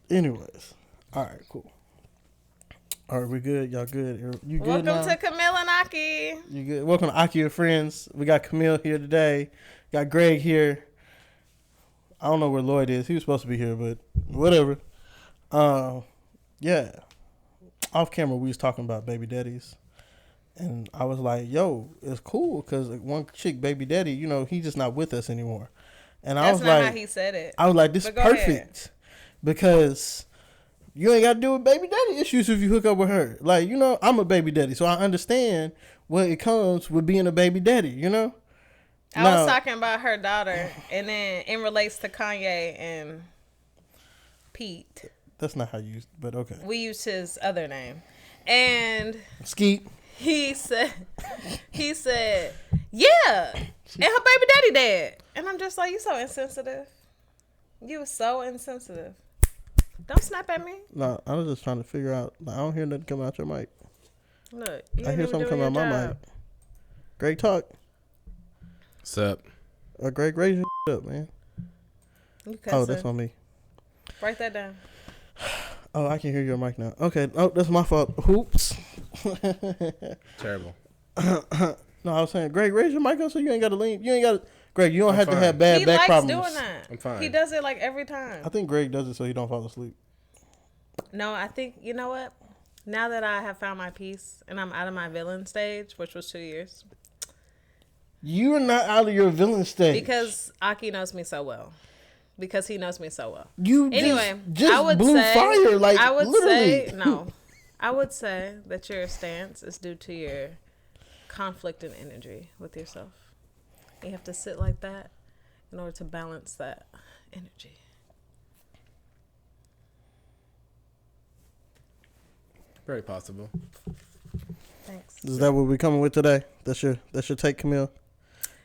Anyways, all right, cool. All right, we good? Y'all good? You good now? Welcome to Camille and Akki. You good? Welcome to Akki Friends. We got Camille here today. Got Greg here. I don't know where Lloyd is. He was supposed to be here, but whatever. Yeah. Off camera, we was talking about baby daddies. And I was like, yo, it's cool because one chick, baby daddy, you know, he's just not with us anymore. And I was like, that's not how he said it. I was like, this is perfect. Ahead. Because you ain't got to deal with baby daddy issues if you hook up with her. Like, you know, I'm a baby daddy, so I understand what it comes with being a baby daddy, you know? I was talking about her daughter, and then it relates to Kanye and Pete. That's not how you used it, but okay. We used his other name. And Skeet. He said, yeah, and her baby daddy dead. And I'm just like, you so insensitive. You were so insensitive. Don't snap at me. No, I was just trying to figure out. I don't hear nothing coming out your mic. Look, I hear something coming out my mic. Greg, talk. What's up? Greg, raise your up, man. Oh, that's on me. Write that down. Oh, I can hear your mic now. Okay. Oh, that's my fault. Oops. Terrible. No, I was saying, Greg, raise your mic up so you ain't got to lean. You ain't got to. Greg, you don't have to have bad back problems. He likes doing that. I'm fine. He does it like every time. I think Greg does it so he don't fall asleep. No, I think, you know what? Now that I have found my peace and I'm out of my villain stage, which was 2 years. You're not out of your villain stage. Because Akki knows me so well. Because he knows me so well. You anyway, just I would blew say, fire, like, I would literally. say, no. I would say that your stance is due to your conflict and energy with yourself. You have to sit like that in order to balance that energy. Very possible. Thanks. Is that what we're coming with today? That's your take, Camille?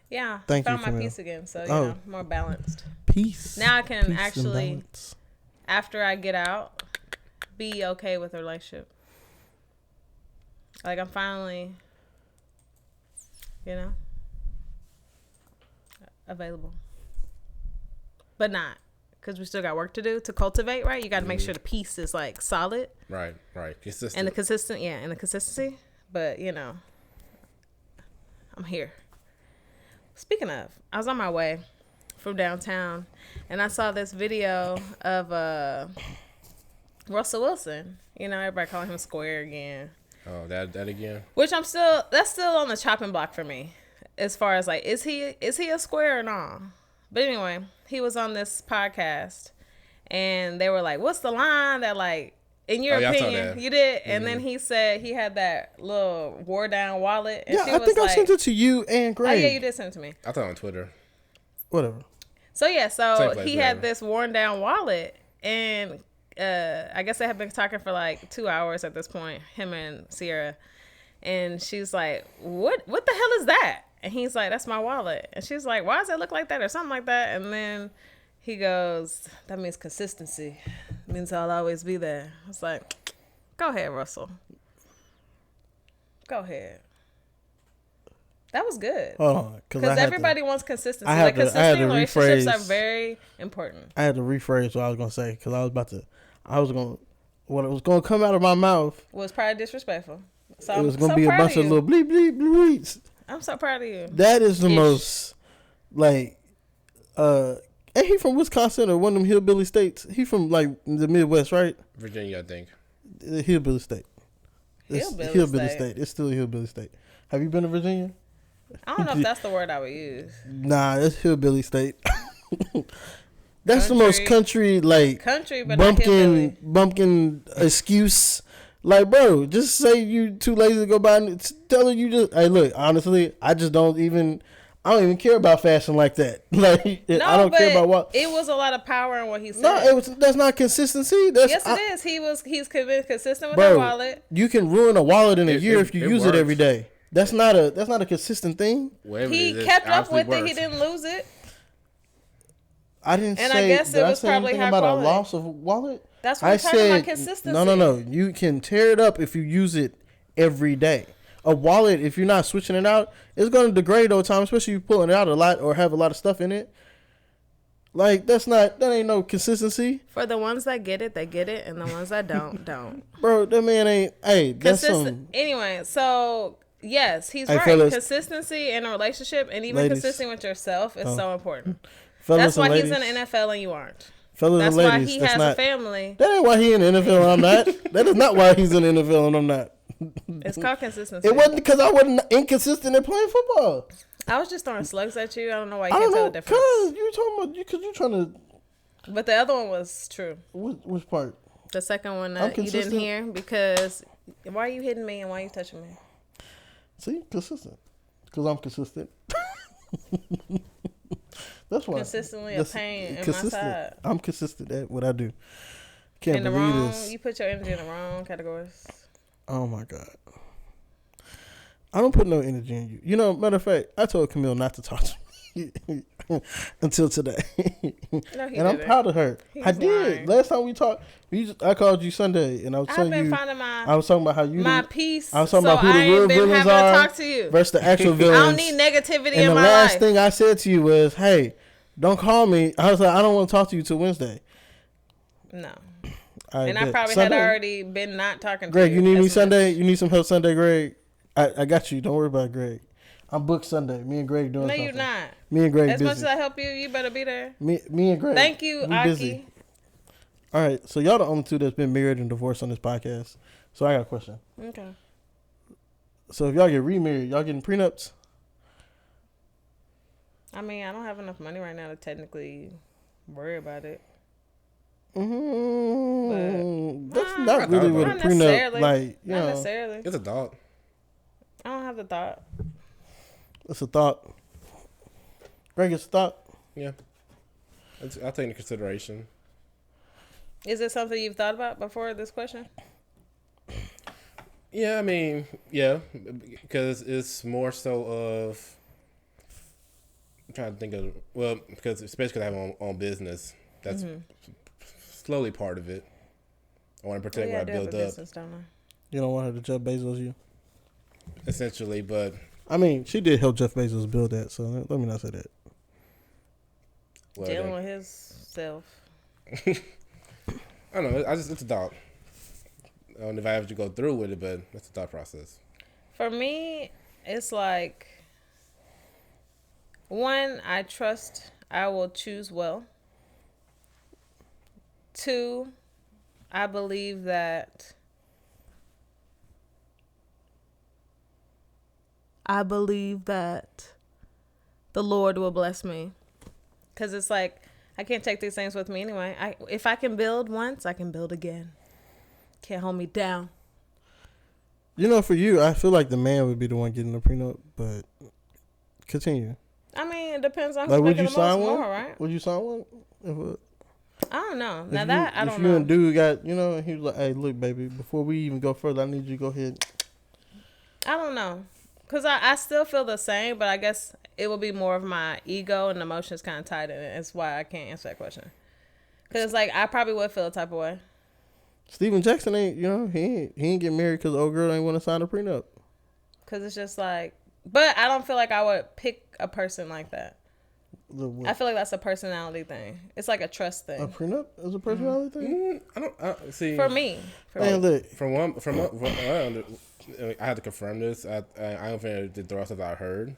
Yeah. Thank I found you, my Camille. peace again, so, you know, more balanced. Peace. Now I can peace actually, after I get out, be okay with a relationship. Like, I'm finally, you know, available. But not. Because we still got work to do to cultivate, right? You got to make sure the piece is, like, solid. Right. Consistent. And the consistency. But, you know, I'm here. Speaking of, I was on my way from downtown, and I saw this video of Russell Wilson. You know, everybody calling him Square again. Oh, that again? Which that's still on the chopping block for me. As far as, like, is he a square or not? But anyway, he was on this podcast, and they were like, what's the line that, like, in your opinion, you did? Mm-hmm. And then he said he had that little wore down wallet. And I think I sent it to you and Greg. Oh, yeah, you did send it to me. I thought on Twitter. Whatever. So, yeah, he had this worn down wallet, and I guess they have been talking for like 2 hours at this point, him and Sierra. And she's like, what the hell is that? And he's like, that's my wallet. And she's like, why does it look like that or something like that? And then he goes, that means consistency. It means I'll always be there. I was like, go ahead, Russell. Go ahead. That was good. Hold on. Because everybody wants consistency. Consistent relationships are very important. I had to rephrase what I was going to say because what was going to come out of my mouth was probably disrespectful. So it was going to be a bunch of little bleep, bleep, bleeps. I'm so proud of you. That is the most, like, ain't he from Wisconsin or one of them hillbilly states? He from, like, the Midwest, right? Virginia, I think. The hillbilly state. Hillbilly state. It's still a hillbilly state. Have you been to Virginia? I don't know if that's the word I would use. Nah, it's hillbilly state. That's the most country, like, but bumpkin excuse. Like, bro, just say you too lazy to go buy. Tell her you just. Hey, look, honestly, I don't even care about fashion like that. Like, I don't care about what. It was a lot of power in what he said. No, that's not consistency. Yes, it is. He's consistent with that wallet. You can ruin a wallet in a year if you use it every day. That's not a consistent thing. He kept up with it. He didn't lose it. I didn't say. And I guess it was probably high about quality. A loss of wallet. That's what I'm talking about, consistency. No. You can tear it up if you use it every day. A wallet, if you're not switching it out, it's going to degrade over time, especially if you're pulling it out a lot or have a lot of stuff in it. Like, that ain't no consistency. For the ones that get it, they get it, and the ones that don't. Bro, that man ain't. Hey, that's some. Anyway, so yes, he's right. Fellas, consistency in a relationship, and even ladies, consistent with yourself, is so important. Fellas, that's why he's in the NFL and you aren't. Fellas that's and ladies, why he has a family. That ain't why he in the NFL and I'm not. That is not why he's in the NFL and I'm not. It's called consistency. It wasn't because I wasn't inconsistent in playing football. I was just throwing slugs at you. I don't know why you can't tell the difference. Cause you talking about because you trying to. But the other one was true. Which part? The second one that you didn't hear because why are you hitting me and why are you touching me? See, consistent. Because I'm consistent. That's why. Consistently a pain in my side. I'm consistent at what I do. Can't believe this. You put your energy in the wrong categories. Oh my God. I don't put no energy in you. You know, matter of fact, I told Camille not to talk to me until today. No, and I'm proud of her. I did. Lying. Last time we talked, I called you Sunday and I was telling you. I was talking about how you. My peace. I was talking about who the real villains are talk to you. versus the actual villains. I don't need negativity in my life. And the last thing I said to you was, hey, don't call me. I was like, I don't want to talk to you till Wednesday. No. I probably had already been not talking to Greg, you. Greg, you need me Sunday? You need some help Sunday, Greg? I got you. Don't worry about it, Greg. I'm booked Sunday. Me and Greg doing something. No, you're not. Me and Greg as busy. much as I help you, you better be there. Me and Greg. Thank you, Akki. Busy. All right. So y'all the only two that's been married and divorced on this podcast. So I got a question. Okay. So if y'all get remarried, y'all getting prenups? I mean, I don't have enough money right now to technically worry about it. That's not really what a prenup like. You not know, necessarily. It's a thought. I don't have the thought. It's a thought. Greg, it's a thought. Yeah, I'll take into consideration. Is it something you've thought about before this question? Yeah, I mean, yeah, because it's more so of. I'm trying to think of because especially because I have my own business. That's slowly part of it. I want to protect what I build up. Business, don't I? You don't want her to Jeff Bezos you? Essentially, but I mean, she did help Jeff Bezos build that, so let me not say that. Well, dealing with his self. I don't know. It's a thought. I don't know if I have to go through with it, but it's a thought process. For me, it's like, one, I trust I will choose well. 2, I believe that the Lord will bless me. Because it's like, I can't take these things with me anyway. If I can build once, I can build again. Can't hold me down. You know, for you, I feel like the man would be the one getting the prenup, but continue. I mean, it depends on who's making the most more, right? Would you sign one? I don't know. Now that, I don't know. If you and dude got, you know, he was like, hey, look, baby, before we even go further, I need you to go ahead. I don't know. Because I still feel the same, but I guess it will be more of my ego and emotions kind of tied in it. That's why I can't answer that question. Because, like, I probably would feel a type of way. Steven Jackson ain't, you know, he ain't get married because the old girl ain't want to sign a prenup. Because it's just like, but I don't feel like I would pick a person like that. I feel like that's a personality thing. It's like a trust thing. A prenup is a personality thing? I don't see. For me. From I had to confirm this. I don't think the rest of I heard.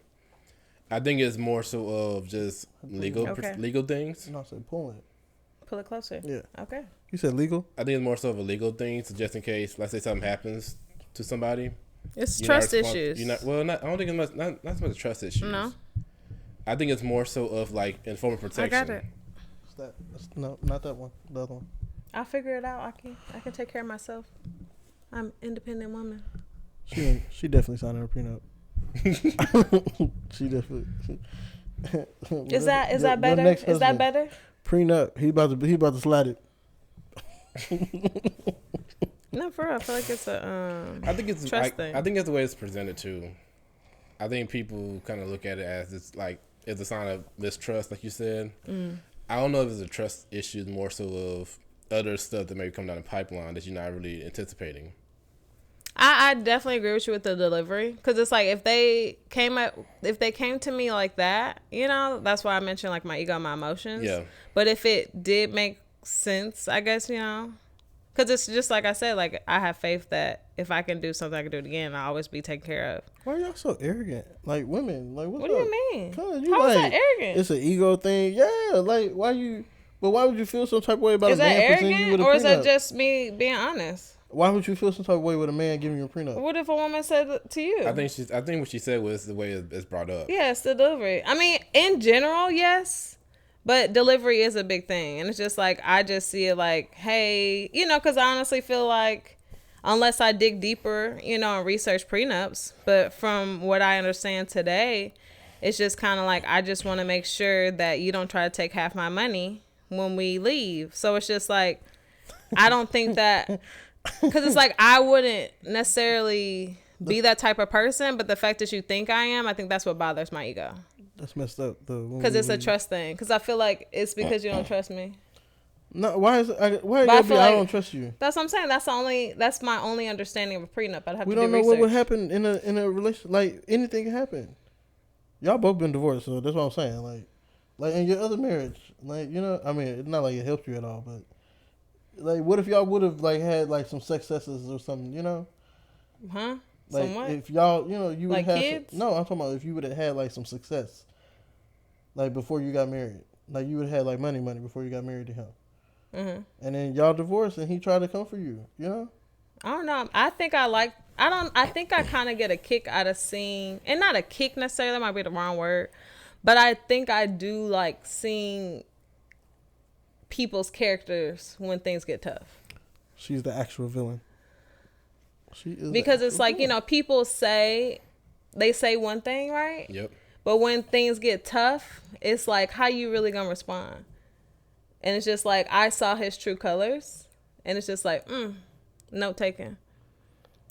I think it's more so of just legal things. No, I said pull it. Pull it closer. Yeah. Okay. You said legal? I think it's more so of a legal thing, so just in case, let's say something happens to somebody. It's trust issues. I don't think it's not so much trust issues. No. I think it's more so of like in form of protection. I got it. No, not that one. The other one. I'll figure it out, Akki. I can take care of myself. I'm an independent woman. She definitely signed her prenup. She definitely. Is that better? Is that better? Prenup. He about to slide it. No, for real. I feel like it's a I think it's trust thing. I think it's the way it's presented too. I think people kind of look at it as it's like it's a sign of mistrust, like you said. I don't know if it's a trust issue, more so of other stuff that may come down the pipeline that you're not really anticipating. I definitely agree with you with the delivery, because it's like if they came to me like that, you know, that's why I mentioned like my ego and my emotions. Yeah. But if it did make sense, I guess, you know, because it's just like I said, like I have faith that if I can do something, I can do it again. I'll always be taken care of. Why are y'all so arrogant? Like women, like what do you mean? How is that arrogant? It's an ego thing. Yeah, like why would you feel some type of way about is a man presenting you with a prenup? Or is that just me being honest? Why would you feel some type of way with a man giving you a prenup? What if a woman said to you? I think what she said was the way it's brought up. Yeah, it's the delivery. I mean, in general, yes. But delivery is a big thing. And it's just like, I just see it like, hey, you know, because I honestly feel like, unless I dig deeper, you know, and research prenups, but from what I understand today, it's just kind of like, I just want to make sure that you don't try to take half my money when we leave. So it's just like, I don't think that, because it's like, I wouldn't necessarily be that type of person, but the fact that you think I am, I think that's what bothers my ego. That's messed up though. Because it's a trust thing. Because I feel like it's because you don't trust me. No, why is it? Why I don't trust you? That's what I'm saying. That's my only understanding of a prenup. I'd have we to do don't know research. what would happen in a relationship. Like anything can happen. Y'all both been divorced, so that's what I'm saying. Like in your other marriage, like, you know, I mean, it's not like it helped you at all, but like, what if y'all would have like had like some successes or something, you know? Huh? Like Somewhat? if y'all, you know, you would like have kids? no, I'm talking about if you would have had like some success, like before you got married, like you would have had like money before you got married to him, and then y'all divorced and he tried to come for you, you know? I don't know. I think I kind of get a kick out of seeing, and not a kick necessarily, that might be the wrong word, but I think I do like seeing people's characters when things get tough. She's the actual villain. She is, because it's like, you know, people say one thing, right? Yep. But when things get tough, it's like, how you really gonna respond? And it's just like, I saw his true colors, and it's just like, note taken.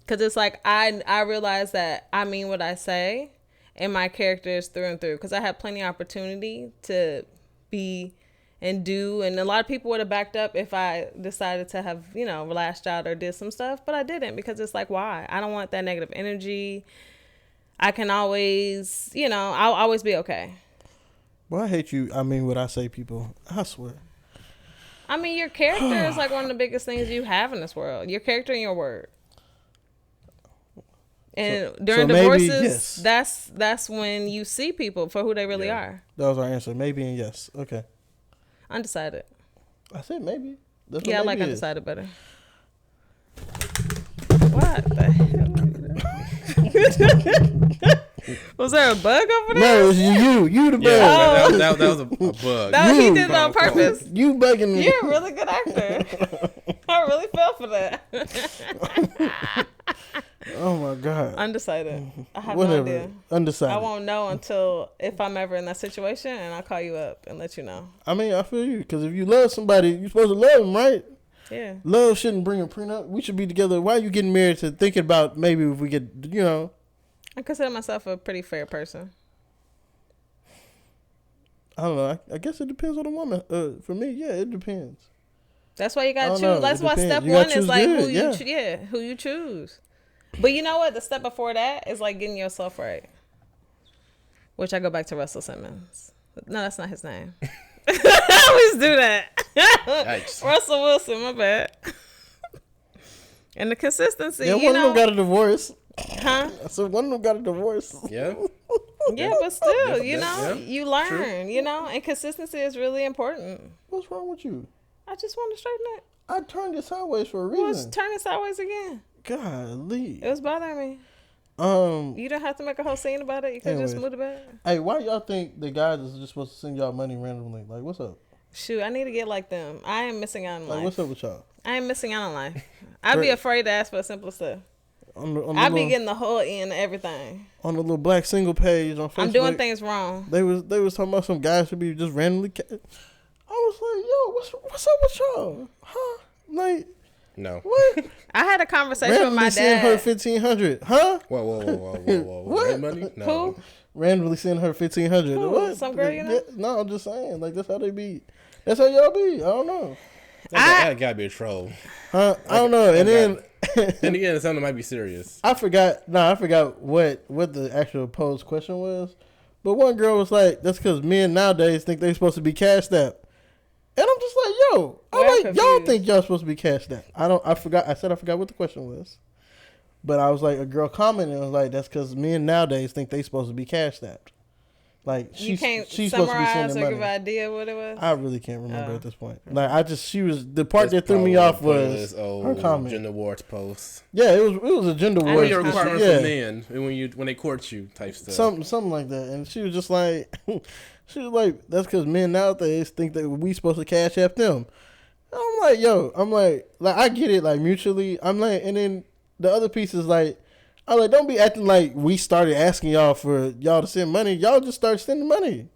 Because it's like, I realize that I mean what I say, and my character is through and through. Because I had plenty of opportunity to be and do, and a lot of people would have backed up if I decided to have, you know, lashed out or did some stuff, but I didn't, because it's like, why? I don't want that negative energy. I can always, you know, I'll always be okay. Well, I hate you. I mean what I say, people. I swear. I mean, your character is like one of the biggest things you have in this world. Your character and your word. And during divorces, that's when you see people for who they really are. That was our answer. Maybe and yes. Okay. Undecided. I said maybe. That's yeah, what I like maybe undecided better. What the hell? Was there a bug over there? No, it was you the bug. Yeah, that was a bug. He did it on purpose. You bugging me. You're a really good actor. I really fell for that. Oh my God. Undecided. I have no idea. Undecided. I won't know until if I'm ever in that situation, and I'll call you up and let you know. I mean, I feel you, because if you love somebody, you're supposed to love them, right? Yeah. Love shouldn't bring a prenup. We should be together. Why are you getting married to thinking about maybe if we get, you know? I consider myself a pretty fair person. I don't know. I guess it depends on the woman. For me, yeah, it depends. That's why you gotta choose. That's why step one is like who you choose. But you know what? The step before that is like getting yourself right. Which I go back to Russell Simmons. No, that's not his name. I always do that. Yikes. Russell Wilson, my bad. And the consistency. Yeah, one of them got a divorce. Huh? So one of them got a divorce. Yeah. Yeah, but still, you know, you learn, true. You know, and consistency is really important. What's wrong with you? I just want to straighten it. I turned it sideways for a reason. Well, turn it sideways again. Golly. It was bothering me. You don't have to make a whole scene about it. You can just move it back. Hey, why y'all think the guys is just supposed to send y'all money randomly? Like, what's up? Shoot, I need to get like them. I am missing out on life. What's up with y'all? I am missing out on life. I'd be afraid to ask for the simplest stuff. I'd be getting the whole end of everything. On the little black single page on Facebook. I'm doing things wrong. They was talking about some guys should be just randomly. I was like, yo, what's up with y'all? Huh? Like, no. What? I had a conversation with my dad. Randomly send her $1,500, huh? Whoa. What? Money? No. Who? Randomly send her $1,500. What? Some girl, you know? No, I'm just saying. Like, that's how they be. That's how y'all be. I don't know. That gotta be a troll. I don't know. And then again, something might be serious. I forgot what the actual posed question was. But one girl was like, "That's because men nowadays think they're supposed to be cashed out." And I'm just like, "Yo, y'all think y'all supposed to be cashed out?" I forgot what the question was. But I was like, a girl commented and was like, "That's because men nowadays think they supposed to be cashed out." Like she's supposed to be sending money. Give an idea what it was. I really can't remember at this point. Like she was the part that threw me off was her comment. Gender wars post. Yeah, it was a gender wars. Your requirements for men when they court you type stuff. Something like that, and she was just like, that's because men nowadays think that we supposed to cash app them. I'm like, yo, I get it, like mutually. I'm like, and then the other piece is like. I'm like, don't be acting like we started asking y'all for y'all to send money. Y'all just started sending money.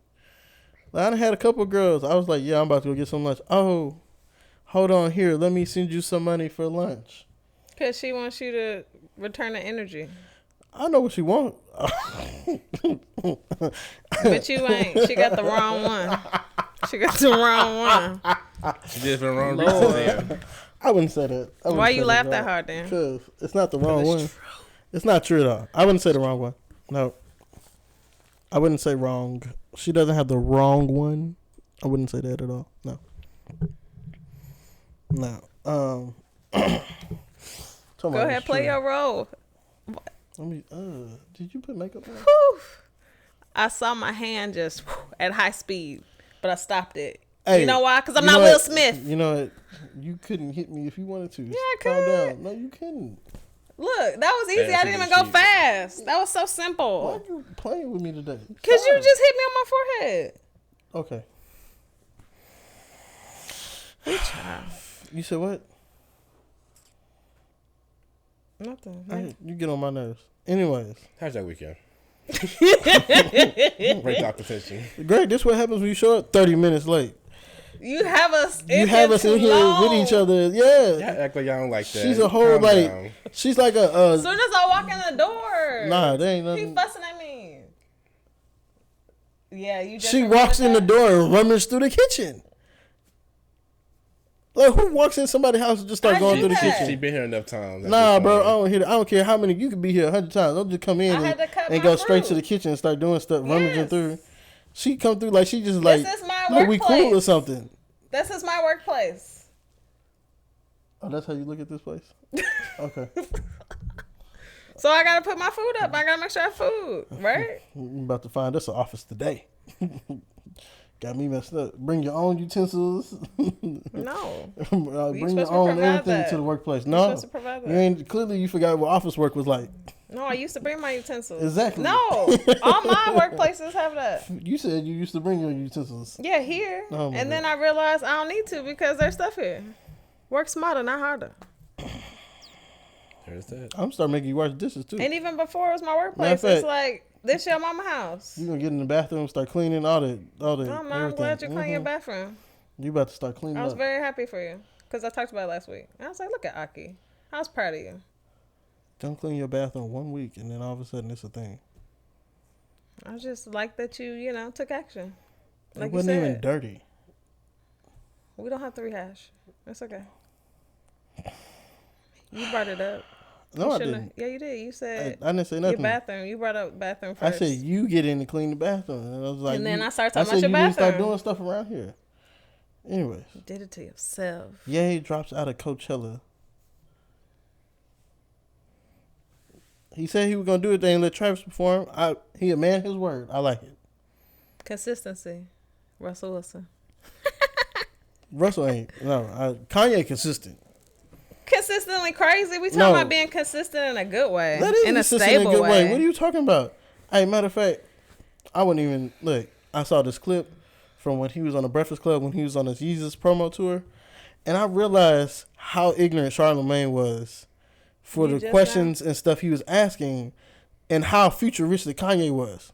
Like, I had a couple girls. I was like, yeah, I'm about to go get some lunch. Oh, hold on here. Let me send you some money for lunch. Because she wants you to return the energy. I know what she wants. But you ain't. She got the wrong one. She got the wrong one. She did it for the wrong reason. I wouldn't say that. Why you laugh that hard then? Because it's not the wrong one. True. It's not true at all. I wouldn't say the wrong one. No. I wouldn't say wrong. She doesn't have the wrong one. I wouldn't say that at all. No. No. Go ahead, play your role. Let me. Did you put makeup on? Whew. I saw my hand just at high speed, but I stopped it. Hey, you know why? Because I'm not Will Smith. You know what? You couldn't hit me if you wanted to. Yeah, I could. Calm down. No, you couldn't. Look, that was easy. I didn't even go fast. That was so simple. Why are you playing with me today? Because you just hit me on my forehead. Okay. Good job. You said what? Nothing. You get on my nerves. Anyways. How's that weekend? Great talk attention. Great. This is what happens when you show up 30 minutes late. You have us in here with each other. Yeah. Y'all act like y'all don't like that. She's a whole down. She's like a. As soon as I walk in the door. Nah, they ain't nothing. He fussing at me. Yeah, you just. She walks in the door and rummages through the kitchen. Like, who walks in somebody's house and just start going through the kitchen? She been here enough times. Nah, bro, I don't hear that. I don't care how many. You could be here 100 times. Don't just come in and go straight to the kitchen and start doing stuff, rummaging through. She come through like she just like. This is my workplace. We cool or something. This is my workplace. Oh, that's how you look at this place? Okay. So I gotta put my food up. I gotta make sure I have food, right? I'm about to find us an office today. Got me messed up. Bring your own utensils. No. Bring your own everything to the workplace. No. You're supposed to provide that. You ain't, clearly you forgot what office work was like. No, I used to bring my utensils. Exactly. No. All my workplaces have that. You said you used to bring your utensils. Yeah, here. Oh, and then I realized I don't need to because there's stuff here. Work smarter, not harder. There's that. I'm starting making you wash dishes too. And even before it was my workplace, it's like, this your mama house. You gonna get in the bathroom, start cleaning all the. I'm glad you clean your bathroom. You about to start cleaning. I was very happy for you because I talked about it last week. I was like, look at Akki. I was proud of you. Don't clean your bathroom 1 week and then all of a sudden it's a thing. I just like that you took action. Like it wasn't even dirty. We don't have to rehash. It's okay. You brought it up. No, I didn't. Yeah, you did. You said I didn't say nothing. Your bathroom. You brought up bathroom first. I said you get in to clean the bathroom, and I was like, and then I started talking about your bathroom. You need to start doing stuff around here. Anyways, you did it to yourself. Ye drops out of Coachella. He said he was gonna do it. They ain't let Travis perform. He a man his word. I like it. Consistency, Russell Wilson. Russell ain't Kanye consistent. Consistently crazy. We talking about being consistent in a good way. That is in a stable way. What are you talking about? Hey, matter of fact, I wouldn't even look. I saw this clip from when he was on the Breakfast Club when he was on his Yeezus promo tour, and I realized how ignorant Charlamagne was for the questions and stuff he was asking, and how futuristic Kanye was.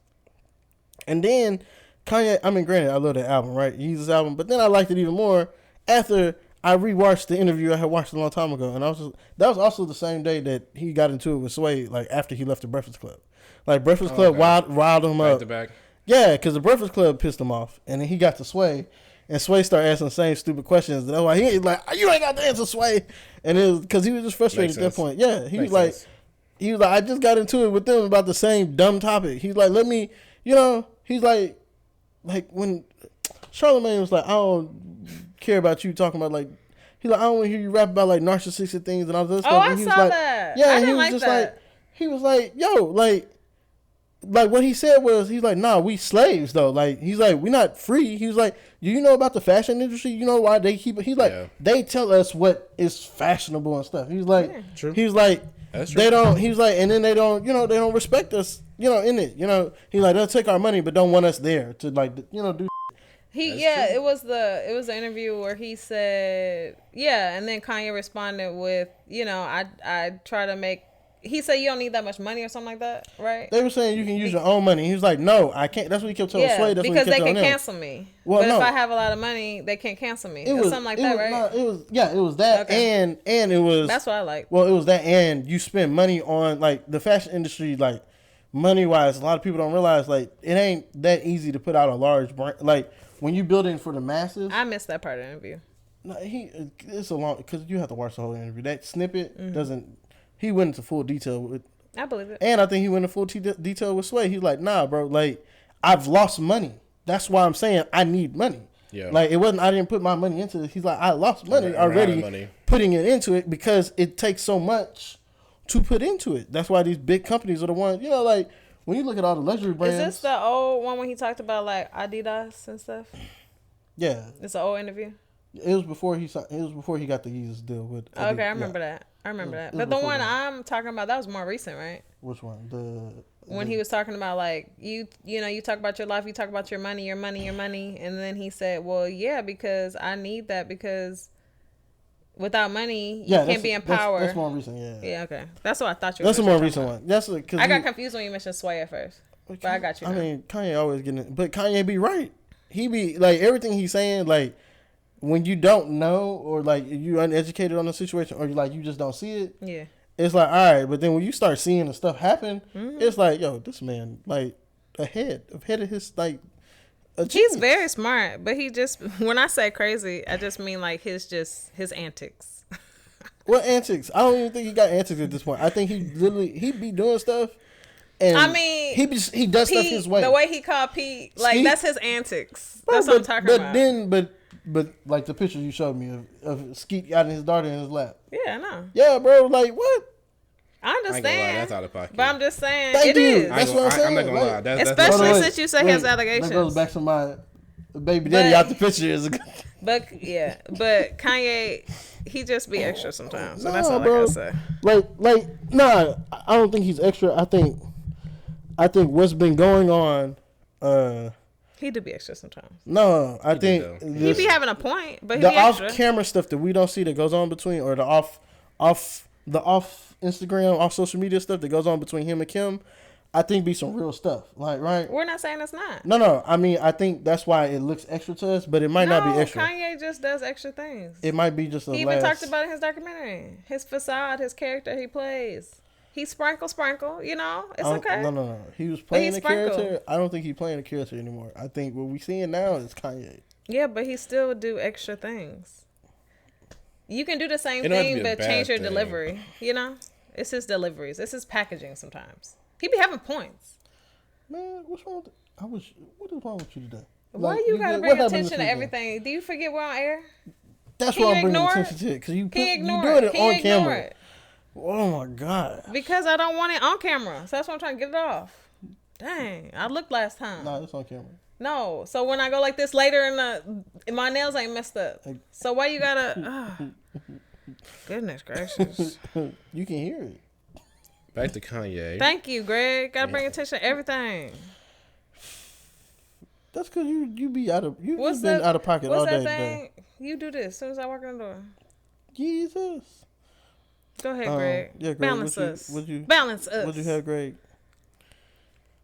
And then Kanye, I mean, granted, I love that album, right? Yeezus album, but then I liked it even more after I rewatched the interview I had watched a long time ago, and that was also the same day that he got into it with Sway, like after he left the Breakfast Club. Like Breakfast Club riled him up. Back to back. Yeah, because the Breakfast Club pissed him off, and then he got to Sway, And Sway started asking the same stupid questions. That's why he's like, you ain't got the answer, Sway. And it was because he was just frustrated at that point. Yeah, he was like, I just got into it with them about the same dumb topic. He's like, let me, he's like when Charlamagne was like, I don't care about you talking about like, he's like, I don't want to hear you rap about like narcissistic things and all this stuff. And he was saw that. Yeah, I and didn't he was like just that. he was like, yo, like what he said was, he's like, nah, we slaves though. Like, he's like, we not free. He was like, do you know about the fashion industry? You know why they keep it? He's like, they tell us what is fashionable and stuff. He's like, True. He's like, they don't. He's like, and then they don't. They don't respect us. In it. He's like, they'll take our money, but don't want us there to like, do. It was the interview where he said, and then Kanye responded with, I try to make. He said you don't need that much money or something like that, right? They were saying you can use your own money. He was like, no, I can't. That's what he kept telling Sway. That's because what he kept they can telling cancel me. Well, but no. if I have a lot of money, they can't cancel me. It was something like that, right? No, it was that, and it was. That's what I like. Well, it was that, and you spend money on like the fashion industry, like money wise. A lot of people don't realize like it ain't that easy to put out a large brand. Like when you building for the masses. I missed that part of the interview. No, it's a long because you have to watch the whole interview. That snippet doesn't. He went into full detail with. I believe it. And I think he went into full detail with Sway. He's like, nah, bro, like, I've lost money. That's why I'm saying I need money. Yeah. Like, it wasn't, I didn't put my money into it. He's like, I lost money already putting it into it because it takes so much to put into it. That's why these big companies are the ones, like, when you look at all the luxury brands. Is this the old one when he talked about, like, Adidas and stuff? Yeah. It's an old interview? It was before he got the Yeezus deal with. Okay, I remember that. But the one I'm talking about, that was more recent, right? Which one? When he was talking about like you talk about your life, you talk about your money, and then he said, well, yeah, because I need that because without money you can't be in power. That's more recent, yeah. Yeah, okay, that's what I thought you. That's a more recent one. That's because I got confused when you mentioned Sway at first, but I got you. I mean, Kanye always getting it, but Kanye be right. He be like everything he's saying, like. When you don't know or like you're uneducated on the situation or you just don't see it, it's like all right. But then when you start seeing the stuff happen, it's like yo, this man like ahead of his like. He's very smart, but he just when I say crazy, I just mean like his antics. What antics? I don't even think he got antics at this point. I think he be doing stuff. And I mean, he does Pete, stuff his way. The way he called Pete, like that's his antics. That's what I'm talking about. But like the picture you showed me of Skeet got his daughter in his lap. Yeah, I know. Yeah, bro. Like what? I understand. I ain't gonna lie, that's out of pocket. But I'm just saying Thank it you. is. That's what I'm saying. I'm not gonna lie. Especially since you say his allegations. That goes back to my baby daddy out the picture is. But Kanye, he just be extra sometimes. So that's all I gotta say. I don't think he's extra. I think what's been going on. He do be extra sometimes. No, I think he be having a point, but he the be extra. off-camera stuff that we don't see that goes on between, or the off Instagram, off social media stuff that goes on between him and Kim, I think be some real stuff. Like, right? We're not saying it's not. No. I mean, I think that's why it looks extra to us, but it might not be extra. Kanye just does extra things. It might be just a. He even talked about it in his documentary. His facade, his character he plays. He sprinkle, it's okay. No. He was playing a character. I don't think he's playing a character anymore. I think what we seeing now is Kanye. Yeah, but he still do extra things. You can do the same thing, but change your delivery. It's his deliveries. It's his packaging sometimes. He be having points. Man, what's wrong with what is wrong with you today? Why you gotta bring attention to everything? Do you forget we're on air? That's why I'm bringing attention to it. Because you doing it on camera. Oh my God. Because I don't want it on camera. So that's why I'm trying to get it off. Dang. I looked last time. No, it's on camera. No. So when I go like this later my nails ain't messed up. So why you gotta goodness gracious. You can hear it. Back to Kanye. Thank you, Greg. Gotta bring attention to everything. That's because you be out of been out of pocket all day today. You do this as soon as I walk in the door. Jesus. Go ahead, Greg. Yeah, Greg. Balance us. Balance us. What'd you have, Greg?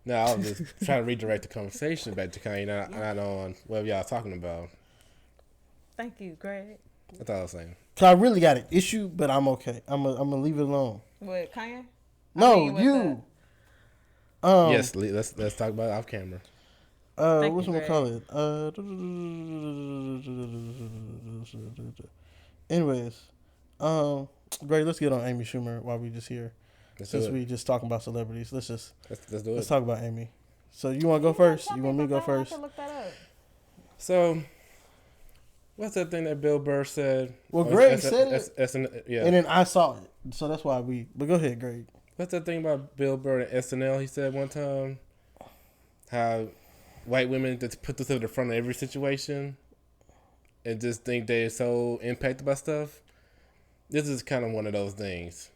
No, I was just trying to redirect the conversation back to Kanye, not on whatever y'all talking about. Thank you, Greg. That's all I was saying. So I really got an issue, but I'm okay. I'm gonna leave it alone. With Kanye? No, you. Yes, let's talk about it off camera. What's gonna call it? Anyways, Greg, let's get on Amy Schumer while we just here. Since we just talking about celebrities, let's do it. Let's talk about Amy. So you want to go first? You want me to go first? I can look that up. So, what's that thing that Bill Burr said? Well, Greg said it, yeah, and then I saw it, so that's why But go ahead, Greg. What's that thing about Bill Burr and SNL? He said one time how white women just put themselves in the front of every situation and just think they're so impacted by stuff. This is kind of one of those things.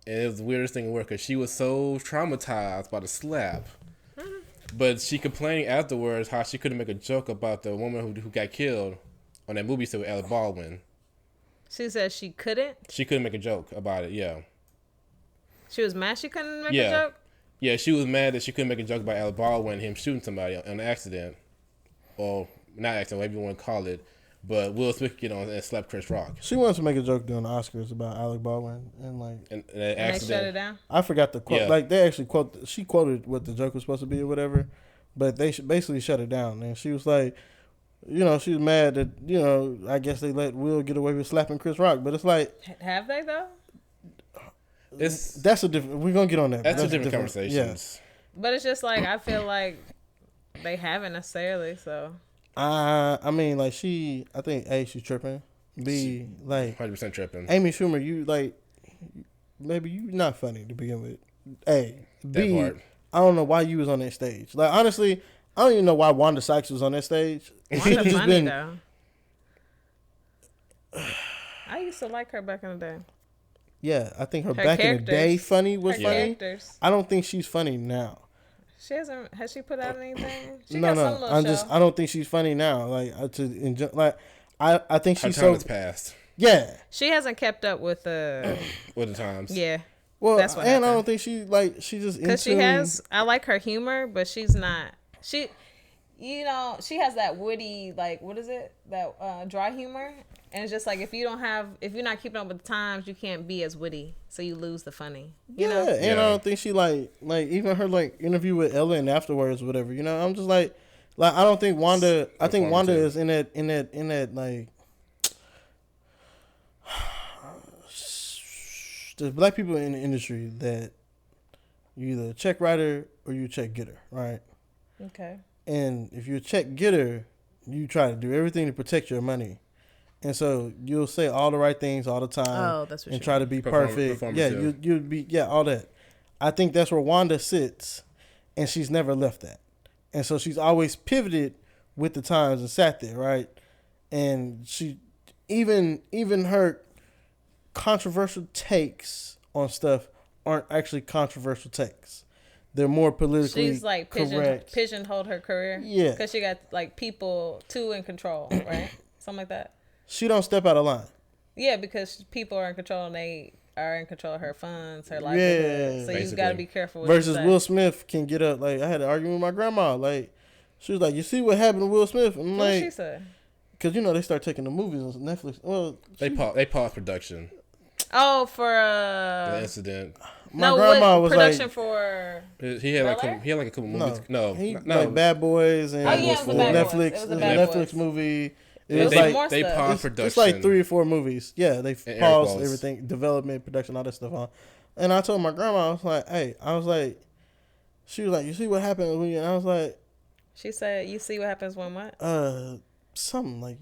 And it was the weirdest thing in work because she was so traumatized by the slap. But she complained afterwards how she couldn't make a joke about the woman who got killed on that movie set with Alec Baldwin. She said she couldn't? She couldn't make a joke about it, yeah. She was mad she couldn't make a joke? Yeah, she was mad that she couldn't make a joke about Alec Baldwin and him shooting somebody on an accident. Or, not accident, whatever you want to call it. But Will Smith get on and slap Chris Rock. She wants to make a joke during the Oscars about Alec Baldwin and and they shut it down. I forgot the quote. Yeah. Like they actually she quoted what the joke was supposed to be or whatever, but they basically shut it down. And she was like, she was mad that I guess they let Will get away with slapping Chris Rock, but it's like, have they though? That's a different. We're gonna get on that. That's a different conversation. Yes. But it's just like I feel like they haven't necessarily. So. I mean, like I think A, she's tripping. B, like 100% tripping. Amy Schumer, you like, maybe you not funny to begin with. A, B, that part. I don't know why you was on that stage. Like honestly, I don't even know why Wanda Sykes was on that stage. Wanda just funny though. I used to like her back in the day. Yeah, I think her back in the day funny was funny. Characters. I don't think she's funny now. She hasn't. Has she put out anything? I don't think she's funny now. Like I think she's her time has passed. Yeah. She hasn't kept up with the times. Yeah. Well, that's what happened. I don't think she just because she has. I like her humor, but she's not. She has that witty, like, what is it? That dry humor. And it's just like if you're not keeping up with the times, you can't be as witty, so you lose the funny. You know? And I don't think she like even her like interview with Ellen afterwards, whatever. I'm just like I don't think Wanda. I think Wanda is in that like there's black people in the industry that you either a check writer or you a check getter, right? Okay. And if you're a check getter, you try to do everything to protect your money. And so you'll say all the right things all the time. Oh, that's what and try to be perfect. Yeah, you'll be all that. I think that's where Wanda sits, and she's never left that. And so she's always pivoted with the times and sat there, right? And she even her controversial takes on stuff aren't actually controversial takes. They're more politically She's like pigeonholed her career. Yeah, because she got like people too in control, right? Something like that. She don't step out of line. Yeah, because people are in control and they are in control of her funds, her livelihood. So you got to be careful with versus Will Smith can get up. Like, I had an argument with my grandma. Like, she was like, you see what happened to Will Smith? And what did she say? Because, they start taking the movies on Netflix. Well, they paused production. Oh, for the incident. My grandma was production like, for he had like a couple movies. No, like Bad Boys and Netflix movie. They paused production. It's like 3 or 4 movies. Yeah, they paused everything, development, production, all that stuff on. And I told my grandma, I was like, she was like, you see what happened when you, and I was like. She said, you see what happens when what? Something like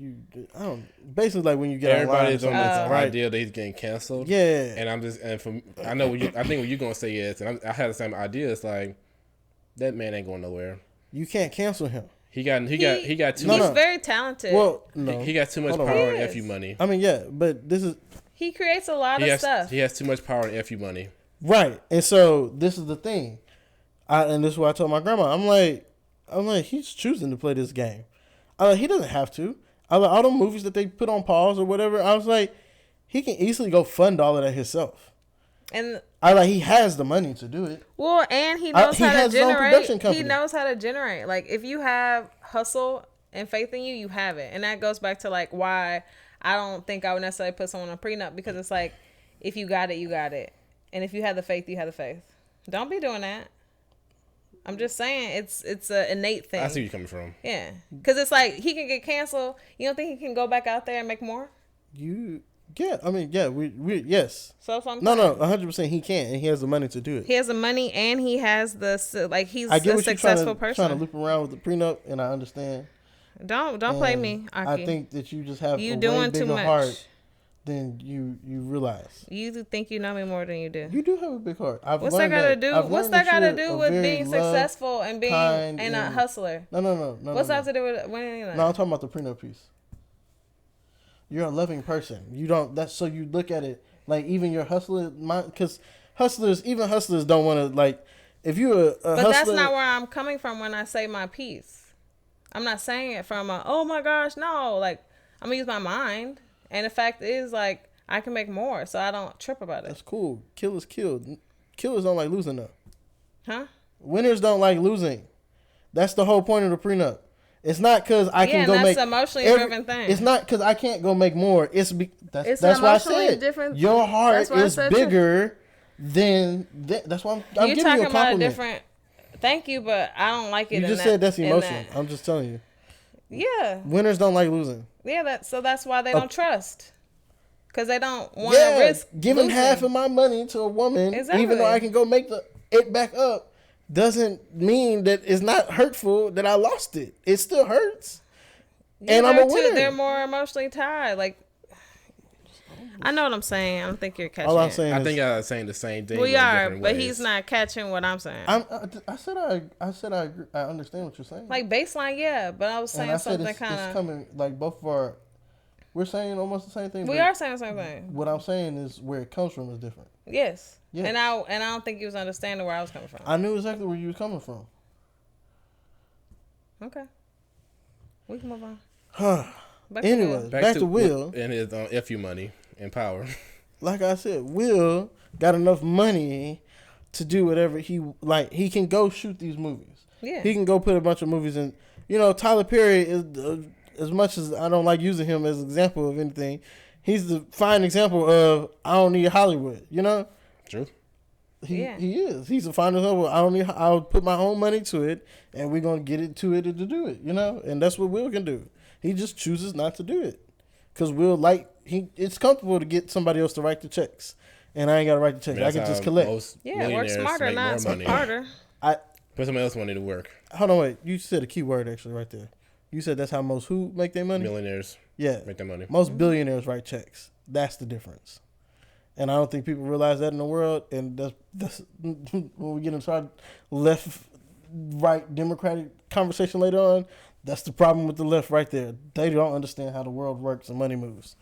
basically like when you get everybody's on this idea that he's getting canceled. Yeah. And I think what you're going to say is, and I had the same idea, it's like, that man ain't going nowhere. You can't cancel him. He got too much. He's very talented. Well, no. He got too much power and FU money. I mean, yeah, but this is. He creates a lot of stuff. He has too much power and FU money. Right, and so this is the thing, and this is what I told my grandma. I'm like, he's choosing to play this game. He doesn't have to. All the movies that they put on pause or whatever. I was like, he can easily go fund all of that himself. And he has the money to do it. Well, and he knows how to generate. He knows how to generate. Like, if you have hustle and faith in you, you have it. And that goes back to like why I don't think I would necessarily put someone on prenup, because it's like, if you got it, you got it. And if you have the faith, you have the faith. Don't be doing that. I'm just saying it's an innate thing. I see where you're coming from. Yeah, because it's like he can get canceled. You don't think he can go back out there and make more? Yeah, I mean, yeah, we yes. So if I'm no, 100% he can, and he has the money to do it. He has the money, and he has the he's a successful person. Trying to loop around with the prenup, and I understand. Don't play me, Akki. I think that you just have you a doing way bigger too much. heart than you realize. You think you know me more than you do. You do have a big heart. What's that got to do? What's that got to do with being successful and being and a hustler? No. What's that to do with winning? No, I'm talking about the prenup piece. You're a loving person. You don't. That's so you look at it like even your hustler, because hustlers don't want to like. If you're a but hustler, that's not where I'm coming from when I say my piece. I'm not saying it from oh my gosh, no. Like I'm gonna use my mind, and the fact is like I can make more, so I don't trip about it. That's cool. Killers killed. Killers don't like losing though. Huh? Winners don't like losing. That's the whole point of the prenup. It's not because I can go make. That's emotionally driven thing. It's not because I can't go make more. That's why I said different, your heart is bigger than. That's why I'm giving you a compliment. About a different. Thank you, but I don't like it. You just said that's emotion. I'm just telling you. Yeah. Winners don't like losing. Yeah, that's why they don't trust. Because they don't want to risk giving losing. half of my money to a woman, even though I can go make it back up, doesn't mean that it's not hurtful that I lost it. It still hurts. Yeah, and I'm a winner. They're more emotionally tied. Like, I know what I'm saying. I don't think you're catching All I'm saying I think I'm saying the same thing. We are, but he's not catching what I'm saying. I said I agree. I understand what you're saying. Like baseline, yeah, but I was saying something kind of. It's coming like both of our. We're saying almost the same thing. We are saying the same thing. What I'm saying is where it comes from is different. Yes. And I don't think he was understanding where I was coming from. I knew exactly where you was coming from. Okay. We can move on. Anyways, back to Will and his FU money and power. Like I said, Will got enough money to do whatever he like. He can go shoot these movies. Yeah. He can go put a bunch of movies in. You know, Tyler Perry is. As much as I don't like using him as an example of anything, he's the fine example of I don't need Hollywood. You know, true. He is. He's a fine example. I'll put my own money to it, and we're gonna get it to it to do it. You know, and that's what Will can do. He just chooses not to do it because Will it's comfortable to get somebody else to write the checks, and I ain't gotta write the checks. I can just collect. Work smarter, not harder. Put somebody else's money to work. Hold on, wait. You said a key word actually right there. You said that's how most who make their money? Millionaires. Yeah. Make their money. Most billionaires write checks. That's the difference. And I don't think people realize that in the world. And that's when we get into our left-right democratic conversation later on, that's the problem with the left right there. They don't understand how the world works and money moves.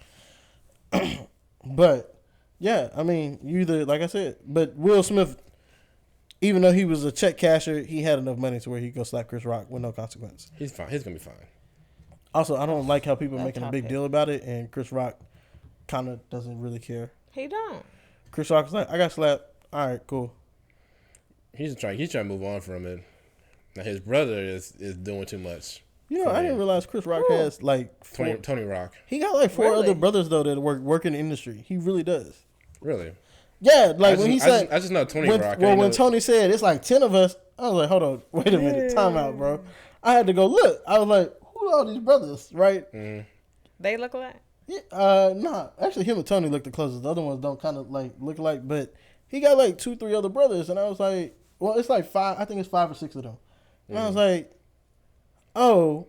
But, yeah, I mean, like I said, but Will Smith, even though he was a check casher, he had enough money to where he could go slap Chris Rock with no consequence. He's fine. He's going to be fine. Also, I don't like how people are making a big deal about it, and Chris Rock kind of doesn't really care. He don't. Chris Rock's like, I got slapped. All right, cool. He's trying to move on from it. Now, his brother is doing too much. You know, I didn't realize Chris Rock has like Tony Rock. He got like four other brothers, though, that work in the industry. He really does. Really? Yeah, like when he said, I just know Tony Rock. Well, when Tony said it's like 10 of us, I was like, hold on, wait a minute, time out, bro. I had to go look. I was like, who are all these brothers, right? Mm. They look alike? Yeah, nah. Actually, him and Tony look the closest. The other ones don't kind of like look alike, but he got like 2-3 other brothers, and I was like, well, it's like 5. I think it's 5 or 6 of them. And I was like, oh,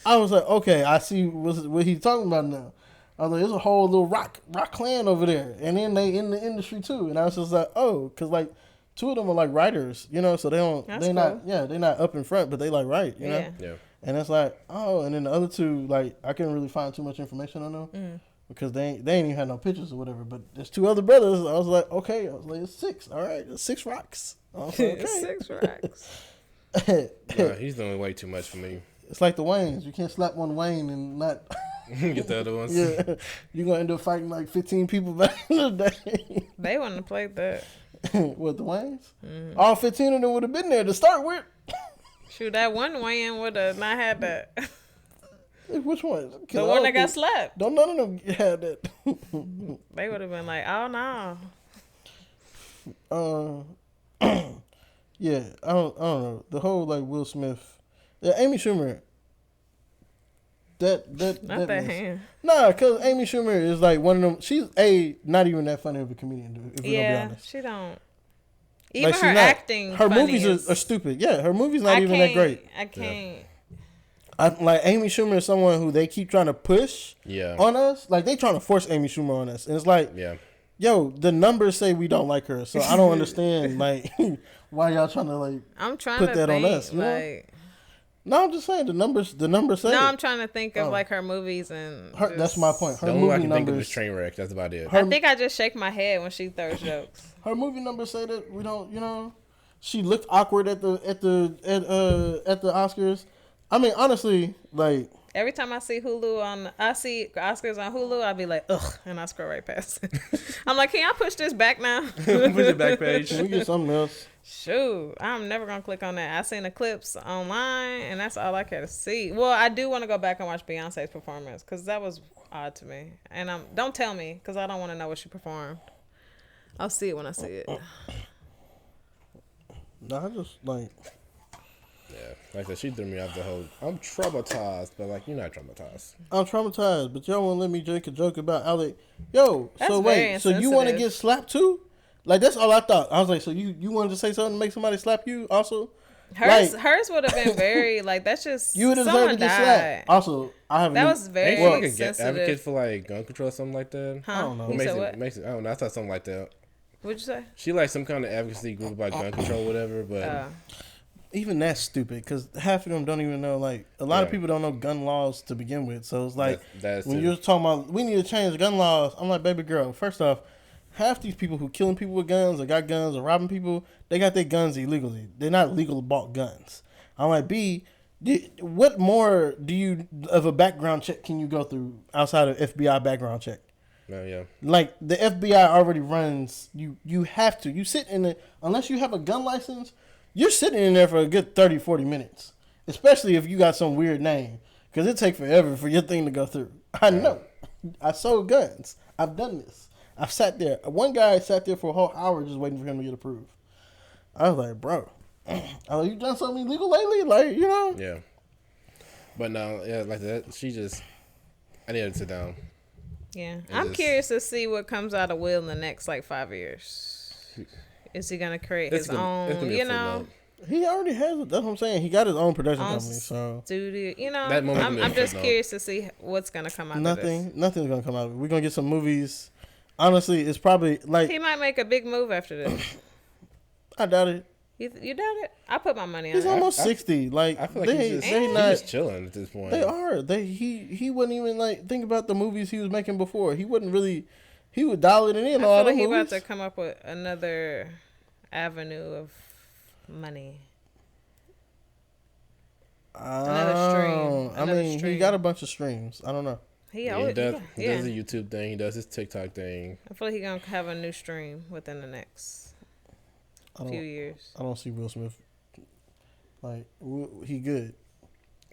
I was like, okay, I see what he's talking about now. I was like, there's a whole little rock clan over there, and then they in the industry too. And I was just like, oh, because like 2 of them are like writers, you know, so they're not up in front, but they like write, you know. Yeah. And it's like, oh, and then the other 2, like I couldn't really find too much information on them because they ain't even had no pictures or whatever. But there's 2 other brothers. I was like, okay, it's 6. All right, it's 6 rocks. I was like, okay. 6 rocks. Nah, he's doing way too much for me. It's like the Waynes. You can't slap one Wayne and not get the other ones. Yeah, you're gonna end up fighting like 15 people back in the day. They wouldn't have played that. What, the Waynes? Mm-hmm. All 15 of them would have been there to start with. Shoot, that one Wayne would have not had that. Which one? The one that got slapped. Don't none of them have that. They would have been like, oh no. Yeah, I don't know. The whole like Will Smith, yeah, Amy Schumer. That hand. Nah, cause Amy Schumer is like one of them. She's not even that funny of a comedian, dude. If we're gonna be honest, she don't. Even like, her acting, her movies are stupid. Yeah, her movies not even that great. I can't. Like Amy Schumer is someone who they keep trying to push on us. Like they trying to force Amy Schumer on us, and it's like, yo, the numbers say we don't like her, so I don't understand like why y'all trying to like put that on us. You know? No, I'm just saying the numbers say. No, I'm trying to think of like her movies and. That's my point. Her the movie only I can numbers. Think of is Trainwreck. That's about it. I think I just shake my head when she throws jokes. Her movie numbers say that we don't. You know, she looked awkward at the Oscars. I mean, honestly, like. Every time I see Oscars on Hulu, I'll be like, ugh, and I scroll right past it. I'm like, can y'all push this back now? Push it back page. Can we get something else? Shoot, I'm never gonna click on that. I seen the clips online, and that's all I care to see. Well, I do want to go back and watch Beyonce's performance because that was odd to me. And don't tell me because I don't want to know what she performed. I'll see it when I see it. No, I just like. Yeah, like I said, she threw me off the whole. I'm traumatized, but like you're not traumatized. I'm traumatized, but y'all won't let me make a joke about Alec. Yo, that's so wait, so you want to get slapped too? Like that's all I thought. I was like, so you wanted to say something to make somebody slap you also? Hers would have been very like that's just you would deserve to get slapped. Also, I haven't. That was very like sensitive. Advocate for like gun control or something like that. Huh? I don't know. What makes it? I don't know. I thought something like that. What'd you say? She like some kind of advocacy group about gun control, whatever. But even that's stupid because half of them don't even know. Like a lot of people don't know gun laws to begin with. So it's like when you're talking about we need to change gun laws. I'm like, baby girl. First off. Half these people who killing people with guns or got guns or robbing people, they got their guns illegally. They're not legal bought guns. I'm like, B, what more of a background check can you go through outside of FBI background check? Yeah. Like the FBI already runs. You have to. You sit in it unless you have a gun license. You're sitting in there for a good 30, 40 minutes, especially if you got some weird name, because it takes forever for your thing to go through. I know. I sold guns. I've done this. I've sat there. One guy sat there for a whole hour just waiting for him to get approved. I was like, bro, oh, you done something illegal lately? Like, you know? Yeah. But no, yeah, like that. I need her to sit down. Yeah. I'm curious to see what comes out of Will in the next, 5 years. Is he going to create his own, you know? He already has it. That's what I'm saying. He got his own production company, so. Studio, you know, I'm just curious to see what's going to come out of this. Nothing's going to come out of it. We're going to get some movies. Honestly, it's probably like he might make a big move after this. I doubt it. You doubt it? I put my money on it. He's almost 60. Like I feel like he's just chilling at this point. They are. He wouldn't even think about the movies he was making before. He wouldn't really. He would dial it in. I feel like he about to come up with another avenue of money. Another stream. He got a bunch of streams. I don't know. He does a YouTube thing. He does his TikTok thing. I feel like he's going to have a new stream within the next few years. I don't see Will Smith. Like, he good.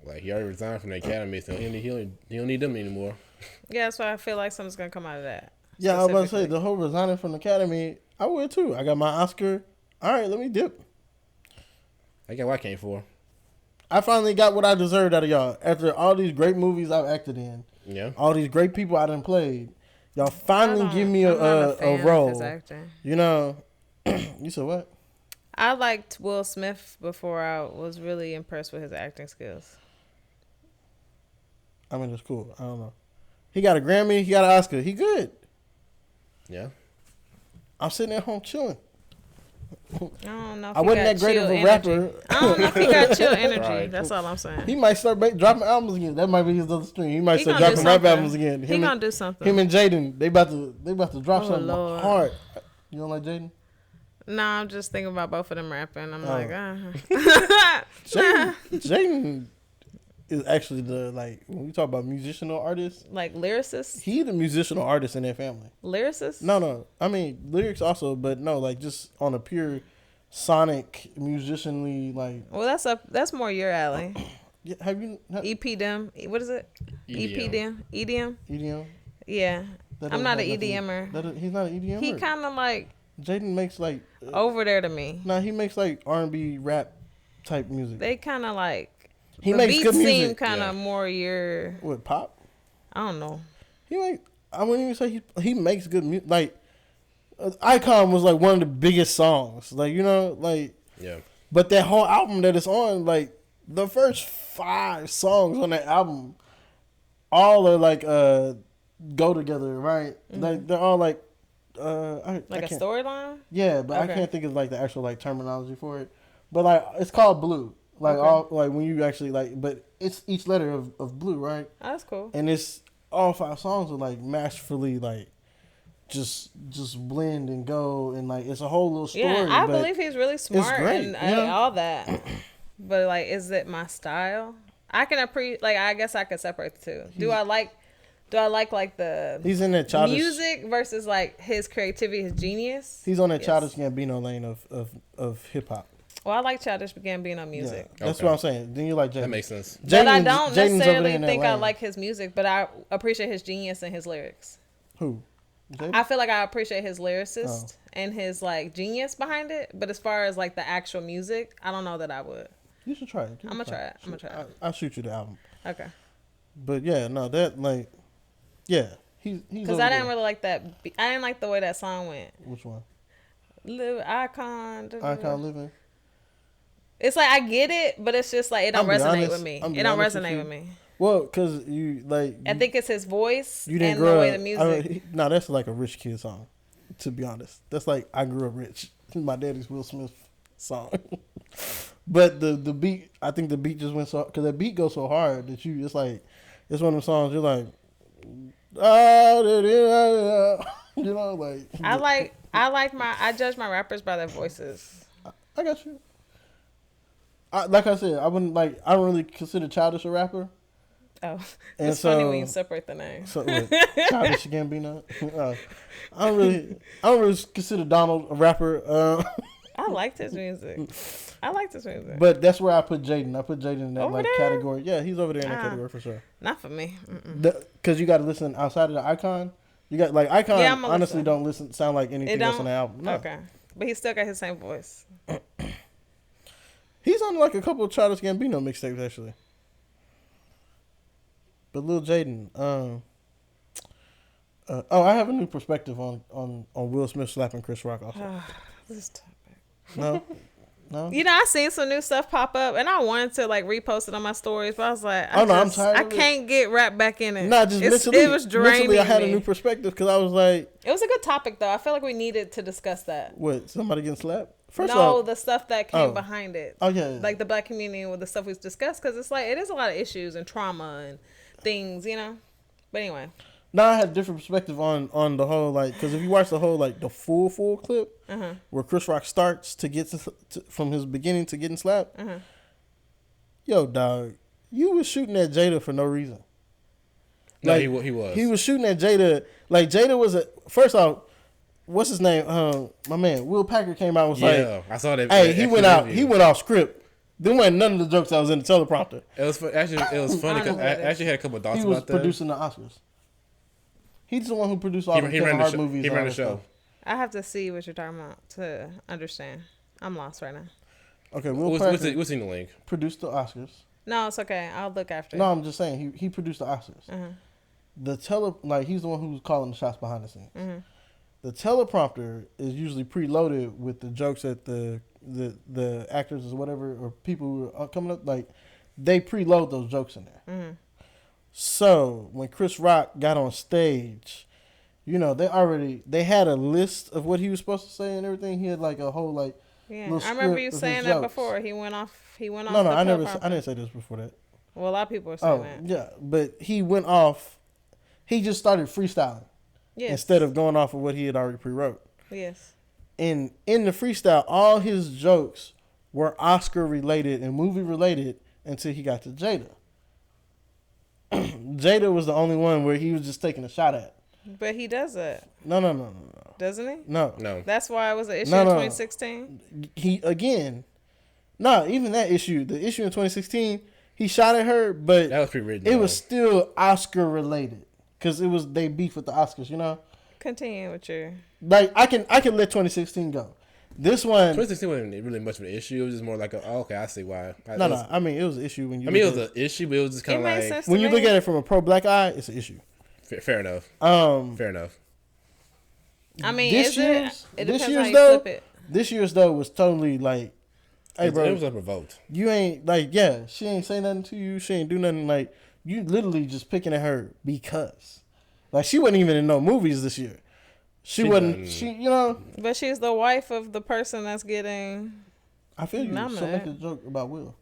Like, he already resigned from the Academy, so he don't need them anymore. Yeah, that's why I feel like something's going to come out of that. Yeah, I was about to say, the whole resigning from the Academy, I would too. I got my Oscar. All right, let me dip. I got what I came for. I finally got what I deserved out of y'all. After all these great movies I've acted in. Yeah. All these great people I done played. Y'all finally give me a role. You know, you said what? I liked Will Smith before I was really impressed with his acting skills. I mean, it's cool. I don't know. He got a Grammy. He got an Oscar. He good. Yeah. I'm sitting at home chilling. I don't know if I wasn't that great of a rapper. I don't know if he got chill energy. Right. That's all I'm saying. He might start dropping albums again. That might be his other stream. He might start dropping rap albums again. He gonna do something. Him and Jaden, they about to drop something hard. You don't like Jaden? No, I'm just thinking about both of them rapping. I'm like, Jaden is actually when we talk about musicianal artists, like lyricists. He the musicianal artist in their family. Lyricist? No. I mean lyrics also, but no, like just on a pure sonic musicianly like. Well, that's more your alley. Yeah, have you EPDM? What is it? EPDM? EDM? EDM? Yeah. I'm not an EDMer. He's not an EDMer. He kind of like Jaden makes like over there to me. No, he makes like R&B rap type music. They kind of like he the makes beats good music. Seem kind of more your what pop? I don't know. I wouldn't even say he makes good music. Like Icon was like one of the biggest songs. Like like yeah. But that whole album that it's on, like the first 5 songs on that album, all are like go together, right? Mm-hmm. Like they're all like a storyline. Yeah, but okay. I can't think of like the actual like terminology for it. But like it's called Blue. Like all like when you actually like, but it's each letter of Blue, right? Oh, that's cool. And it's all 5 songs are like masterfully like just blend and go and like it's a whole little story. Yeah, I believe he's really smart and all that. But like, is it my style? I can appreciate. Like, I guess I could separate the two. Do I like like the he's in that childish music versus like his creativity, his genius? He's on that Childish Gambino lane of hip hop. Well, I like Childish Gambino music. Yeah, that's what I'm saying. Then you like Jaden. That makes sense. But I don't necessarily think I like his music, but I appreciate his genius and his lyrics. Who? Jaden? I feel like I appreciate his lyricist and his like genius behind it. But as far as like the actual music, I don't know that I would. You should try it. I'm gonna try it. I'll shoot you the album. Okay. But yeah, no, that like, yeah, he's because I didn't really like that. I didn't like the way that song went. Which one? Icon Living. It's like I get it, but it's just like it don't resonate with me. It don't resonate with me. Well, because you like. I think it's his voice you didn't and grow the way up, the music. No, that's like a rich kid song. To be honest, that's like I grew up rich. My daddy's Will Smith song. But the beat, I think the beat just went so because that beat goes so hard that it's like it's one of the songs you're like, like I judge my rappers by their voices. I got you. Like I said, I don't really consider Childish a rapper. Oh, it's funny when you separate the name. So Childish Gambino. I don't really consider Donald a rapper. I liked his music. But that's where I put Jaden. I put Jaden in that category. Yeah, he's over there in that category for sure. Not for me. Because you got to listen outside of the Icon. You got like Icon. Yeah, honestly, don't sound like anything else on the album. No. Okay, but he still got his same voice. He's on like a couple of Childish Gambino mixtapes actually. But Lil Jaden, I have a new perspective on Will Smith slapping Chris Rock also. This topic. No. I seen some new stuff pop up, and I wanted to like repost it on my stories, but I was like, I'm tired. I can't get wrapped back in it. Not just mentally. It was draining. Mentally, I had a new perspective because I was like, it was a good topic though. I feel like we needed to discuss that. What? Somebody getting slapped? The stuff that came behind it. Oh yeah. Like the black community with the stuff we've discussed, because it's like it is a lot of issues and trauma and things, But anyway. Now I had a different perspective on the whole because if you watch the whole the full clip where Chris Rock starts to get from his beginning to getting slapped, yo dog, you was shooting at Jada for no reason. No, he was. He was shooting at Jada. Like Jada was first off, what's his name? My man Will Packer came out and was like, I saw that. Hey, he went off script. There wasn't none of the jokes that was in the teleprompter. It was funny because I actually had a couple of thoughts about that. He was producing the Oscars. He's the one who produced all the Kevin Hart movies. He ran the show. I have to see what you're talking about to understand. I'm lost right now. Okay, what's in the link? Produced the Oscars. No, it's okay. I'll look after. No, I'm just saying he produced the Oscars. He's the one who's calling the shots behind the scenes. The teleprompter is usually preloaded with the jokes that the actors or whatever or people who are coming up they preload those jokes in there. So when Chris Rock got on stage, they had a list of what he was supposed to say and everything. He had like a whole Yeah, I remember you saying that before. He went off. No, I didn't say this before that. Well, a lot of people are saying that. Yeah, but he went off. He just started freestyling. Yes. Instead of going off of what he had already pre-wrote. Yes. And in the freestyle, all his jokes were Oscar related and movie related until he got to Jada. Jada was the only one where he was just taking a shot at. But he does it. No. Doesn't he? No. That's why it was an issue in 2016? Even that issue, the issue in 2016, he shot at her, but that was pre-written. It was still Oscar related because they beef with the Oscars, Continue with your. Like I can let 2016 go. This one, 2016 wasn't really much of an issue. It was just more like, okay, I see why. No. I mean, it was an issue when you. I mean, it was an issue, but it was just kind of like when you look at it from a pro-black eye, it's an issue. Fair enough. Fair enough. I mean, this year's though was totally like, hey, bro, it was unprovoked. You ain't like, she ain't say nothing to you. She ain't do nothing. Like, you literally just picking at her because, like, she wasn't even in no movies this year. She wasn't. But she's the wife of the person that's getting. I feel you. So make a joke about Will.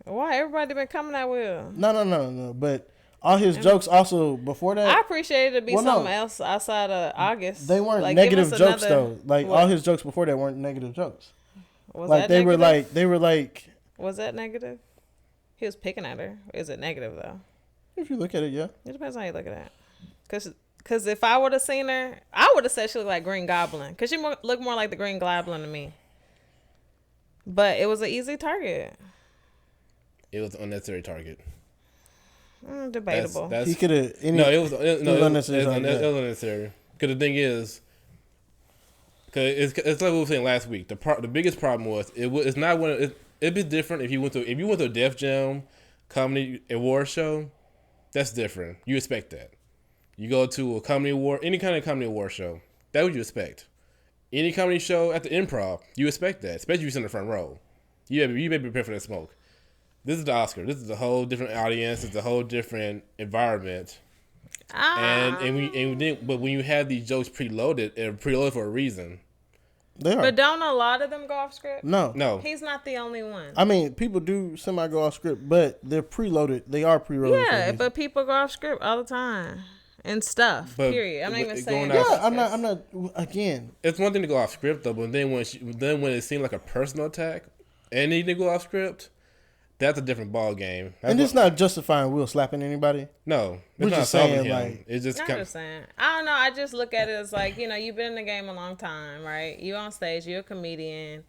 Why everybody been coming at Will? No. But all his jokes also before that. I appreciate it to be something else outside of August. They weren't like, negative jokes though. Like all his jokes before that weren't negative jokes. Was like that they negative? were like. Was that negative? He was picking at her. Is it negative though? If you look at it, yeah. It depends on how you look at it. Because if I would have seen her, I would have said she looked like Green Goblin. Because she looked more like the Green Goblin to me. But it was an easy target. It was an unnecessary target. Debatable. He could have. It was unnecessary. Because the thing is, because it's like we were saying last week. The biggest problem was it's not one. It'd be different if you went to a Def Jam comedy award show. That's different. You expect that. You go to a comedy award, any kind of comedy award show, that's what you expect. Any comedy show at the Improv, you expect that, especially if you're in the front row. You may be prepared for that smoke. This is the Oscar. This is a whole different audience. It's a whole different environment. But when you have these jokes preloaded, they're preloaded for a reason. They are. But don't a lot of them go off script? No. He's not the only one. I mean, people do semi go off script, but they're preloaded. They are preloaded. Yeah, but people go off script all the time. And stuff. Period. I'm not even saying. I'm not. Again, it's one thing to go off script though, but then when it seemed like a personal attack, and he didn't go off script, that's a different ball game. And it's not justifying Will slapping anybody. No, we're just saying like it's just. I'm just saying. I don't know. I just look at it as like you've been in the game a long time, right? You on stage. You're a comedian.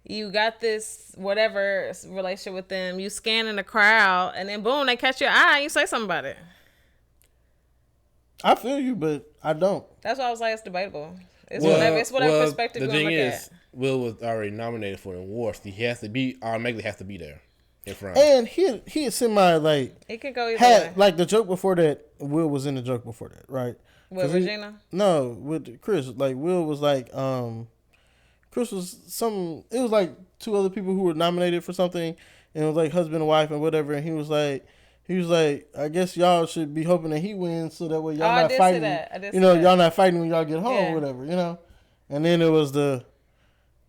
You got this whatever relationship with them. You scanning the crowd, and then boom, they catch your eye. And you say something about it. I feel you, but I don't. That's why I was like, it's debatable. It's whatever perspective you want to look at. Will was already nominated for an award. He automatically has to be there in front. And he semi like it could go either way. Like the joke before that. Will was in the joke before that, right? With Regina? No, with Chris. Like Will was like Chris was some. It was like two other people who were nominated for something, and it was like husband and wife and whatever. And he was like, I guess y'all should be hoping that he wins so that way y'all not fighting. Y'all not fighting when y'all get home or whatever, And then it was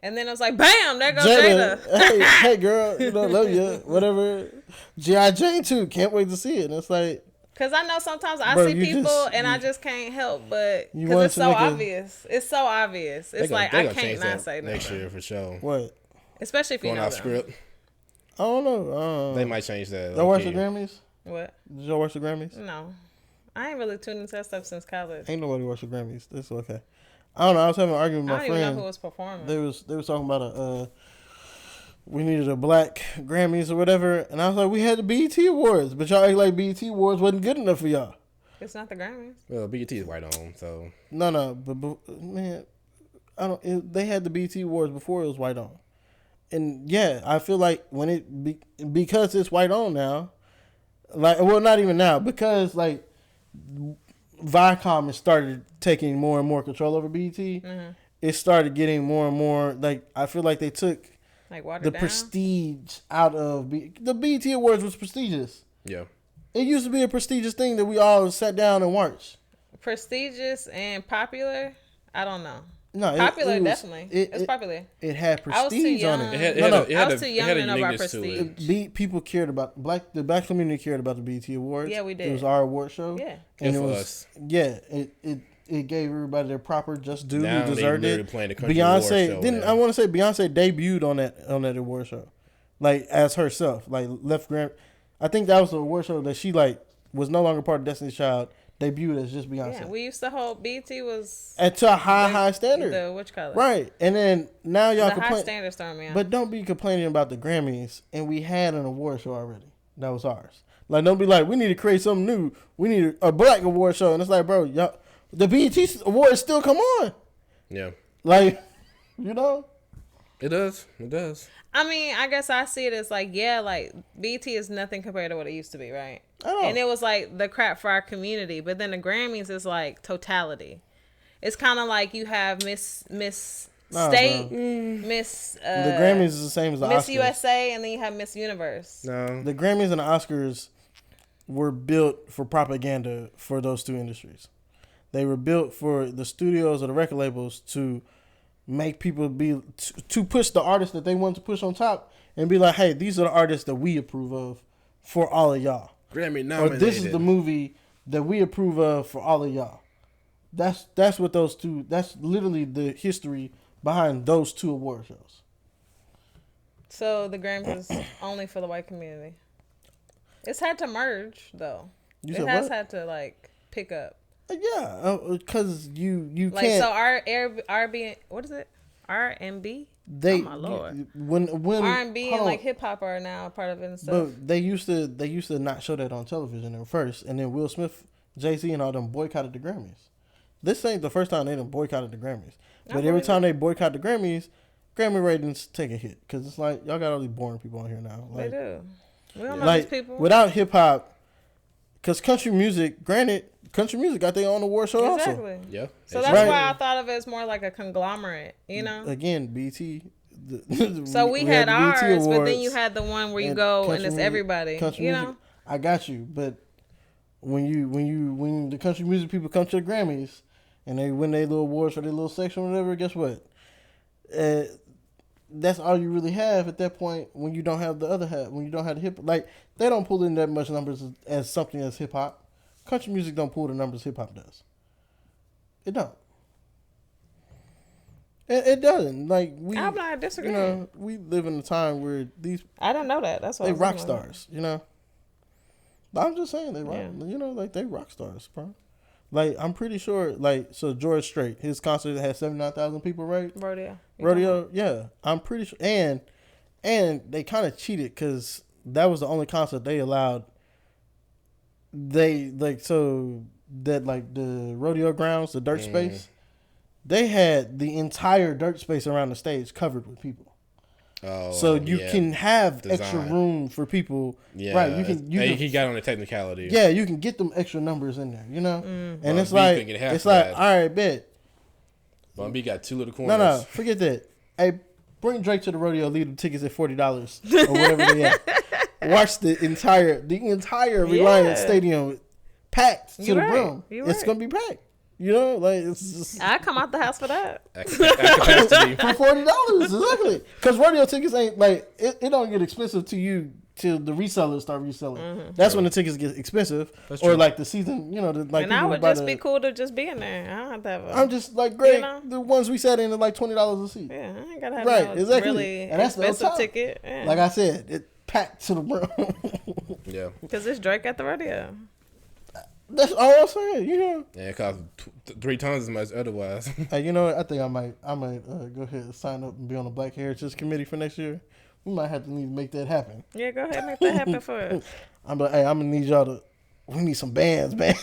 and then it was like, bam, there goes Jada. hey girl, love you, whatever. G.I. Jane too, can't wait to see it. And it's like, because I know sometimes I see people and I just can't help but, because it's so obvious. It's so obvious. It's like, I can't not say next year for sure. What? Especially if you know off script. I don't know. They might change that. Y'all watch the Grammys? What? Did y'all watch the Grammys? No. I ain't really tuned into that stuff since college. Ain't nobody watch the Grammys. That's okay. I don't know. I was having an argument with my friend. I don't even know who was performing. They was talking about we needed a black Grammys or whatever, and I was like, we had the BET Awards, but y'all act like BET Awards wasn't good enough for y'all. It's not the Grammys. Well, BET is white on, so no, but man, they had the BET Awards before it was white on. And yeah, I feel like when because it's white on now, like, well, not even now, because like Viacom has started taking more and more control over BET. Mm-hmm. It started getting more and more like, I feel like they took the prestige out of the BET Awards was prestigious. Yeah, it used to be a prestigious thing that we all sat down and watched. Prestigious and popular, I don't know. No, popular definitely. It's popular. It had prestige on it. I was too young to know about prestige. People cared about the black community cared about the BET Awards. Yeah, we did. It was our award show. Yeah, and it was it gave everybody their proper just due who deserved it. Beyonce didn't. I want to say Beyonce debuted on that award show, like as herself, like left Grand. I think that was the award show that she like was no longer part of Destiny's Child. Debuted as just Beyonce. Yeah, we used to hold BT was to a high standard. The which color? Right, and then now y'all complain. High standards throwing me out. But don't be complaining about the Grammys, and we had an award show already. That was ours. Like, don't be like, we need to create something new. We need a black award show, and it's like, bro, y'all, the BET awards still come on. Yeah. Like, you know. It does. It does. I mean, I guess I see it as like, yeah, like BT is nothing compared to what it used to be, right? And it was like the crap for our community, but then the Grammys is like totality. It's kind of like you have Miss State, Miss. The Grammys is the same as the Miss Oscars. USA, and then you have Miss Universe. No. The Grammys and the Oscars were built for propaganda for those two industries. They were built for the studios or the record labels to make people to push the artists that they want to push on top and be like, hey, these are the artists that we approve of for all of y'all. Grammy nominated. Or this is the movie that we approve of for all of y'all. That's what those two. That's literally the history behind those two award shows. So the Grammys is only for the white community. It's had to merge though. It has had to like pick up. Yeah, because you like, can't. So R&B, what is it? R&B. They, oh my Lord. When R&B and like hip hop are now part of it and stuff. But they used to not show that on television at first, and then Will Smith, Jay-Z, and all them boycotted the Grammys. This ain't the first time they done boycotted the Grammys. But every time they boycott the Grammys, Grammy ratings take a hit because it's like y'all got all these boring people on here now. Like, they do. We don't know these people. Without hip hop, because country music, granted, country music got their own award show also. Yeah. So that's why I thought of it as more like a conglomerate, you know? Again, BT. So we had ours, awards, but then you had the one where you go and it's everybody, you know? Music, I got you, but when the country music people come to the Grammys and they win their little awards for their little section or whatever, guess what? That's all you really have at that point when you don't have the other half, when you don't have the hip. Like, they don't pull in that much numbers as something as hip hop. Country music don't pull the numbers hip hop does. It don't. It doesn't. Like, I'm not disagreeing. You know, we live in a time where these. I don't know that. That's why they rock stars. You know. I'm just saying they rock. Yeah. You know, like they rock stars, bro. Like, I'm pretty sure. Like, so George Strait, his concert had 79,000 people, right? Rodeo. Yeah, I'm pretty sure. And they kind of cheated because that was the only concert they allowed. They so that like the rodeo grounds, the dirt space, they had the entire dirt space around the stage covered with people. Oh, so you can have extra room for people. Yeah, right. You can. He got on the technicality. Yeah, you can get them extra numbers in there. You know, and it's like all right, bet. Bun B got two little corners. No, forget that. Hey, bring Drake to the rodeo. Leave the tickets at $40 or whatever they at. Watch the entire Reliance Stadium packed to the brim. It's gonna be packed. You know, like it's just. I come out the house for that. For $40, exactly. Because rodeo tickets ain't like it don't get expensive to you till the resellers start reselling. Mm-hmm. That's when the tickets get expensive, or like the season. You know, like. And I would just be cool to just be in there. I don't have to have. I'm just like great. You know? The ones we sat in are like $20 a seat. Yeah, I ain't gotta have exactly. Really and that's expensive ticket. Yeah. Like I said, it packed to the brim. Yeah. Because it's Drake at the rodeo. That's all I'm saying, you know. Yeah, it costs 3 times as much otherwise. Hey, you know what? I think I might go ahead and sign up and be on the Black Heritage Committee for next year. We might have to need to make that happen. Yeah, go ahead and make that happen for us. I'm like, hey, I'm gonna need y'all to. We need some bands, man.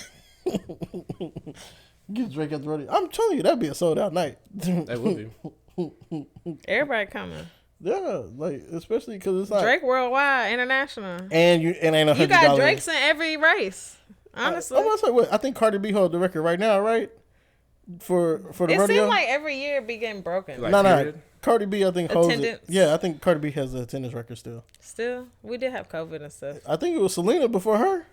Get Drake at the rodeo. I'm telling you, that'd be a sold out night. That would be. Everybody coming. Yeah, like especially because it's like Drake worldwide, international, and ain't $100. You got Drakes in every race. Honestly, I'm gonna say what I think Cardi B holds the record right now, right? For the rodeo. It seems like every year be getting broken. Like, no. Cardi B, I think holds it. Yeah, I think Cardi B has the attendance record still. Still, we did have COVID and stuff. I think it was Selena before her.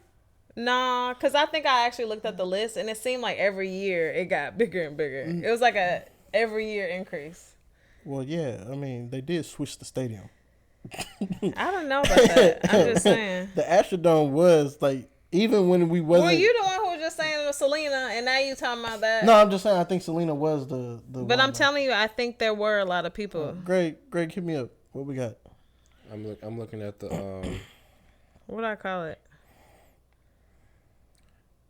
Nah, because I think I actually looked at the list and it seemed like every year it got bigger and bigger. It was like a every year increase. Well, yeah, I mean they did switch the stadium. I don't know about that. I'm just saying. The Astrodome was like. Even when we wasn't... Well, you the one who was just saying it was Selena, and now you talking about that. No, I'm just saying I think Selena was the But I'm telling you, I think there were a lot of people. Greg, hit me up. What we got? I'm looking at the... What do I call it?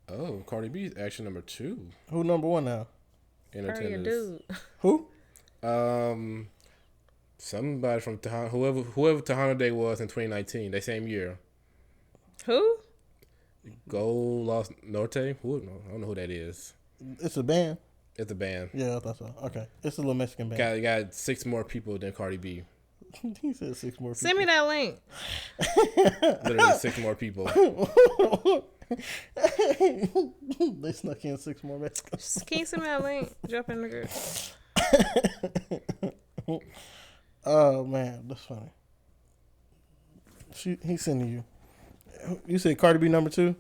Oh, Cardi B is actually number 2. Who number 1 now? In attendance. Dude. Who? Somebody from Tejano, whoever Tejano Day was in 2019, that same year. Who? Go Los Norte? I don't know who that is. It's a band. It's a band. Yeah, I thought so. Okay, it's a little Mexican band. Got 6 more people than Cardi B. He said 6 more people. Send me that link. Literally 6 more people. They snuck in 6 more Mexicans. Can you send me that link? Jump in the group. Oh man, that's funny. He's sending you. You said Cardi B number 2?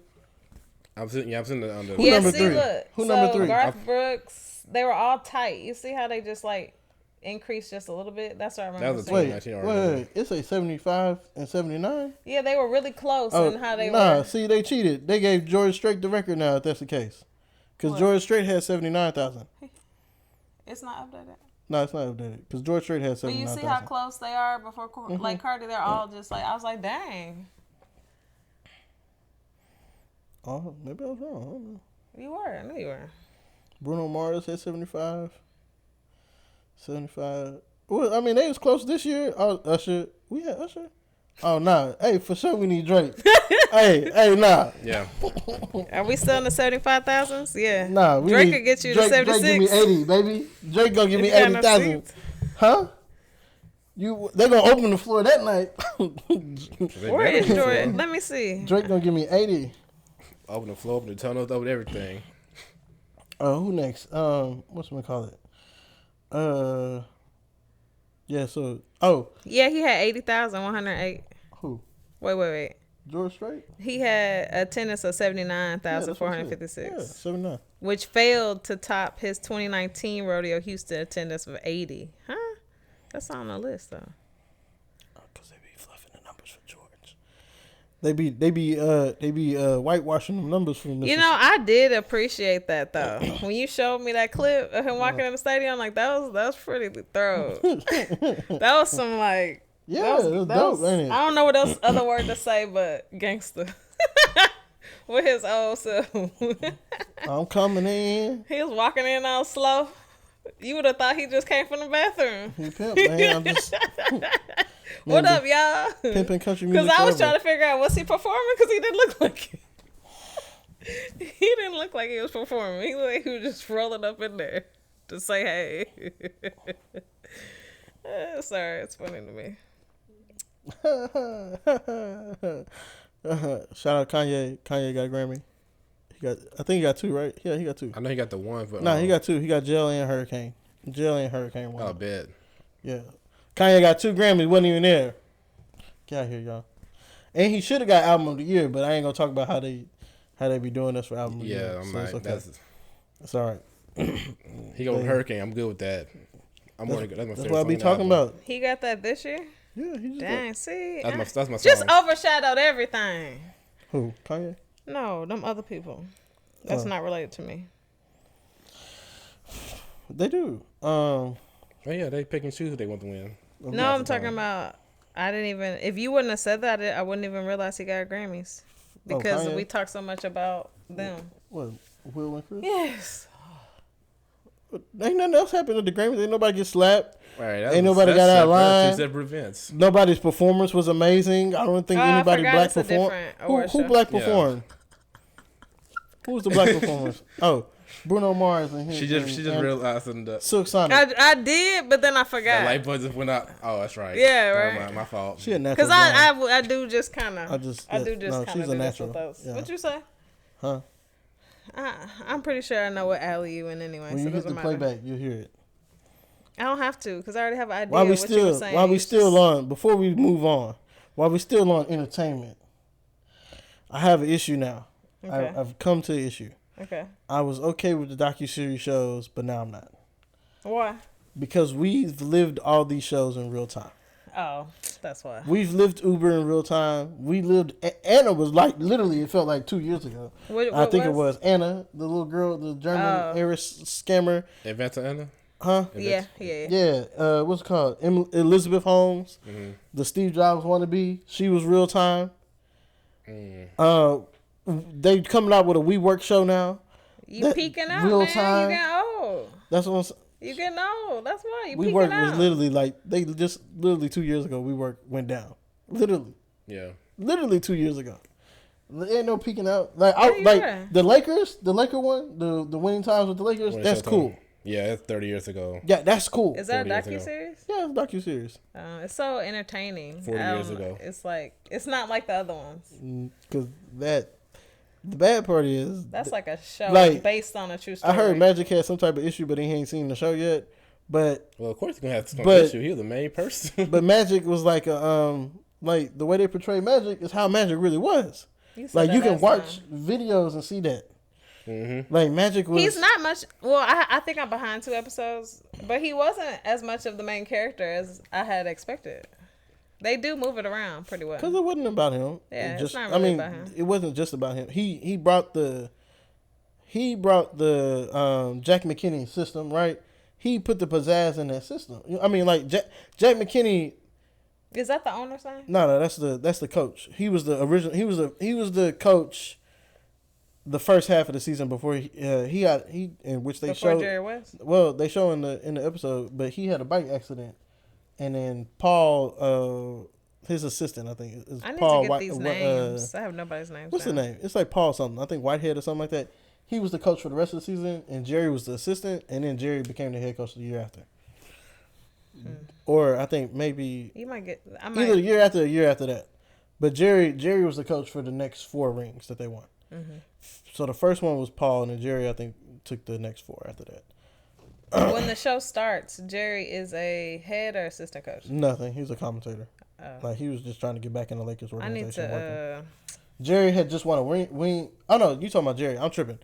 I'm sitting on the. Who number 3? Look, Who number 3? Garth Brooks. They were all tight. You see how they just like increased just a little bit? That's what I remember. That was a 2019 wait. It's a 75 and 79. Yeah, they were really close in how they were. Nah, see, they cheated. They gave George Strait the record now. If that's the case, because George Strait had 79,000. It's not updated. No, it's not updated because George Strait has 79,000. But you see how close they are before, like Cardi? They're all just like, I was like, dang. Oh, maybe I was wrong. I don't know. You were. I knew you were. Bruno Mars had 75. 75. Well, I mean, they was close this year. Oh, Usher. We had Usher. Oh, nah. Hey, for sure we need Drake. hey, nah. Yeah. Are we still in the 75,000s? Yeah. Nah. Drake could get you to 76. Drake give me 80, baby. Drake gonna give me 80,000. Huh? They're gonna open the floor that night. Where is Jordan? Let me see. Drake gonna give me 80. Open the floor, open the tunnels, open everything. Who next? What's we call it? Yeah. So. Oh. Yeah, he had 80,108. Who? Wait. George Strait. He had attendance of 79,456. Yeah, 79. Which failed to top his 2019 Rodeo Houston attendance of 80. Huh? That's on the list though. Because they be fluffing the numbers for George. They be whitewashing the numbers from this. You know, I did appreciate that though. When you showed me that clip of him walking in the stadium, I'm like, that was pretty thorough. That was some like, yeah, that was dope, ain't it? I don't know what else other word to say but gangster. With his old self. I'm coming in. He was walking in all slow. You would have thought he just came from the bathroom. He pimp, man. I'm just. What up, y'all? Pimping country music. Because I was trying to figure out, was he performing? Because he didn't look like it. He didn't look like he was performing. He looked like he was just rolling up in there to say hey. Sorry, it's funny to me. Shout out Kanye. Kanye got a Grammy. I think he got 2, right? Yeah, he got 2. I know he got the 1, but he got 2. He got Jail and Hurricane. Jail and Hurricane 1. I bet. Yeah, Kanye got 2 Grammys. Wasn't even there. Get out here, y'all. And he should have got Album of the Year, but I ain't gonna talk about how they be doing this for Album of the Year. Yeah, I'm like, okay. That's all right. He go with Hurricane. I'm good with that. That's my That's what I be talking about. He got that this year? Yeah, he just dang, see? That's my song. Just overshadowed everything. Who? Kanye? No, them other people. That's not related to me. They do. Oh yeah, they pick and choose who they want to win. No, I'm talking about. I didn't even. If you wouldn't have said that, I wouldn't even realize he got Grammys because we talk so much about them. What? Will and Chris? Yes. Ain't nothing else happened at the Grammys. Ain't nobody get slapped. Right, ain't nobody got out of line. 2 separate events. Nobody's performance was amazing. I don't think anybody black performed. Who black performed? Who was the black performance? Oh, Bruno Mars and him. She just realized Silk Sonic. I did, but then I forgot. The light bulbs just went out. Oh, that's right. Yeah, right. My fault. She a natural. Because I do just kind of. I do just kind of. She's a natural. Yeah. What you say? Huh? I'm pretty sure I know what alley you in anyway. When you hit the playback, you'll hear it. I don't have to because I already have an idea. While we still on, before we move on, while we still on entertainment, I have an issue now. Okay. I've come to the issue. Okay. I was okay with the docuseries shows, but now I'm not. Why? Because we've lived all these shows in real time. Oh, that's why. We've lived Uber in real time. We lived. Anna was like literally. It felt like 2 years ago. I think it was Anna, the little girl, the German heiress scammer. Inventor Anna. Huh? Yeah. What's it called? Elizabeth Holmes, the Steve Jobs wannabe. She was real time. They coming out with a Wework show now. You peeking out, real man. Time. You getting old. That's what I'm saying. You getting old. That's why you Wework peeking out. was literally like they just literally 2 years ago. Wework went down. Literally. Yeah. Literally 2 years ago. There ain't no peeking out. Like the Lakers, the Laker one, the winning times with the Lakers. That's cool. Yeah, it's 30 years ago. Yeah, that's cool. Is that a docuseries? Yeah, it's a docuseries. It's so entertaining. 40 years ago. It's like, it's not like the other ones. Because the bad part is... That's like a show based on a true story. I heard Magic had some type of issue, but he ain't seen the show yet. But... Well, of course he's going to have some issue. He was the main person. But Magic was like like the way they portray Magic is how Magic really was. Like you can watch videos and see that. Mm-hmm. Like Magic was. He's not much. Well, I think I'm behind 2 episodes, but he wasn't as much of the main character as I had expected. They do move it around pretty well. Because it wasn't about him. Yeah, it's not really about him. It wasn't just about him. He brought the Jack McKinney system, right? He put the pizzazz in that system. I mean, like Jack McKinney. Is that the owner's name? No, that's the coach. He was the original. He was the coach. The first half of the season before he in which they showed Jerry West. Well, they show in the episode, but he had a bike accident, and then Paul, his assistant, I think is I need Paul. To get these names. I have nobody's name. What's the name? It's like Paul something. I think Whitehead or something like that. He was the coach for the rest of the season, and Jerry was the assistant, and then Jerry became the head coach the year after. Or I think maybe you might get either the year after or the year after that. But Jerry was the coach for the next 4 rings that they won. Mm-hmm. So the first one was Paul, and then Jerry, I think, took the next 4 after that. When the show starts, Jerry is a head or assistant coach? Nothing. He's a commentator. Like he was just trying to get back in the Lakers organization. I need to. Jerry had just won a ring. Oh no, you talking about Jerry? I'm tripping.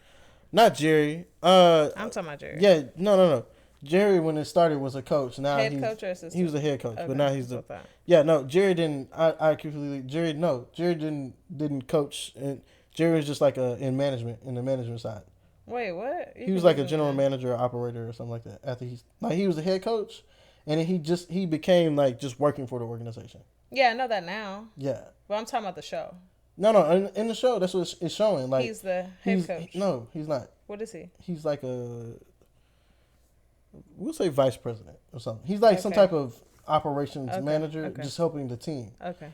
Not Jerry. I'm talking about Jerry. Yeah, no. Jerry, when it started, was a coach. Now head coach or assistant? He was a head coach, okay. But now he's the. Yeah, no, Jerry didn't. I completely. Jerry didn't coach, and Jerry was just like in the management side. Wait, what? He was like a general manager or operator or something like that. After he was the head coach, and then he became like just working for the organization. Yeah, I know that now. Yeah. But I'm talking about the show. No, in the show, that's what it's showing. Like he's the head coach. No, he's not. What is he? He's like we'll say vice president or something. He's like some type of operations manager, just helping the team. Okay.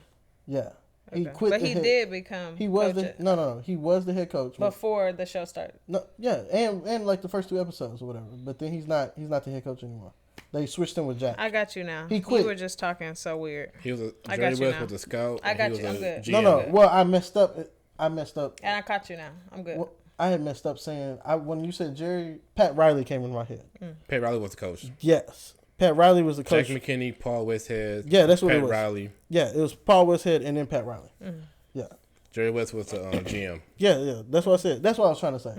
Yeah. He quit. But he did become. He was no. He was the head coach before the show started. No, yeah, and like the first 2 episodes or whatever. But then he's not the head coach anymore. They switched him with Jack. I got you now. He quit. You were just talking so weird. He was Jerry West was a scout. I got you. I'm good. GM. No. Well, I messed up. And I caught you now. I'm good. Well, I had messed up saying when you said Jerry, Pat Riley came in my head. Pat Riley was the coach. Yes, Pat Riley was the coach. Jack McKinney, Paul Westhead. Yeah, that's what Pat it was. Riley. Yeah, it was Paul Westhead and then Pat Riley. Yeah. Jerry West was the GM. Yeah. That's what I said. That's what I was trying to say.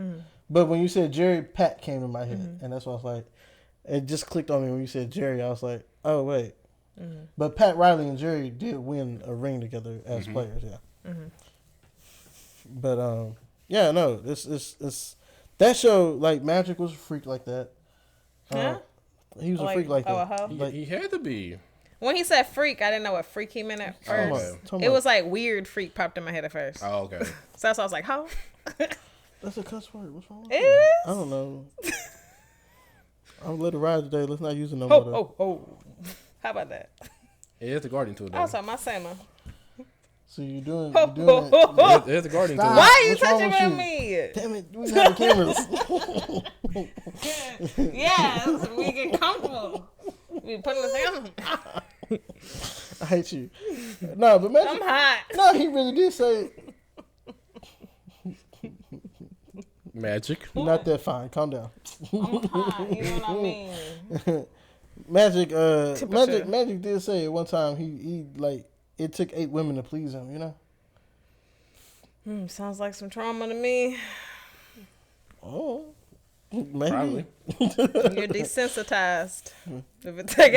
But when you said Jerry, Pat came in my head, and that's what I was like. It just clicked on me when you said Jerry. I was like, oh wait. But Pat Riley and Jerry did win a ring together as players. Yeah. But yeah, no, it's that show. Like Magic was a freak like that. He was a freak like that. He had to be. When he said freak, I didn't know what freak he meant at first. It was like weird freak popped in my head at first. Oh, okay. So I was like, "Ho." That's a cuss word. What's wrong with it? I don't know. I'm let it ride today. Let's not use it no more. Oh. How about that? It is the Guardian to it. I was talking about Sama. So you're doing that. It is the Guardian to it. Why are you touching on me? Damn it, we got the cameras. Yes, we get comfortable. We putting the thing on. I hate you. No, but Magic, I'm hot. No, he really did say Magic. You're not that fine. Calm down. I'm hot. You know what I mean? Magic did say at one time he like it took 8 women to please him. You know. Sounds like some trauma to me. Oh, maybe. Probably. You're desensitized. If it take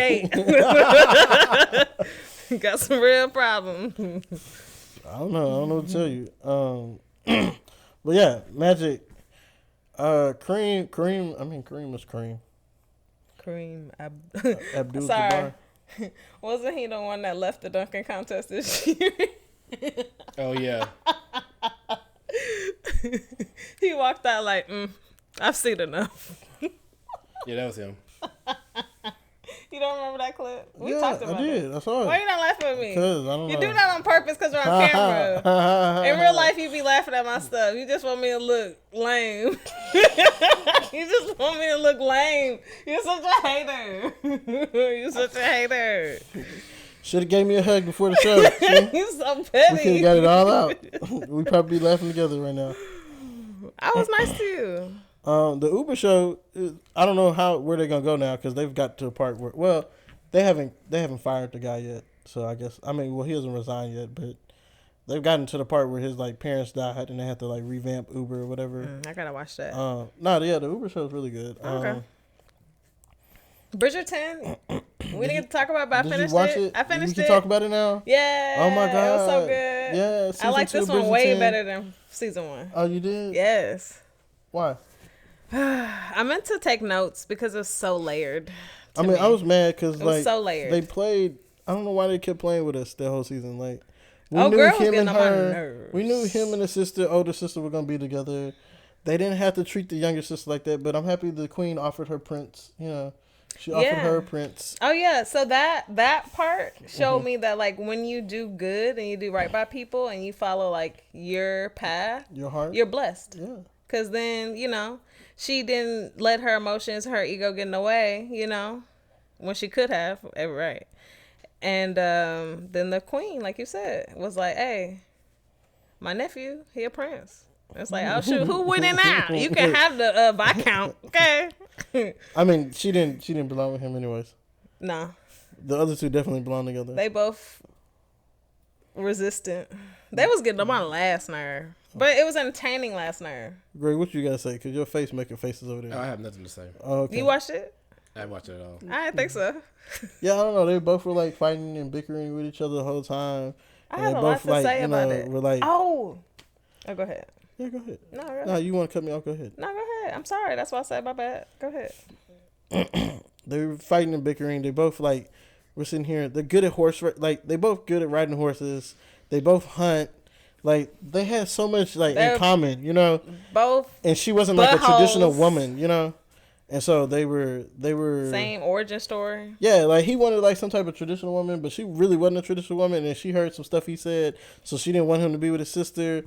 8, got some real problems. I don't know what to tell you. But yeah, Magic. Kareem. I mean, Kareem is Kareem. Abdul-Jabbar. Wasn't he the one that left the dunking contest this year? Oh yeah. He walked out like, I've seen enough. Yeah, that was him. You don't remember that clip? We talked about it. I did. I saw it. Why you not laughing at me? Because I don't know. You do that on purpose because you're on camera. In real life, you be laughing at my stuff. You just want me to look lame. You just want me to look lame. You're such a hater. You're such a hater. Should have gave me a hug before the show. You so petty. We could have got it all out. We'd probably be laughing together right now. I was nice to you. The Uber show, I don't know where they're gonna go now because they've got to a part where, they haven't fired the guy yet. So I guess he hasn't resigned yet, but they've gotten to the part where his parents died and they have to revamp Uber or whatever. I gotta watch that. The Uber show is really good. Okay. Bridgerton, we didn't get to talk about it, but I finished it. I finished it. We can talk about it now? Yeah. Oh my God. It was so good. Yeah. I like this one way better than season 1. Oh, you did? Yes. Why? I meant to take notes because it's so layered. I was mad because so layered. They played. I don't know why they kept playing with us the whole season. We knew girl was getting on my nerves. We knew him and his older sister, were gonna be together. They didn't have to treat the younger sister like that. But I'm happy the queen offered her prince. She offered her a prince. Oh yeah, so that part showed me that when you do good and you do right by people and you follow your path, your heart, you're blessed. Yeah. Because then she didn't let her emotions, her ego get in the way. When she could have, right. And then the queen, like you said, was like, "Hey, my nephew, he a prince." It's like, oh shoot, who winning now? You can have the Viscount, okay? She didn't belong with him anyways. No. The other two definitely belong together. They both resistant. They was getting on my last nerve, but it was entertaining last nerve. Greg, what you gotta say? Cause your face making faces over there. I have nothing to say. Oh, okay. You watched it? I watched it all. I didn't think so. Yeah, I don't know. They both were fighting and bickering with each other the whole time. I had a lot to say about it. Were oh, go ahead. Yeah, go ahead. No, go ahead. No, you want to cut me off? Go ahead. No, go ahead. I'm sorry. That's why I said my bad. Go ahead. They were fighting and bickering. They both we're sitting here. They're good at horse. They both good at riding horses. They both hunt. They had so much in common, Both. And she wasn't a traditional woman, And so they were same origin story. Yeah, he wanted some type of traditional woman, but she really wasn't a traditional woman, and she heard some stuff he said, so she didn't want him to be with his sister,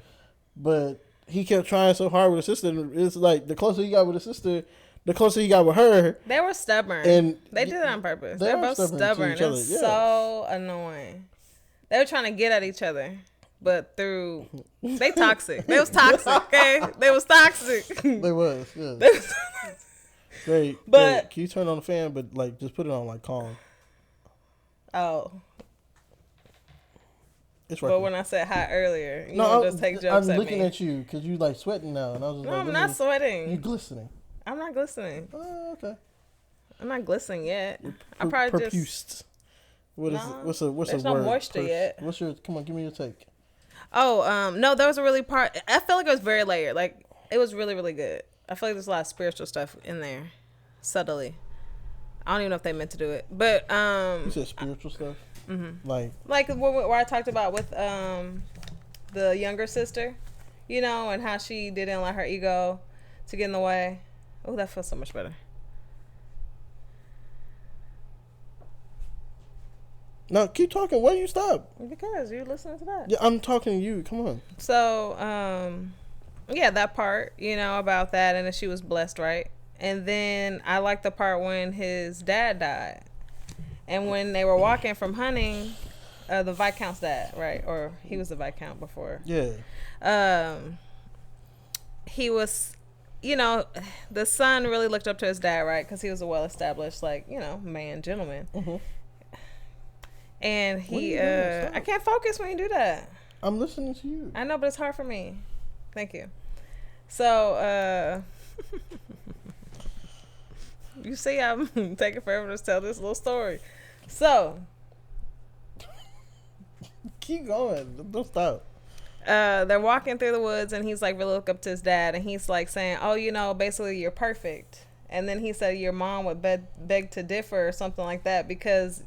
but he kept trying so hard with his sister. And it's the closer he got with his sister, the closer he got with her. They were stubborn, and they did it on purpose. They're both stubborn. It was so annoying. They were trying to get at each other, but through they toxic. They was toxic. Okay, they was toxic. They was. Yeah. They was Great. But can you turn on the fan? But just put it on calm. Oh. It's right. But when I said hot earlier, you don't just take jokes at me. I'm looking at you because you sweating now, and I was just I'm not sweating. You glistening. I'm not glistening. Oh, okay. I'm not glistening yet. I probably just. What is it? What's a word? There's no moisture yet. What's your? Come on, give me your take. Oh, no, there was a really part. I felt like it was very layered. It was really, really good. I feel like there's a lot of spiritual stuff in there, subtly. I don't even know if they meant to do it, but you said spiritual stuff. Mm-hmm. Where I talked about with the younger sister, and how she didn't let her ego to get in the way. Oh, that feels so much better. No, keep talking. Why you stop? Because you're listening to that. Yeah, I'm talking to you. Come on. So, yeah, that part, about that, and that she was blessed, right? And then I like the part when his dad died. And when they were walking from hunting, the Viscount's dad, right? Or he was the Viscount before. Yeah. He was, the son really looked up to his dad, right? Because he was a well-established, man, gentleman. Mm-hmm. And he, I can't focus when you do that. I'm listening to you. I know, but it's hard for me. Thank you. So, you see, I'm taking forever to tell this little story. So, keep going. Don't stop. They're walking through the woods, and he's really look up to his dad, and he's saying, "Oh, basically you're perfect." And then he said, "Your mom would beg to differ," or something like that, because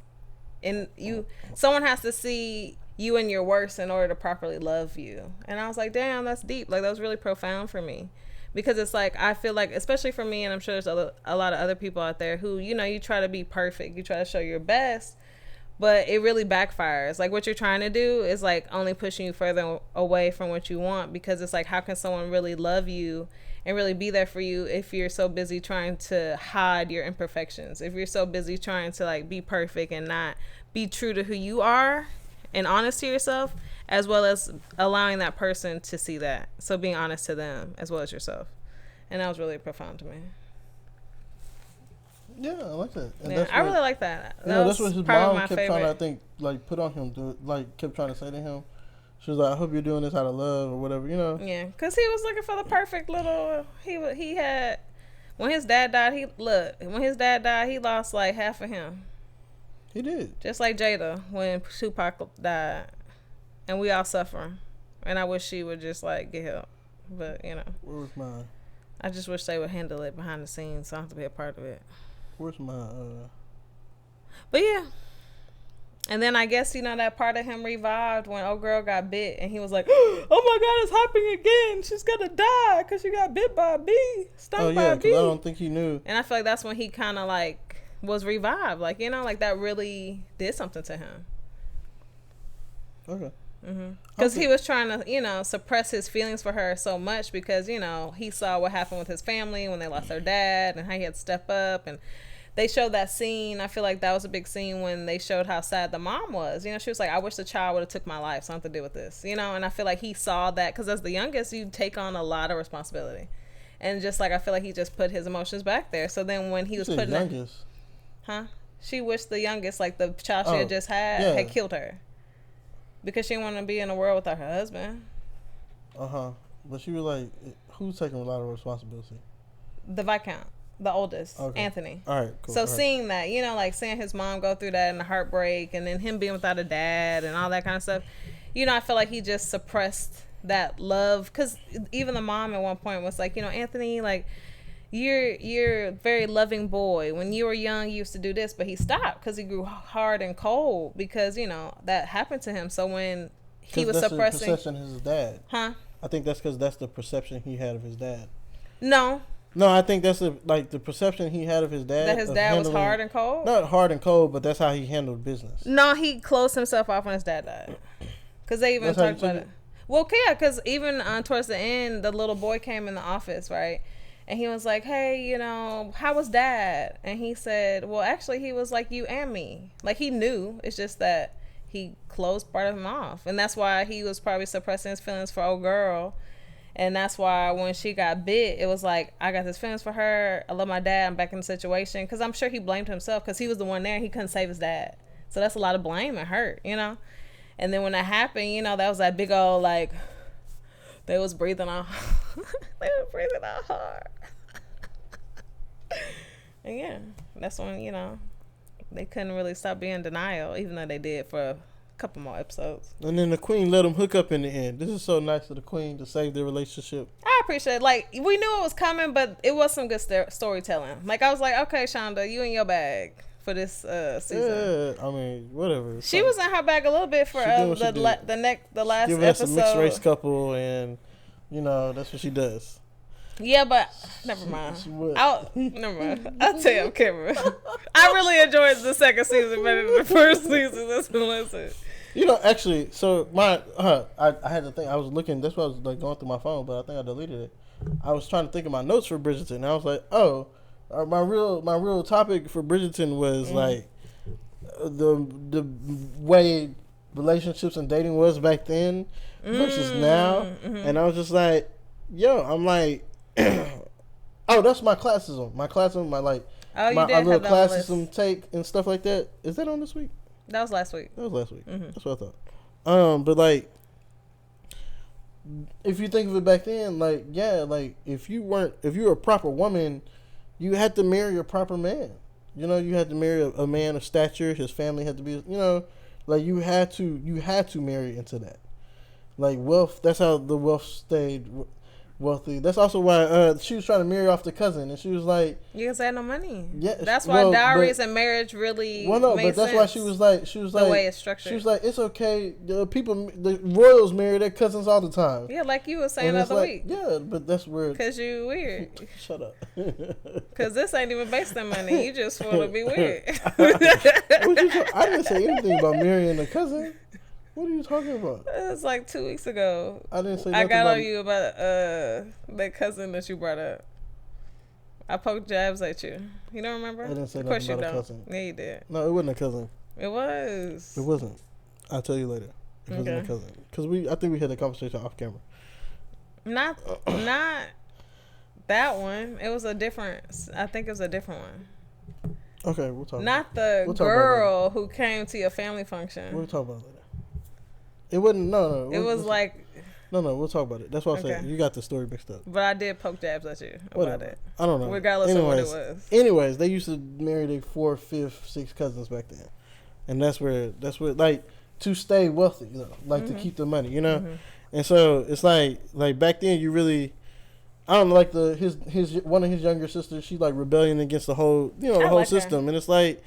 someone has to see you in your worst in order to properly love you. And I was like, damn, that's deep. That was really profound for me. Because it's like, I feel like, especially for me, and I'm sure there's a lot of other people out there who, you know, you try to be perfect. You try to show your best, but it really backfires. Like, what you're trying to do is, like, only pushing you further away from what you want, because it's like, how can someone really love you and really be there for you if you're so busy trying to hide your imperfections? If you're so busy trying to, like, be perfect and not be true to who you are and honest to yourself, as well as allowing that person to see that. So being honest to them as well as yourself. And that was really profound to me. Yeah, I like that. And yeah, I really like that. That's what his mom kept trying to, I think, like, put on him. Kept trying to say to him. She was like, I hope you're doing this out of love or whatever, you know? Yeah, because he was looking for the perfect little... He had... When his dad died, he lost, like, half of him. He did. Just like Jada when Tupac died. And we all suffering. And I wish she would just, like, get help. But, you know. Where was mine? I just wish they would handle it behind the scenes so I don't have to be a part of it. Where's my... But, yeah. And then I guess, you know, that part of him revived when old girl got bit. And he was like, oh, my God, it's happening again. She's going to die because she got bit by a bee. Stung by a bee. I don't think he knew. And I feel like that's when he kind of, like, was revived. Like, you know, like, that really did something to him. Okay. Because he was trying to, you know, suppress his feelings for her so much because, you know, he saw what happened with his family when they lost their dad and how he had to step up. And they showed that scene. I feel like that was a big scene when they showed how sad the mom was. You know, she was like, I wish the child would have took my life so I don't have to deal with this. You know, and I feel like he saw that because as the youngest, you take on a lot of responsibility. And just like, I feel like he just put his emotions back there. So then when he was putting youngest. She wished the youngest, like the child she had just had killed her. Because she didn't want to be in a world without her husband. But she was like, who's taking a lot of responsibility? The Viscount, the oldest, Anthony. All right, cool. So seeing that, you know, like seeing his mom go through that and the heartbreak and then him being without a dad and all that kind of stuff, you know, I feel like he just suppressed that love. Because even the mom at one point was like, you know, Anthony, like, you're a very loving boy. When you were young, you used to do this, but he stopped because he grew hard and cold because, you know, that happened to him. So when he was suppressing... That's the perception of his dad. I think that's because that's the perception he had of his dad. No, I think that's the perception he had of his dad. That his dad was hard and cold? Not hard and cold, but that's how he handled business. No, he closed himself off when his dad died. Because they even talked about it. Well, yeah, because even towards the end, the little boy came in the office, right? And he was like, hey, you know, how was dad? And he said, well, actually, he was like you and me. Like, he knew. It's just that he closed part of him off. And that's why he was probably suppressing his feelings for old girl. And that's why when she got bit, it was like, I got this feelings for her. I love my dad. I'm back in the situation. Because I'm sure he blamed himself because he was the one there. He couldn't save his dad. So that's a lot of blame and hurt, you know? And then when that happened, you know, that was that big old, like... They was breathing out. They were breathing out hard. And yeah, that's when, you know, they couldn't really stop being in denial, even though they did for a couple more episodes. And then the queen let them hook up in the end. This is so nice of the queen to save their relationship. I appreciate it. Like, we knew it was coming, but it was some good storytelling. Like, I was like, okay, Shonda, you in your bag for this season. Yeah, I mean, whatever. She was in her bag a little bit for the last Give us a mixed race couple, and you know that's what she does. Yeah, but never mind. Never mind. I'll tell you on camera. I really enjoyed the second season better than the first season. That's what I said. You know, actually, so I had to think. I was looking. That's why I was like going through my phone, but I think I deleted it. I was trying to think of my notes for Bridgerton. And I was like, oh. My real topic for Bridgerton was like the way relationships and dating was back then versus now, and I was just like, yo, I'm like, oh, that's my classism, my like my little classism take and stuff like that. Is that on this week? That was last week. That's what I thought. But like, if you think of it back then, like, yeah, like if you were a proper woman, you had to marry a proper man. You know, you had to marry a man of stature. His family had to be, you know, like you had to marry into that. Like wealth, that's how the wealth stayed. wealthy. That's also why she was trying to marry off the cousin, and she was like, "You guys had no money." Yeah, that's why dowries and marriage really. Well, no, made but that's sense. why she was like, the way it's structured. She was like, it's okay. The royals marry their cousins all the time. Yeah, like you were saying the other week. Yeah, but that's weird. Cause you weird. Shut up. Cause this ain't even based on money. You just want to be weird. I didn't say anything about marrying a cousin. What are you talking about? It was like 2 weeks ago. I didn't say. I got on you about that cousin that you brought up. I poked jabs at you. You don't remember? I didn't say nothing about a cousin. Yeah, you did. No, it wasn't a cousin. It was. It wasn't. I'll tell you later. It wasn't a cousin. Because I think we had a conversation off camera. Not that one. It was a different. I think it was a different one. Okay, we'll talk. Not the girl who came to your family function. We'll talk about it later. It wasn't. No. It was like. No, we'll talk about it. That's what I'm saying. You got the story mixed up. But I did poke jabs at you about it. I don't know. Regardless of what it was. Anyways, they used to marry their 4th, 5th, 6th cousins back then, and that's where like to stay wealthy, to keep the money, And so it's like back then you really. I don't know, like his one of his younger sisters, she like rebellion against the whole the whole system, her. And it's like,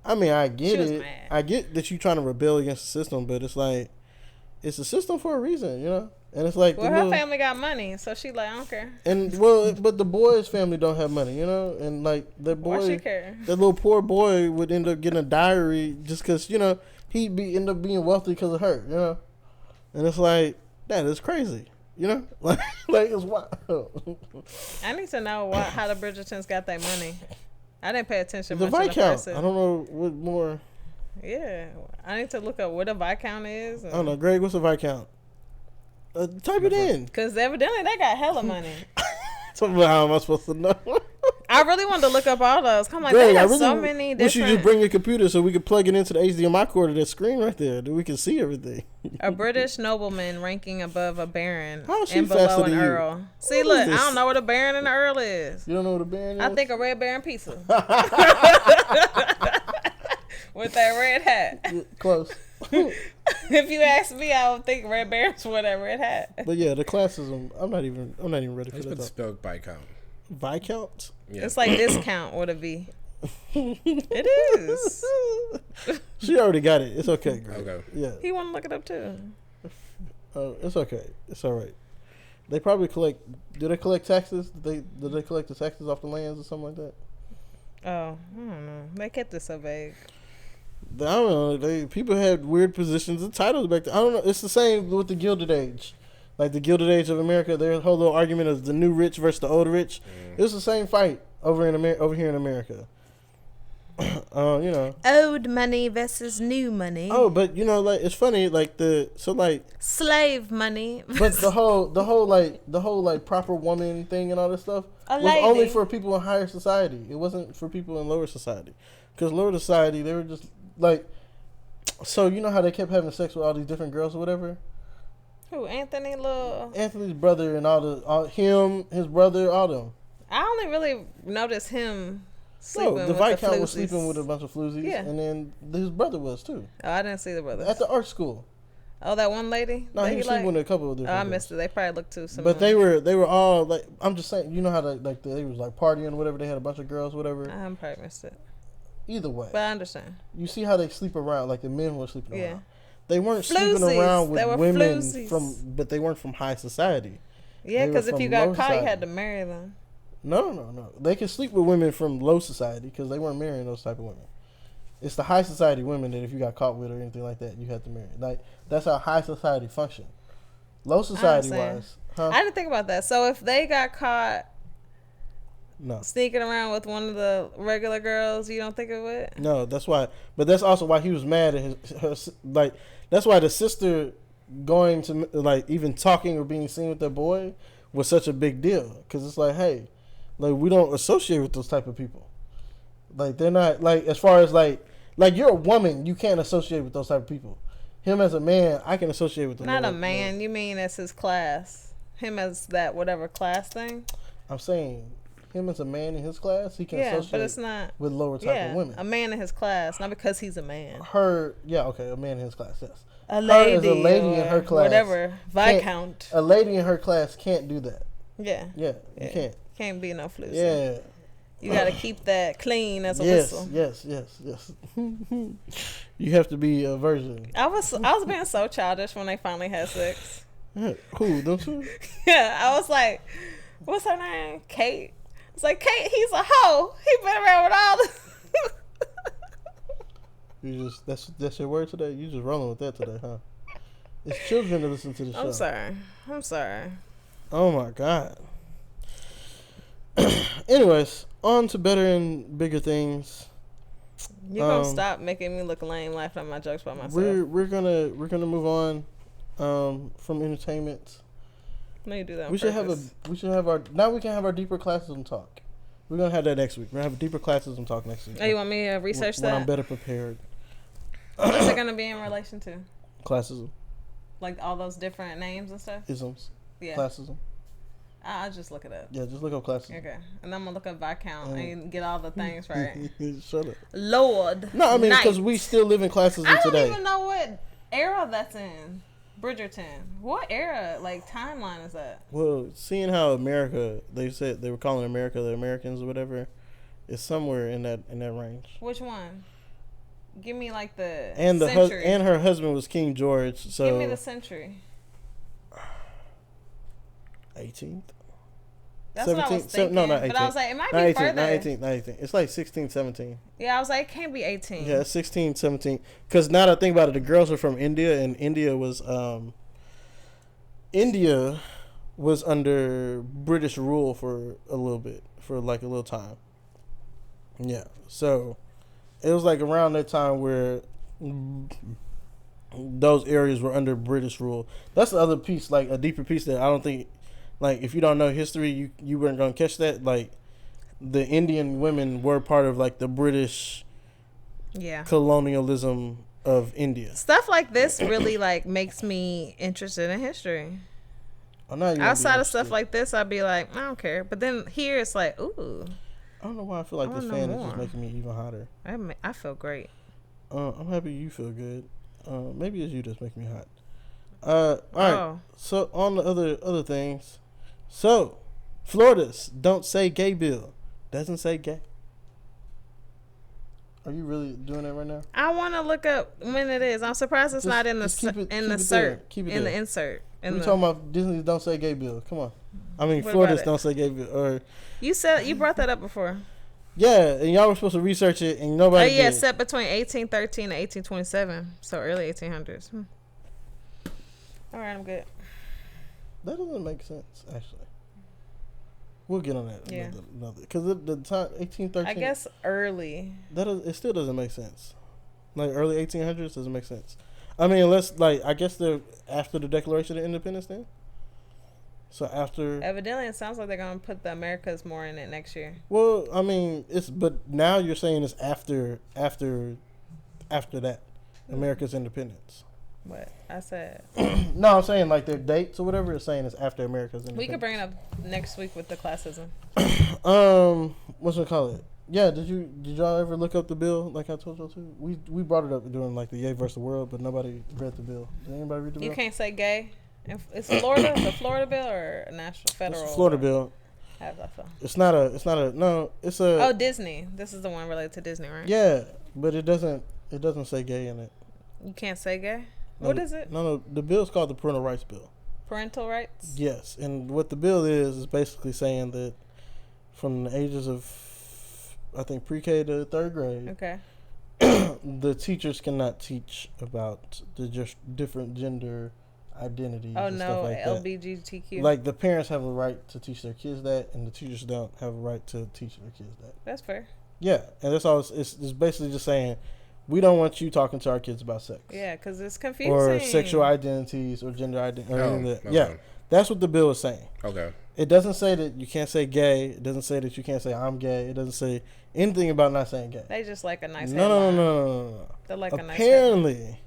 I mean, I get it. Mad. I get that you trying to rebel against the system, but it's like, it's a system for a reason, And it's like, her family got money, so she like, I don't care. And but the boy's family don't have money, And like the boy, why she care? The little poor boy would end up getting a diary just because he'd end up being wealthy because of her, And it's like, that is crazy. Like it's wild. I need to know how the Bridgertons got their money. I didn't pay attention. The Viscount. I don't know what more. Yeah, I need to look up what a Viscount is. I don't know, Greg. What's a Viscount? Type it in. Because evidently they got hella money. So how am I supposed to know? I really wanted to look up all those. I'm like, Greg, they have so many different. We should just bring your computer so we can plug it into the HDMI cord of that screen right there. Then we can see everything. A British nobleman ranking above a baron and below an earl. See, look, I don't know what a baron and an earl is. You don't know what a baron is? I think a red baron pizza. With that red hat. Close. If you ask me, I would think red barons wear that red hat. But yeah, the classism. I'm not even ready for that. It's spelled Viscount. Viscount? Yeah. It's like discount with a V. It is. She already got it. It's okay, Greg. Okay. Yeah. He want to look it up too. It's okay. It's all right. They probably collect. Do they collect taxes? Do they collect the taxes off the lands or something like that? Oh, I don't know. They kept it so vague. I don't know. People had weird positions and titles back then. I don't know. It's the same with the Gilded Age. Like the Gilded Age of America, their whole little argument is the new rich versus the old rich. It's the same fight over here in America. Old money versus new money. Oh, but like it's funny, like slave money. But the whole proper woman thing and all this stuff was only for people in higher society. It wasn't for people in lower society. Because lower society, they were just like, so you know how they kept having sex with all these different girls or whatever. Who, Anthony? Anthony's brother and him, his brother, all them. I only really noticed him sleeping with the Viscount was sleeping with a bunch of floozies. Yeah. And then his brother was too. Oh, I didn't see the brothers. At the art school. Oh, that one lady? No, he was sleeping with a couple of different I missed it. They probably looked too similar. But they were all like, I'm just saying, you know how they was like partying or whatever, they had a bunch of girls, whatever. I probably missed it. Either way. But I understand. You see how they sleep around, like the men were sleeping around. They weren't sleeping around with women but they weren't from high society. Yeah, because if you got caught, you had to marry them. No. They could sleep with women from low society because they weren't marrying those type of women. It's the high society women that if you got caught with or anything like that, you had to marry. Like that's how high society function. Low society wise, I didn't think about that. So if they got caught sneaking around with one of the regular girls, you don't think it would? No, that's why. But that's also why he was mad at her. Like that's why the sister going to like even talking or being seen with their boy was such a big deal because it's like, hey, like we don't associate with those type of people. Like they're not like as far as like you're a woman, you can't associate with those type of people. Him as a man, I can associate with them. Not a man, you mean as his class? Him as that whatever class thing? I'm saying him as a man in his class, he can associate but it's not with lower type of women. A man in his class, not because he's a man. A man in his class, yes. A lady, her as a lady in her class, whatever, Viscount. A lady in her class can't do that. Yeah, you can't. Can't be no floozy. Yeah, you got to keep that clean as a whistle. Yes. You have to be a virgin. I was being so childish when they finally had sex. Who? Don't you? Yeah, I was like, what's her name? Kate. It's like, Kate, he's a hoe. He been around with all the. You just that's your word today. You just rolling with that today, huh? It's children that listen to the show. I'm sorry. Oh my God. Anyways, on to better and bigger things. You're gonna stop making me look lame laughing at my jokes by myself. We're gonna move on from entertainment. No, you do that. We should have our deeper classism talk. We're gonna have that next week. We're gonna have a deeper classism talk next week. Oh, you want me to research that? When I'm better prepared. What's it gonna be in relation to? Classism. Like all those different names and stuff? Isms. Yeah. Classism. I'll just look it up. Yeah, just look up classism. Okay. And I'm gonna look up Viscount and get all the things right. Shut up. Lord. No, I mean, because we still live in classism today. I don't even know what era that's in. Bridgerton. What era, like, timeline is that? Well, seeing how America, they said they were calling America the Americans or whatever, is somewhere in that range. Which one? Give me like the century. And her husband was King George. So give me the century. 18th. That's 17th? What I was thinking. No, not 18th. But I was like, it might be further. Not 18th. It's like 16, 17. Yeah, I was like, it can't be 18. Yeah, 16, 17. Because now that I think about it, the girls are from India, and India was under British rule for a little bit, for a little time. Yeah, so it was like around that time where those areas were under British rule. That's the other piece, like a deeper piece that I don't think, like if you don't know history, you weren't gonna catch that. Like the Indian women were part of like the British colonialism of India. Stuff like this really like makes me interested in history. Outside of stuff like this, I'd be like, I don't care. But then here it's like, ooh. I don't know why I feel like this fan is just making me even hotter. I feel great. I'm happy you feel good. Maybe it's you that's making me hot. All right. So on the other things. So, Florida's Don't Say Gay bill doesn't say gay. Are you really doing that right now? I want to look up when it is. I'm surprised it's not in the insert. We're talking about Disney's Don't Say Gay bill. Come on. I mean, Florida's Don't Say Gay bill. Or you brought that up before. Yeah, and y'all were supposed to research it, and nobody did. Set between 1813 and 1827, so early 1800s. All right, I'm good. That doesn't make sense, actually. We'll get on that. Yeah. Because the time 1813. I guess early. It still doesn't make sense. Like early 1800s doesn't make sense. I mean, unless I guess they're after the Declaration of Independence then. So after. Evidently, it sounds like they're gonna put the Americas more in it next year. Well, I mean, but now you're saying it's after that, America's independence. What I said. No, I'm saying like their dates or whatever. It's saying it's after America's independence. We could bring it up next week with the classism. What's it call it? Yeah. Did y'all ever look up the bill like I told y'all to? We brought it up during like the Yay versus the World, but nobody read the bill. Did anybody read the bill? You can't say gay. It's Florida, the Florida bill or a national federal? It's a Florida bill. How does that feel? It's not a. It's a. Oh, Disney. This is the one related to Disney, right? Yeah, but it doesn't say gay in it. You can't say gay. No, what is it? No. The bill is called the Parental Rights Bill. Parental rights? Yes, and what the bill is basically saying that from the ages of, I think, pre-K to third grade. Okay. The teachers cannot teach about the just different gender identities. Oh, and no, stuff like LGBTQ. That. Like the parents have a right to teach their kids that, and the teachers don't have a right to teach their kids that. That's fair. Yeah, and that's all. It's basically just saying, we don't want you talking to our kids about sex. Yeah, because it's confusing. Or sexual identities or gender identity. Okay. Yeah, that's what the bill is saying. Okay. It doesn't say that you can't say gay. It doesn't say that you can't say I'm gay. It doesn't say anything about not saying gay. They just like a nice headline. No. They're like a nice Apparently,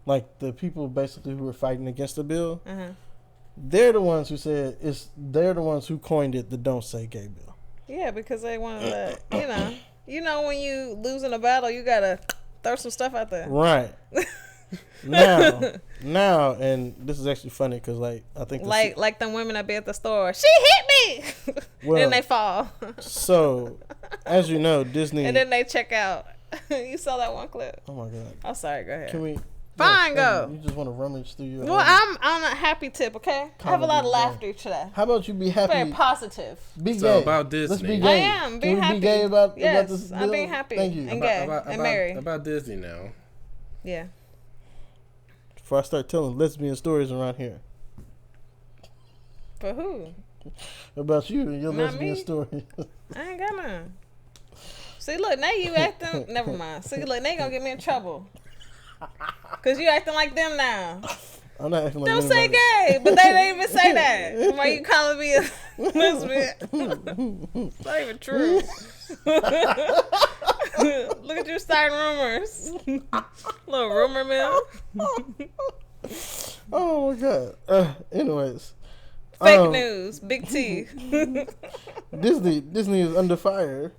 like the people basically who were fighting against the bill, they're the ones who said they're the ones who coined it the Don't Say Gay bill. Yeah, because they wanted to, when you losing a battle, you gotta throw some stuff out there. Right. now, and this is actually funny because, like, I think like them women that be at the store. She hit me, well, and then they fall. So, as you know, Disney, and then they check out. You saw that one clip? Oh my god! Oh, sorry. Go ahead. Can we? Fine, go. You just want to rummage through your. Well, I'm on a happy tip, okay? I have a lot of laughter today. How about you be happy? Very positive. Be gay. So about Disney. Let's be gay. I am being Can we happy. Be gay about yes, this bill? I'm being happy. Thank you. And gay and married. About Disney now. Yeah. Before I start telling lesbian stories around here. For who? About you and your Not lesbian me. story. I ain't got none. See, look, now you acting. Never mind. See, look, now you gonna get me in trouble. Cause you acting like them now. I'm not acting like Don't say gay, but they didn't even say that. Why you calling me a lesbian? It's not even true. Look at you starting rumors. Little rumor mill. Oh my god. Anyways. Fake news. Big T. Disney is under fire.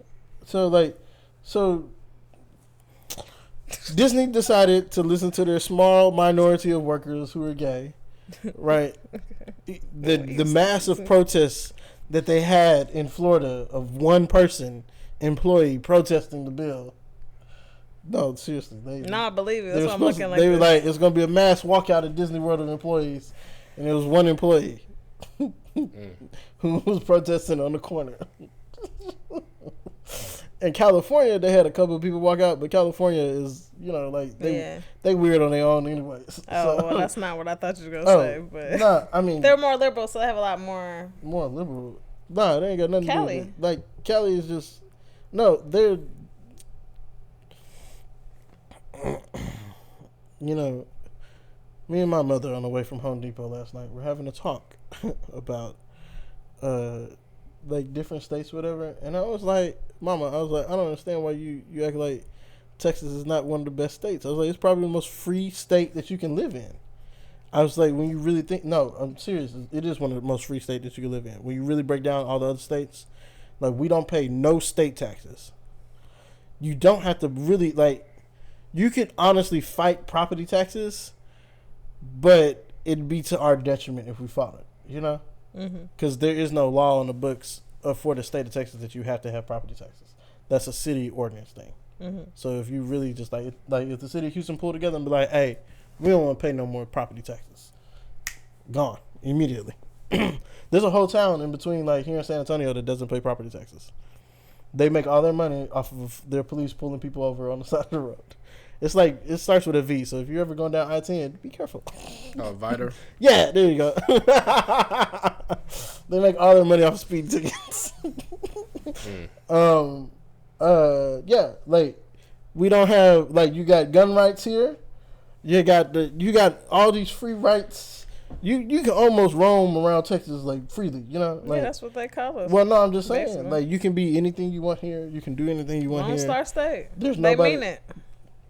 So Disney decided to listen to their small minority of workers who are gay, right? The massive protests that they had in Florida of one person employee protesting the bill. No, seriously. I believe it. That's why I'm looking like They were this. like, it's going to be a mass walkout at Disney World of employees, and it was one employee who was protesting on the corner. In California, they had a couple of people walk out, but California is, they weird on their own anyways. Well, that's not what I thought you were going to say. But nah, I mean, they're more liberal, so they have a lot more. More liberal? Nah, they ain't got nothing Cali. to do with it. Like, Cali is just, no, they're, me and my mother on the way from Home Depot last night, we're having a talk about, different states, whatever, and I was like, Mama, I don't understand why you act like Texas is not one of the best states. I was like, it's probably the most free state that you can live in. I was like, when you really think, no, I'm serious, it is one of the most free states that you can live in. When you really break down all the other states, we don't pay no state taxes. You don't have to really, you could honestly fight property taxes, but it'd be to our detriment if we fought it, Because there is no law on the books for the state of Texas that you have to have property taxes. That's a city ordinance thing. Mm-hmm. So if you really just if the city of Houston pull together and be like, hey, we don't want to pay no more property taxes, gone immediately. There's a whole town in between here in San Antonio that doesn't pay property taxes. They make all their money off of their police pulling people over on the side of the road. It's it starts with a V. So if you're ever going down I-10, be careful. Oh, Viter. Yeah, there you go. They make all their money off speed tickets. Yeah, we don't have you got gun rights here. You got all these free rights. You can almost roam around Texas freely, yeah, that's what they call us. Well, no, I'm just saying, basically. You can be anything you want here. You can do anything you want here. Lone Star State. They mean it.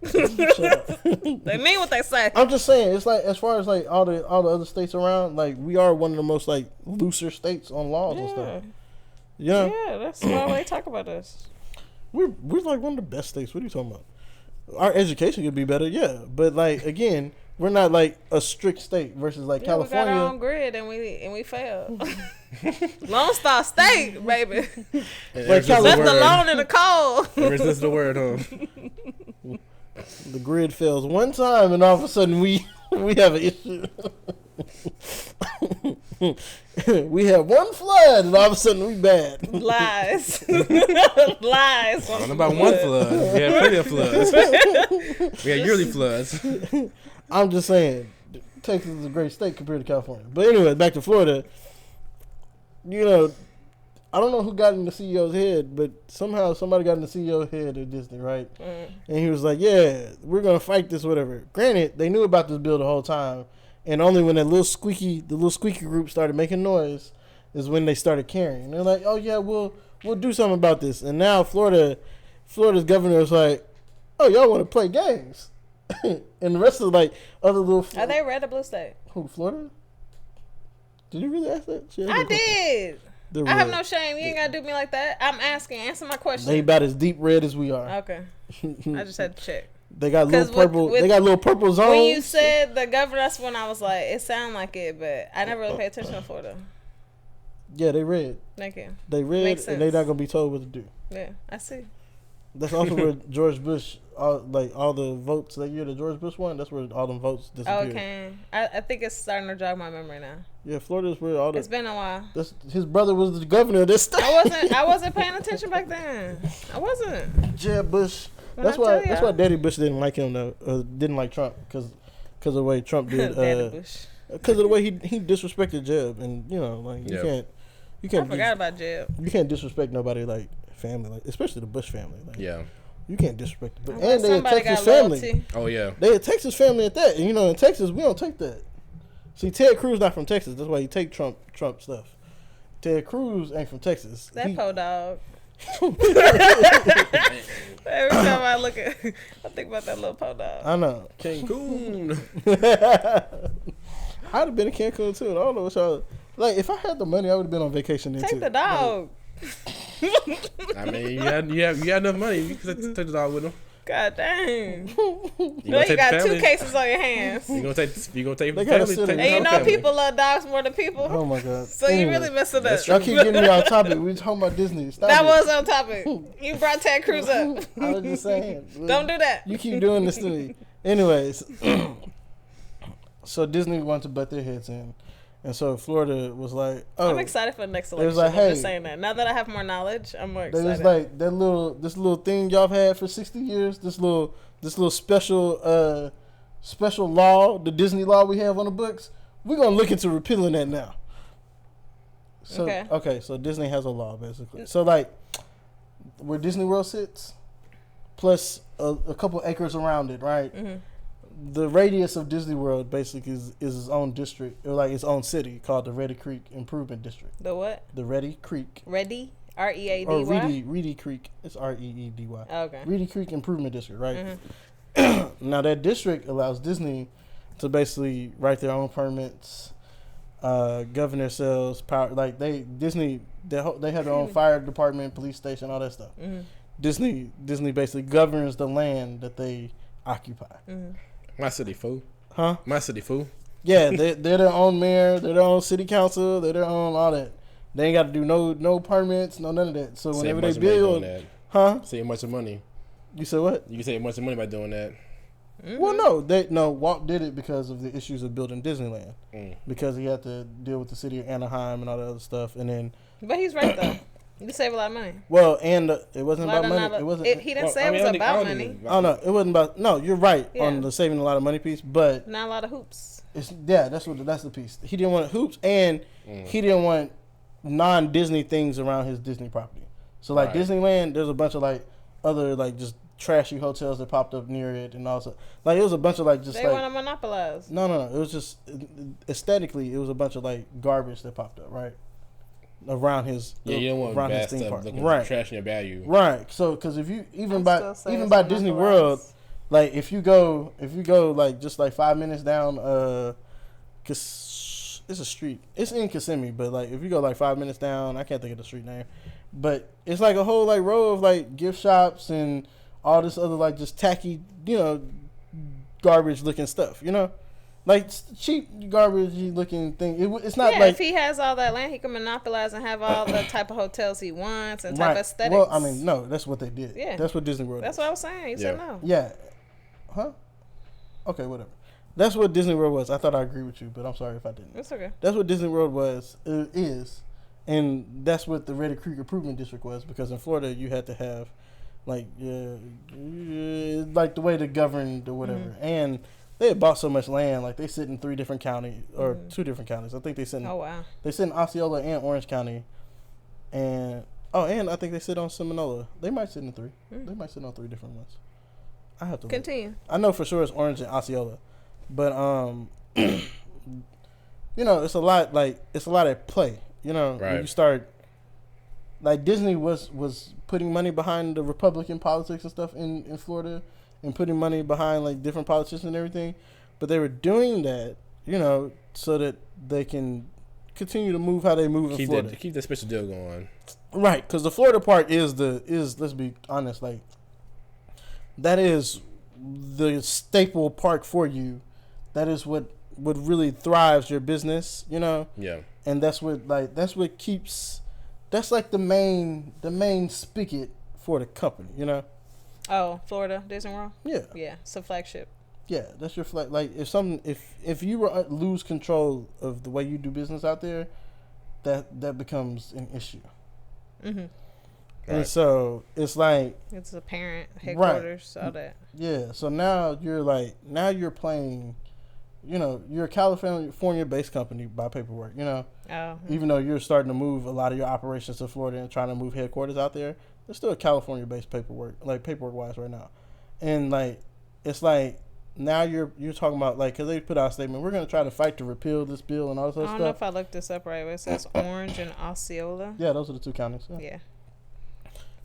They mean what they say. I'm just saying, it's as far as all the other states around, we are one of the most looser states on laws and stuff. Yeah, that's why they talk about us. We're one of the best states. What are you talking about? Our education could be better, yeah, but again, we're not a strict state versus California. We got our own grid and we failed. Lone Star State, baby. Left alone in the cold. Resist the word, huh? The grid fails one time, and all of a sudden we have an issue. We have one flood, and all of a sudden we bad. Lies. Lies. I don't know about one flood. We had plenty of floods. We had yearly floods. I'm just saying, Texas is a great state compared to California. But anyway, back to Florida. I don't know who got in the CEO's head, but somehow somebody got in the CEO's head at Disney, right? And he was like, yeah, we're going to fight this, whatever. Granted, they knew about this bill the whole time. And only when the little squeaky group started making noise is when they started caring. And they're like, oh, yeah, we'll do something about this. And now Florida's governor is like, oh, y'all want to play games. And the rest of other little... Are they red or blue state? Who, Florida? Did you really ask that? I did. I have no shame. You ain't gotta do me like that. I'm asking. Answer my question. They about as deep red as we are. Okay. I just had to check. They got little purple. They got little purple zones. When you said the governor, that's when I was like, it sounded like it, but I never really paid attention to Florida. Yeah, they red. Thank you. They red, and they not gonna be told what to do. Yeah, I see. That's also where George Bush, all the votes that year that George Bush won. That's where all them votes disappeared. Okay, I think it's starting to jog my memory now. Yeah, Florida's where all the. It's been a while. His brother was the governor of this state. I wasn't paying attention back then. I wasn't. Jeb Bush. That's why Daddy Bush didn't like him though. Didn't like Trump because of the way Trump did. Daddy Bush. Because of the way he disrespected Jeb, and you can't. I forgot about Jeb. You can't disrespect nobody like family, like especially the Bush family. Like, you can't disrespect it. And they a Texas family. Loyalty. Oh yeah. They a Texas family at that. And in Texas we don't take that. See, Ted Cruz not from Texas. That's why he take Trump stuff. Ted Cruz ain't from Texas. That po dog. Every time I think about that little po dog. I know. Cancun. I'd have been in Cancun too. I don't know what y'all like. If I had the money, I would have been on vacation there too. Take the dog. I mean, you have enough money. You can take the dog with him. God dang. You got 2 cases on your hands. You gonna take the family. And people love dogs more than people. Oh my God. So you really messed it up. Y'all keep getting me off topic. We talking about Disney. That was on topic. You brought Ted Cruz up. I was just saying. Don't do that. You keep doing this to me. Anyways. So Disney wanted to butt their heads in. And so Florida was like, "Oh, I'm excited for the next election." Like, I'm just saying that. Now that I have more knowledge, I'm more excited. It was like this little thing y'all have had for 60 years. This little special law, the Disney law we have on the books. We're gonna look into repealing that now. So okay, so Disney has a law basically. So like where Disney World sits, plus a couple acres around it, right? Mm-hmm. The radius of Disney World basically is its own district, or like its own city called the Reedy Creek Improvement District. The what? The Reedy Creek. Reedy? R-E-A-D-Y? Or Reedy Creek. It's R-E-E-D-Y. Oh, okay. Reedy Creek Improvement District, right? Mm-hmm. Now that district allows Disney to basically write their own permits, govern themselves, power. Like they have their own fire department, police station, all that stuff. Mm-hmm. Disney basically governs the land that they occupy. Mm-hmm. My city, fool. Huh? My city, fool. Yeah, they're their own mayor, they're their own city council, they're their own all that. They ain't got to do no permits, none of that. So whenever they build, save much of money. You said what? You can save much of money by doing that. Mm-hmm. Well, no, Walt did it because of the issues of building Disneyland, because he had to deal with the city of Anaheim and all that other stuff, and then. But he's right though. You save a lot of money. Well, and it wasn't about money. It wasn't. He didn't say it was about money. Oh no, it wasn't about. No, you're right on the saving a lot of money piece, but not a lot of hoops. That's the piece. He didn't want hoops, and he didn't want non-Disney things around his Disney property. So like Disneyland, there's a bunch of like other like just trashy hotels that popped up near it, and also like it was a bunch of like just they want to monopolize. No, it was just aesthetically, it was a bunch of like garbage that popped up around his you don't want bad stuff looking trash in your value, right? So because if you even by Disney World, like if you go like just like 5 minutes down, cause it's a street, it's in Kissimmee, but like if you go like 5 minutes down, I can't think of the street name, but it's like a whole like row of like gift shops and all this other like just tacky, garbage looking stuff, like cheap garbage looking thing. It's not like if he has all that land, he can monopolize and have all the type of hotels he wants and type of aesthetics. Well, I mean, no, that's what they did. Yeah, that's what Disney World. That's what I was saying. You said no. Yeah, huh? Okay, whatever. That's what Disney World was. I thought I agreed with you, but I'm sorry if I didn't. It's okay. That's what Disney World is, and that's what the Reedy Creek Improvement District was, because in Florida you had to have like like the way to govern or whatever, and they had bought so much land, like they sit in 3 different counties or 2 different counties. I think they sit in they sit in Osceola and Orange County, and I think they sit on Seminole. They might sit in 3. They might sit on 3 different ones. I have to continue. Look. I know for sure it's Orange and Osceola, but it's a lot at play. When you start like Disney was putting money behind the Republican politics and stuff in Florida, and putting money behind like different politicians and everything, but they were doing that, so that they can continue to move how they move in Florida. Keep that special deal going. Right, because the Florida part is let's be honest, like that is the staple park for you. That is what really thrives your business, you know. Yeah. And that's what keeps. That's like the main spigot for the company, you know. Oh, Florida Disney World. Yeah. Yeah, it's a flagship. Yeah, that's your flag. Like if you were lose control of the way you do business out there, that becomes an issue. Mm-hmm. And right. so it's like it's a parent headquarters, right. all that. Yeah. So now you're playing. You know, you're a California-based company by paperwork. You know, even though you're starting to move a lot of your operations to Florida and trying to move headquarters out there, there's still a California-based paperwork-wise right now, and like it's like. Now you're talking about like because they put out a statement we're going to try to fight to repeal this bill and all this other stuff. I don't know if I looked this up right, but it says Orange and Osceola. Yeah, those are the two counties. Yeah.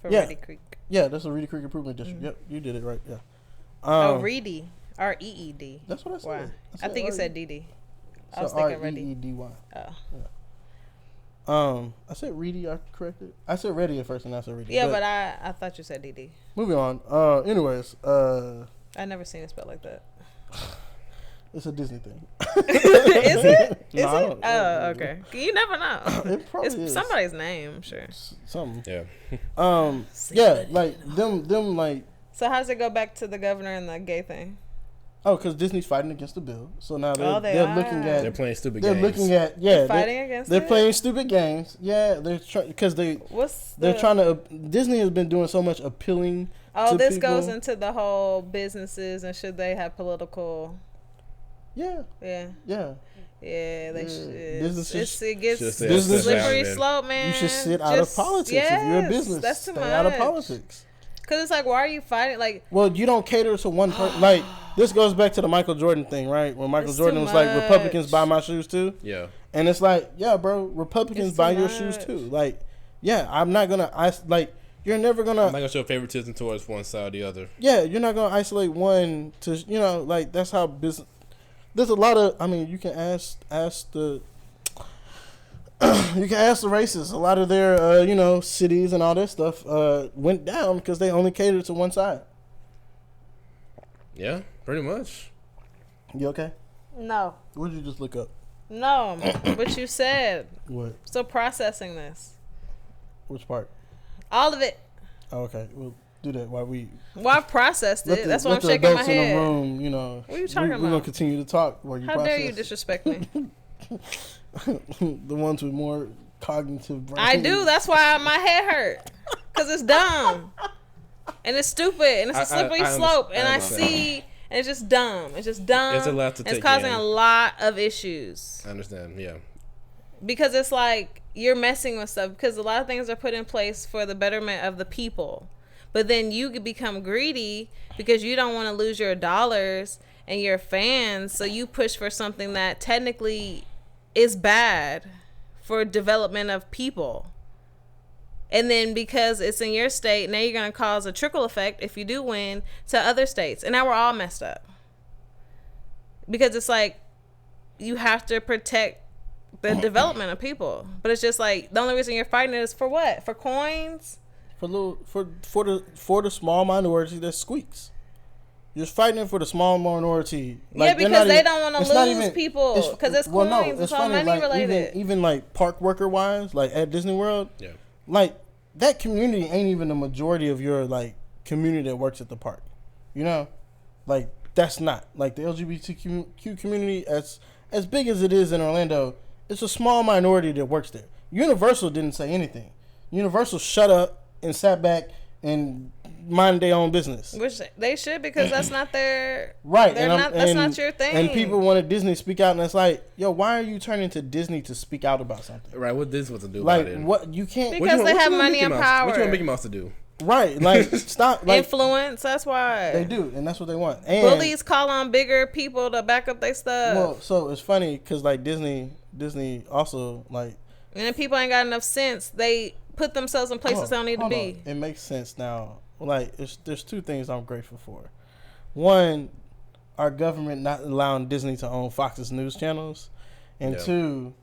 For Reedy Creek. Yeah, that's a Reedy Creek Improvement District. Yep, you did it right. Yeah. Reedy, REED. That's what I said. Why? I think you said DD. I was thinking Reedy. REEDY. Oh. Yeah. I said Reedy. I corrected. I said Ready at first, and I said Reedy. Yeah, but I thought you said DD. Moving on. Anyways. I never seen it spelled like that. It's a Disney thing. Is it? Is no, it? Oh, okay. You never know. It probably is. Somebody's name, I'm sure. Something. Yeah. Yeah, like them like. So how does it go back to the governor and the gay thing? Oh, because Disney's fighting against the bill. So now they're looking at. They're playing stupid games. They're looking at they're fighting against. They're playing stupid games. Yeah, they're trying because they're trying to. Disney has been doing so much appealing. Oh, this people. Goes into the whole businesses and should they have political. Yeah. Yeah. Yeah. Yeah, they should. Businesses. It gets business slippery slope, man. You should sit out of politics if you're a business. That's too much. Stay out of politics. Because it's like, why are you fighting? Like, well, you don't cater to one person. Like, this goes back to the Michael Jordan thing, right? When Michael Jordan was like, Republicans buy my shoes too. Yeah. And it's like, yeah, bro, Republicans buy your shoes too. Like, yeah, I'm not going to, you're never going to. I'm not going to show favoritism towards one side or the other. Yeah, you're not going to isolate one to, you know, like, that's how business. There's a lot of, I mean, you can ask the. You can ask the racists. A lot of their, cities and all that stuff went down because they only catered to one side. Yeah, pretty much. You okay? No. What did you just look up? No, what you said. What? Still processing this. Which part? All of it. Oh, okay. We'll do that while we. Well, I processed it. That's why I'm shaking my head. In the room, you know. What are you talking about? We're gonna continue to talk while you process. How dare you disrespect me? The ones with more cognitive brains. I do. That's why my head hurt. Because it's dumb. And it's stupid. And it's a slippery slope. And I see... And it's just dumb. It's just dumb. It's a lot to take It's causing a lot of issues. I understand, yeah. Because it's like you're messing with stuff. Because a lot of things are put in place for the betterment of the people. But then you could become greedy because you don't want to lose your dollars and your fans. So you push for something that technically is bad for development of people. And then because it's in your state, now you're going to cause a trickle effect if you do win to other states. And now we're all messed up. Because it's like you have to protect the development of people. But it's just like the only reason you're fighting is for what? For coins? For the small minority that squeaks. You're fighting for the small minority. Like, yeah, because they don't want to lose people. Because it's coins. No, it's all money like, related. Even like park worker wise, like at Disney World, yeah, like that community ain't even the majority of your like community that works at the park. You know, like that's not like the LGBTQ community as big as it is in Orlando. It's a small minority that works there. Universal didn't say anything. Universal shut up and sat back and mind their own business. Which they should, because that's not their right. That's not your thing. And people wanted Disney to speak out, and it's like, yo, why are you turning to Disney to speak out about something? Right. What this was to do like, about it? What you can't because they have money and power. What you want Mickey Mouse to do? Right. Like stop. Like, influence. That's why they do, and that's what they want. And bullies call on bigger people to back up their stuff. Well, so it's funny because like Disney also like, and then people ain't got enough sense. They put themselves in places they don't need to be. It makes sense now. Like, there's two things I'm grateful for. One, our government not allowing Disney to own Fox's news channels, and two,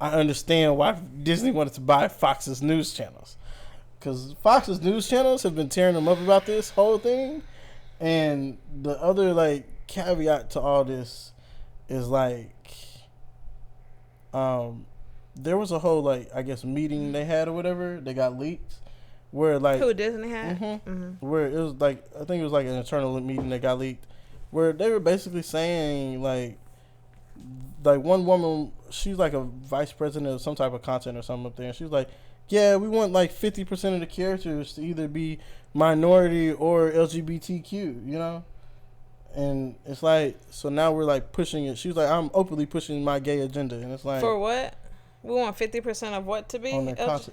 I understand why Disney wanted to buy Fox's news channels. Because Fox's news channels have been tearing them up about this whole thing. And the other, like, caveat to all this is, like, there was a whole, like, I guess, meeting they had or whatever. They got leaked. Where, like... Who, Disney had? Where it was, like, I think it was, like, an internal meeting that got leaked. Where they were basically saying, like one woman, she's like a vice president of some type of content or something up there, and she's like, yeah, we want like 50% of the characters to either be minority or LGBTQ, you know? And it's like, so now we're like pushing it. She was like, I'm openly pushing my gay agenda, and it's like, for what? We want 50% of what to be? On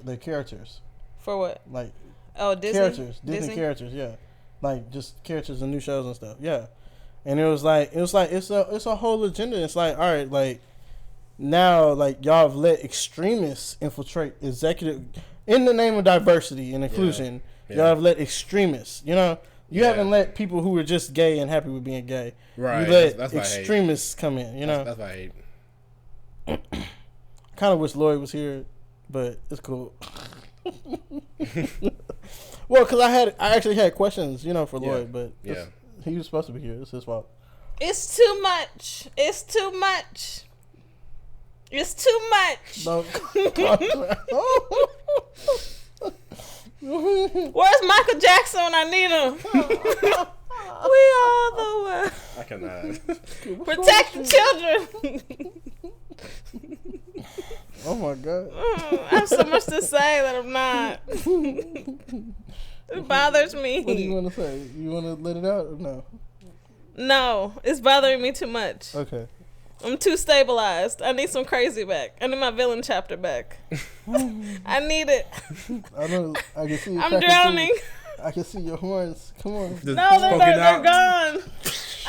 their characters. For what? Like, Disney? Characters. Disney characters, yeah. Like, just characters in new shows and stuff, yeah. And it was like it's a whole agenda. It's like, all right, like now, like y'all have let extremists infiltrate executive in the name of diversity and inclusion. Yeah. Y'all have let extremists, you know, you haven't let people who were just gay and happy with being gay. Right. You let that's extremists come in. You know. That's what I hate. Kind of wish Lloyd was here, but it's cool. Well, because I actually had questions, you know, for Lloyd, but he was supposed to be here. It's his fault. It's too much. It's too much. It's too much. Where's Michael Jackson when I need him? We are the world. I cannot. Protect the children. Oh my God. I have so much to say that I'm not. It bothers me. What do you want to say? You want to let it out or no? No, it's bothering me too much. Okay. I'm too stabilized. I need some crazy back. I need my villain chapter back. I need it. I know. I can see. I'm drowning. I can see your horns. Come on. No, they're gone.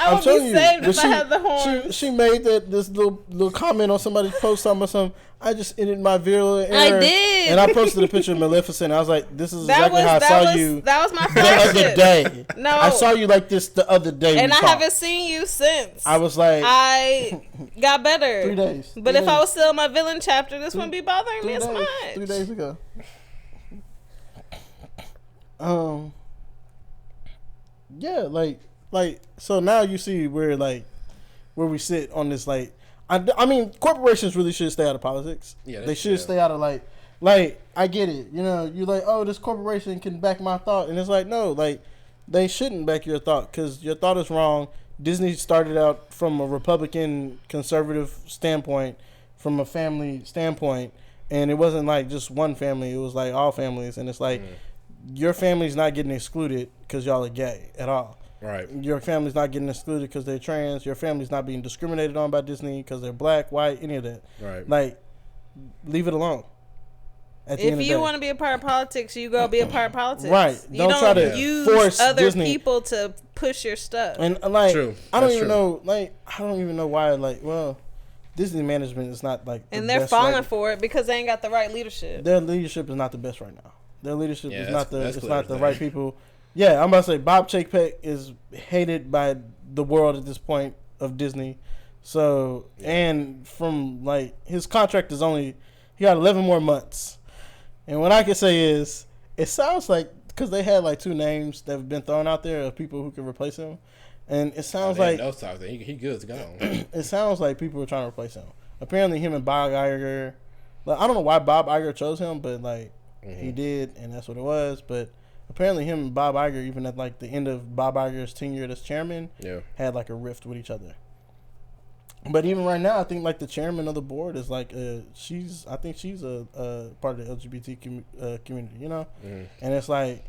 I would be saved if I had the horns. She made this little comment on somebody's post talking about something. I just ended my virulent error. I did. And I posted a picture of Maleficent. I was like, this is exactly how I saw you. That was my the other day. No. I saw you like this the other day. And I haven't seen you since. I was like. I got better. 3 days. But if I was still in my villain chapter, this wouldn't be bothering me as much. 3 days ago. Yeah, like so now you see where we sit on this, like I mean corporations really should stay out of politics. Yeah, they should stay out of like I get it, you know, you're like, oh, this corporation can back my thought, and it's like, no, like they shouldn't back your thought because your thought is wrong. Disney started out from a Republican conservative standpoint, from a family standpoint, and it wasn't like just one family, it was like all families, and it's like your family's not getting excluded because y'all are gay at all. Right. Your family's not getting excluded because they're trans. Your family's not being discriminated on by Disney because they're black, white, any of that. Right. Like, leave it alone. If you want to be a part of politics, you go be a part of politics. Right. Don't try to use force other Disney. People to push your stuff. And like, true. I don't even know why. Like, well, Disney management is not like. And they're falling for it because they ain't got the right leadership. Their leadership is not the best right now. Their leadership is not the right people. Yeah, I'm about to say Bob Chapek is hated by the world at this point of Disney. So, and from like his contract is he got 11 more months. And what I can say is, it sounds like, because they had like 2 names that have been thrown out there of people who can replace him. And it sounds like he good to go. It sounds like people were trying to replace him. Apparently him and Bob Iger, like, I don't know why Bob Iger chose him, but like he did, and that's what it was. But apparently him and Bob Iger, even at like the end of Bob Iger's tenure as chairman, had like a rift with each other. But even right now, I think like the chairman of the board is like she's a part of the LGBT community, you know. And it's like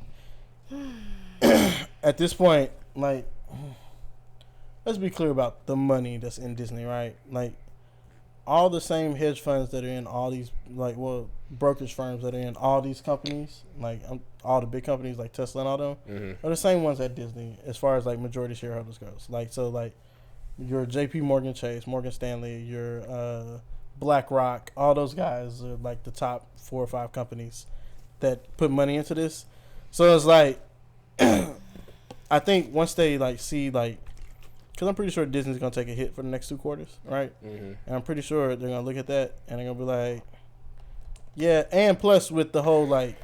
at this point, like, let's be clear about the money that's in Disney, right? Like, all the same hedge funds that are in all these, like, well, brokerage firms that are in all these companies, like all the big companies like Tesla and all them, are the same ones at Disney as far as like majority shareholders goes. Like, so like your JP Morgan Chase, Morgan Stanley, your BlackRock, all those guys are like the top 4 or 5 companies that put money into this. So it's like, I think once they like see like, because I'm pretty sure Disney's gonna take a hit for the next 2 quarters, right? And I'm pretty sure they're gonna look at that and they're gonna be like, yeah. And plus with the whole like,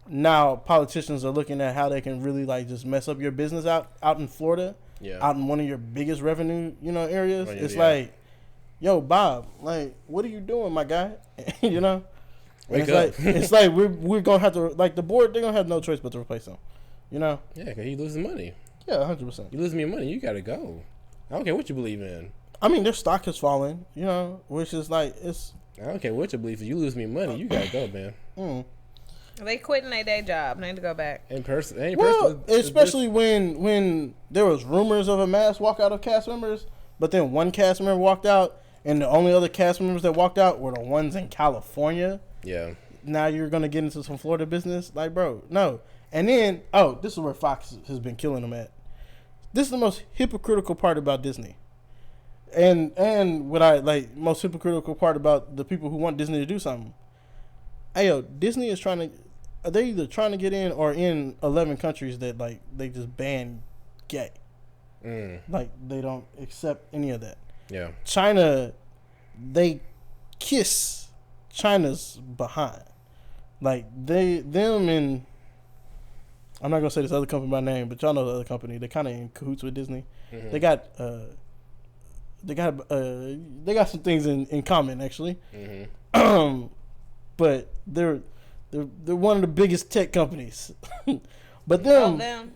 now politicians are looking at how they can really like just mess up your business out in Florida, out in one of your biggest revenue areas. It's like, yo, Bob, like, what are you doing, my guy? You know. Wake up. It's like we're gonna have to, like, the board, they're gonna have no choice but to replace him. You know? Yeah, because he loses money. Yeah, 100%. You lose me money, you gotta go. I don't care what you believe in. I mean, their stock has fallen, which is like, it's. I don't care what you believe in. You lose me money, you gotta go, man. They quitting their day job. They need to go back. In person. Well, especially when there was rumors of a mass walkout of cast members, but then one cast member walked out, and the only other cast members that walked out were the ones in California. Yeah. Now you're gonna get into some Florida business, like, bro, no. And then, this is where Fox has been killing them at. This is the most hypocritical part about Disney, and what I like most hypocritical part about the people who want Disney to do something. Hey, yo, Disney is they're either trying to get in or in 11 countries that like they just ban gay. Like they don't accept any of that. Yeah. China, they kiss China's behind. Like them and I'm not gonna say this other company by name, but y'all know the other company. They're kind of in cahoots with Disney. They got some things in common actually. But they're one of the biggest tech companies. But them.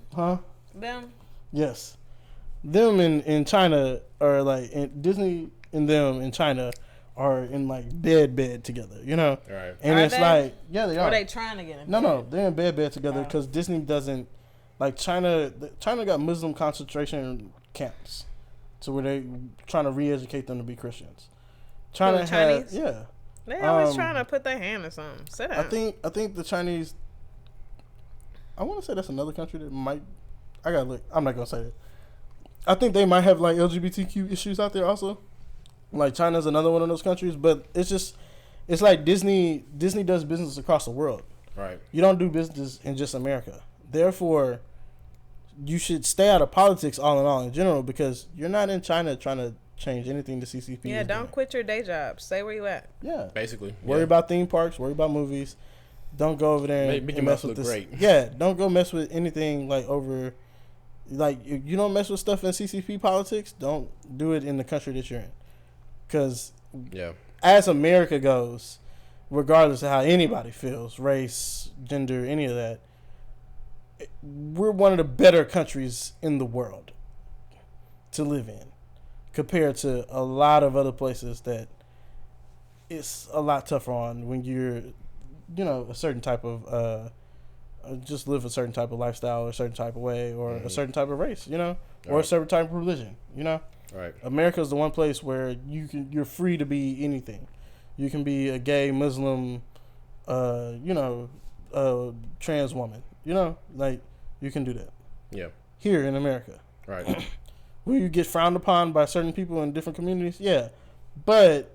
Yes. Them in China are like, Disney and them in China are in like bed together, Right. And it's like, yeah, they are. Or are they trying to get in? No, they're in bed together because Disney doesn't, like, China got Muslim concentration camps, to where they trying to re-educate them to be Christians. China has, yeah. They always trying to put their hand in something. Sit down. I think the Chinese. I want to say that's another country that might. I gotta look. I'm not gonna say that. I think they might have like LGBTQ issues out there also. Like China's another one of those countries, but it's like Disney does business across the world. Right. You don't do business in just America. Therefore, you should stay out of politics all in all in general, because you're not in China trying to change anything the CCP. Yeah, don't quit your day job. Stay where you at. Yeah. Basically. Worry about theme parks, worry about movies. Don't go over there and mess with this. Great. Yeah, don't go mess with anything like over. Like, if you don't mess with stuff in CCP politics, don't do it in the country that you're in. Because as America goes, regardless of how anybody feels, race, gender, any of that, we're one of the better countries in the world to live in compared to a lot of other places that it's a lot tougher on when you're, a certain type of, just live a certain type of lifestyle or a certain type of way or a certain type of race, or a certain type of religion, Right. America is the one place where you're free to be anything. You can be a gay, Muslim, trans woman, like you can do that. Yeah. Here in America. Right. Will you get frowned upon by certain people in different communities? Yeah. But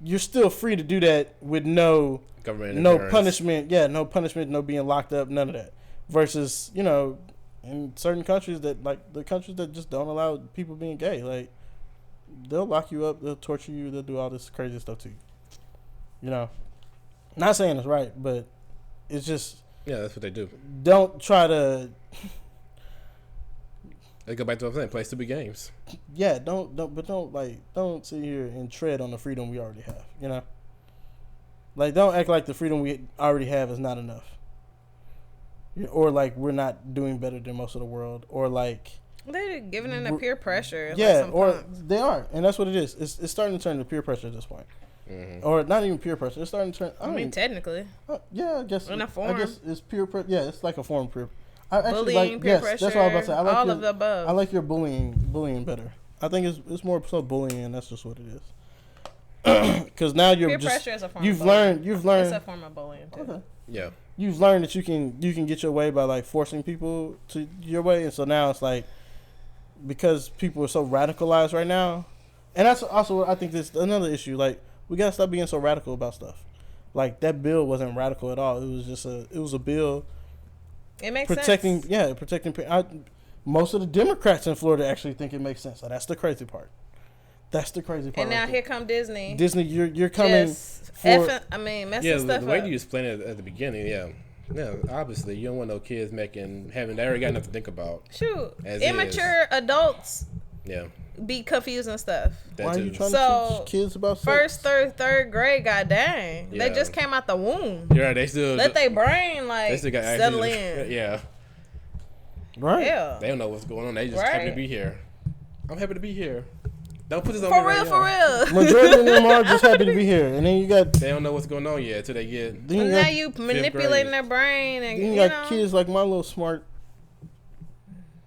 you're still free to do that with no punishment. Yeah, no punishment, no being locked up, none of that. Versus, in certain countries that, like, the countries that just don't allow people being gay, like, they'll lock you up, they'll torture you, they'll do all this crazy stuff to you. Not saying it's right, but it's just... Yeah, that's what they do. Don't try to... They go back to what I'm saying, play stupid games. Yeah, don't sit here and tread on the freedom we already have, Like, don't act like the freedom we already have is not enough. Or, like, we're not doing better than most of the world. Or, like... They're giving in the peer pressure. Yeah, like or they are. And that's what it is. It's starting to turn to peer pressure at this point. Mm-hmm. Or not even peer pressure. It's starting to turn... I mean, technically. Yeah, I guess... In a form. I guess it's peer pressure. Yeah, it's like a form of peer... Bullying, peer pressure. That's what I was about to say. I like all of the above. I like your bullying better. I think it's more so bullying, and that's just what it is. Because now you're peer pressure is a form you've of bullying. You've learned. It's a form of bullying too. Okay. Yeah. You've learned that you can get your way by like forcing people to your way, and so now it's like because people are so radicalized right now, and that's also I think this another issue. Like we gotta stop being so radical about stuff. Like that bill wasn't radical at all. It was just a bill. It makes protecting sense. protecting. most of the Democrats in Florida actually think it makes sense. So that's the crazy part. That's the crazy part. And now here come Disney. Disney, you're coming messing stuff the way up. you explained it at the beginning, yeah, obviously you don't want no kids having they already got enough to think about. Shoot, immature adults. Yeah. Be confusing stuff. Why are you trying to teach kids about sex? First, third grade, god dang. Yeah. They just came out the womb. Yeah, they still let their brain settle in. Yeah. Right. Yeah. They don't know what's going on. They just happy to be here. I'm happy to be here. Don't put this on for me real, right for now. real. Majority of them are just happy to be here, and then you got they don't know what's going on yet until they get. Now you manipulating their brain, and then you got kids like my little smart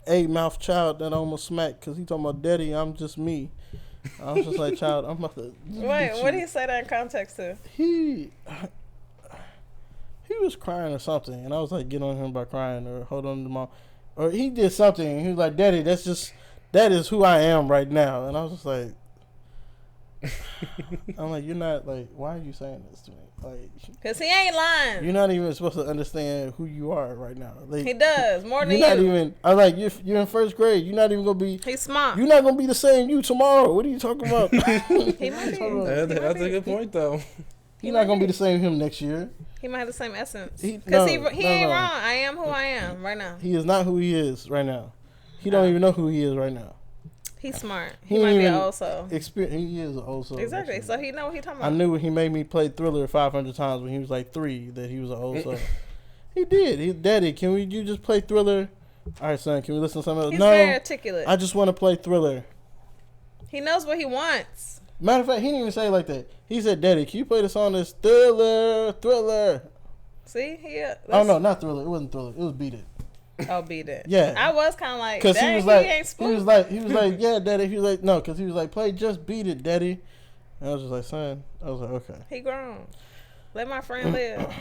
8-mouth child that I almost smacked because he talking about daddy. I'm just me. I was just like, child, I'm about to. Wait, what did he say that in context to? He was crying or something, and I was like, get on him by crying or hold on to mom, or he did something. And he was like, daddy, that is who I am right now. And I was just like, I'm like, you're not like, why are you saying this to me? Like, because he ain't lying. You're not even supposed to understand who you are right now. Like, he does more than you. You're not even. I'm like, you're in first grade. You're not even gonna be. He's smart. You're not gonna be the same you tomorrow. What are you talking about? He might be. That's a good point though. He's not gonna be the same him next year. He might have the same essence. Because he ain't wrong. I am who I am right now. He is not who he is right now. He don't even know who he is right now. He's smart. He might be an old soul. He is an old soul. Exactly. Actually. So he know what he talking about. I knew when he made me play Thriller 500 times when he was like 3 that he was an old soul. He did. Daddy, you just play Thriller? All right, son, can we listen to something else? He's no, very articulate. I just want to play Thriller. He knows what he wants. Matter of fact, he didn't even say it like that. He said, Daddy, can you play the song that's Thriller? See? Oh, no, not Thriller. It wasn't Thriller. It was Beat It. Oh, Beat It. Yeah. I was kind of like, because he was like, yeah, Daddy. He was like, no, because he was like, play Just Beat It, Daddy. And I was just like, son. I was like, okay. He grown. Let my friend live.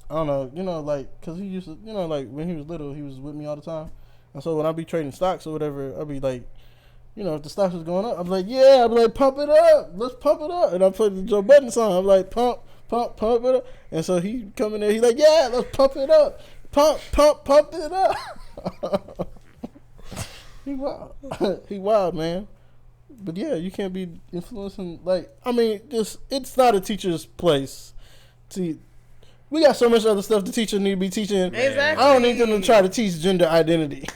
I don't know, like, because he used to, like, when he was little, he was with me all the time. And so when I be trading stocks or whatever, I'd be like, if the stocks was going up, I'm like, yeah. I'm like, pump it up. Let's pump it up. And I played the Joe Budden song. I'm like, pump it up. And so he come in there, he's like, yeah, let's pump it up. Pump it up. He wild. He wild, man. But yeah, you can't be influencing. Like, I mean, it's not a teacher's place. We got so much other stuff the teachers need to be teaching. Exactly. I don't need them to try to teach gender identity.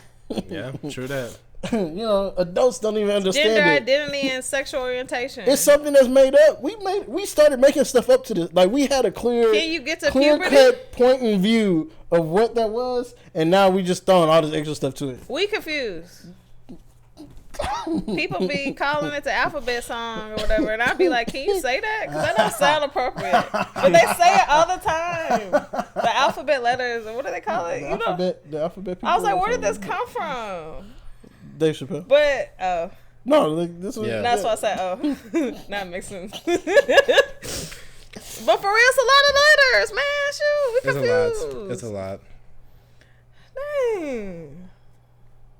Yeah, true that. Adults don't even understand gender it. identity and sexual orientation. It's something that's made up. We started making stuff up to this. Like, we had a clear cut point in view of what that was, and now we just throwing all this extra stuff to it. We confused. People be calling it the alphabet song or whatever, and I'd be like, can you say that? Because that don't sound appropriate. But they say it all the time. The alphabet letters, or what do they call it? The alphabet people. I was like, where did this come from? Dave Chappelle. But, no, like, this was. Yeah. That's why I said, now it makes sense. But for real, it's a lot of letters, man. Shoot, we confused. It's a lot. Dang.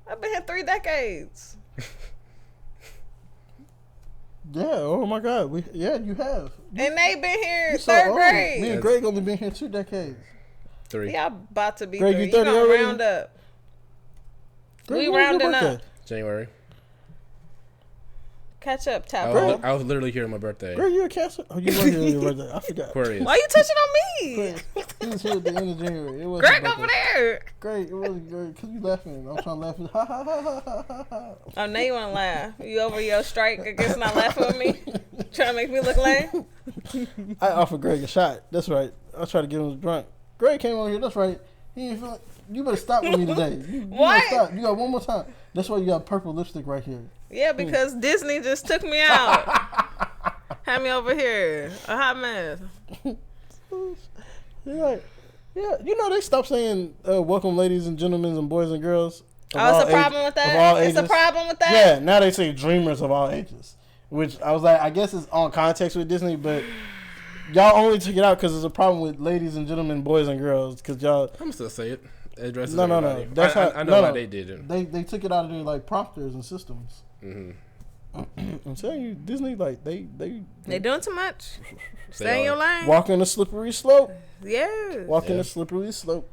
I've been here 3 decades. Yeah, oh my God. You have. And they been here 3rd grade. Me and Greg only been here 2 decades. 3. Y'all about to be Greg, 3. you 30 gonna already? round up. Greg, We rounding up. January. Catch up, top. I was literally here on my birthday. Greg, you a Cancer? Oh, you were here on your birthday. I forgot. Aquarius. Why you touching on me? Greg, he was here at the end of January. It was Greg over there. Greg, it wasn't Greg. Because you laughing. I'm trying to laugh. Ha, ha, ha, ha, ha, ha. Oh, now you want to laugh. You over your strike against not laughing with me? Trying to make me look lame? I offered Greg a shot. That's right. I tried to get him drunk. Greg came over here. That's right. He ain't feeling. You better stop with me today. You What? Stop. You got one more time. That's why you got purple lipstick right here. Yeah, because Disney just took me out. Had me over here. A hot mess. Yeah, they stopped saying welcome ladies and gentlemen and boys and girls. Oh, it's a problem with that? It's a problem with that? Yeah, now they say dreamers of all ages. Which I was like, I guess it's on context with Disney, but y'all only took it out because it's a problem with ladies and gentlemen, boys and girls. Because y'all... I'm still say it. It addresses no. That's I know why they did it. They took it out of their like prompters and systems. Mm-hmm. I'm telling you, Disney, like, they doing too much. Stay in your lane. Walking a slippery slope. Yeah. Walking a slippery slope.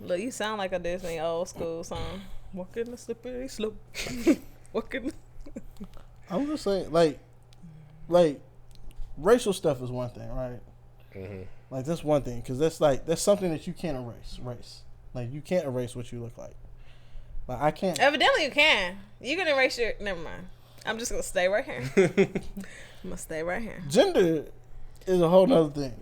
Look, you sound like a Disney old school song. Walking the slippery slope. Walking. I'm just saying, like, racial stuff is one thing, right? Mm-hmm. Like, that's one thing, because that's something that you can't erase. Like, you can't erase what you look like. Like, I can't. Evidently, you can. You can erase your. Never mind. I'm just gonna stay right here. I'm gonna stay right here. Gender is a whole nother thing.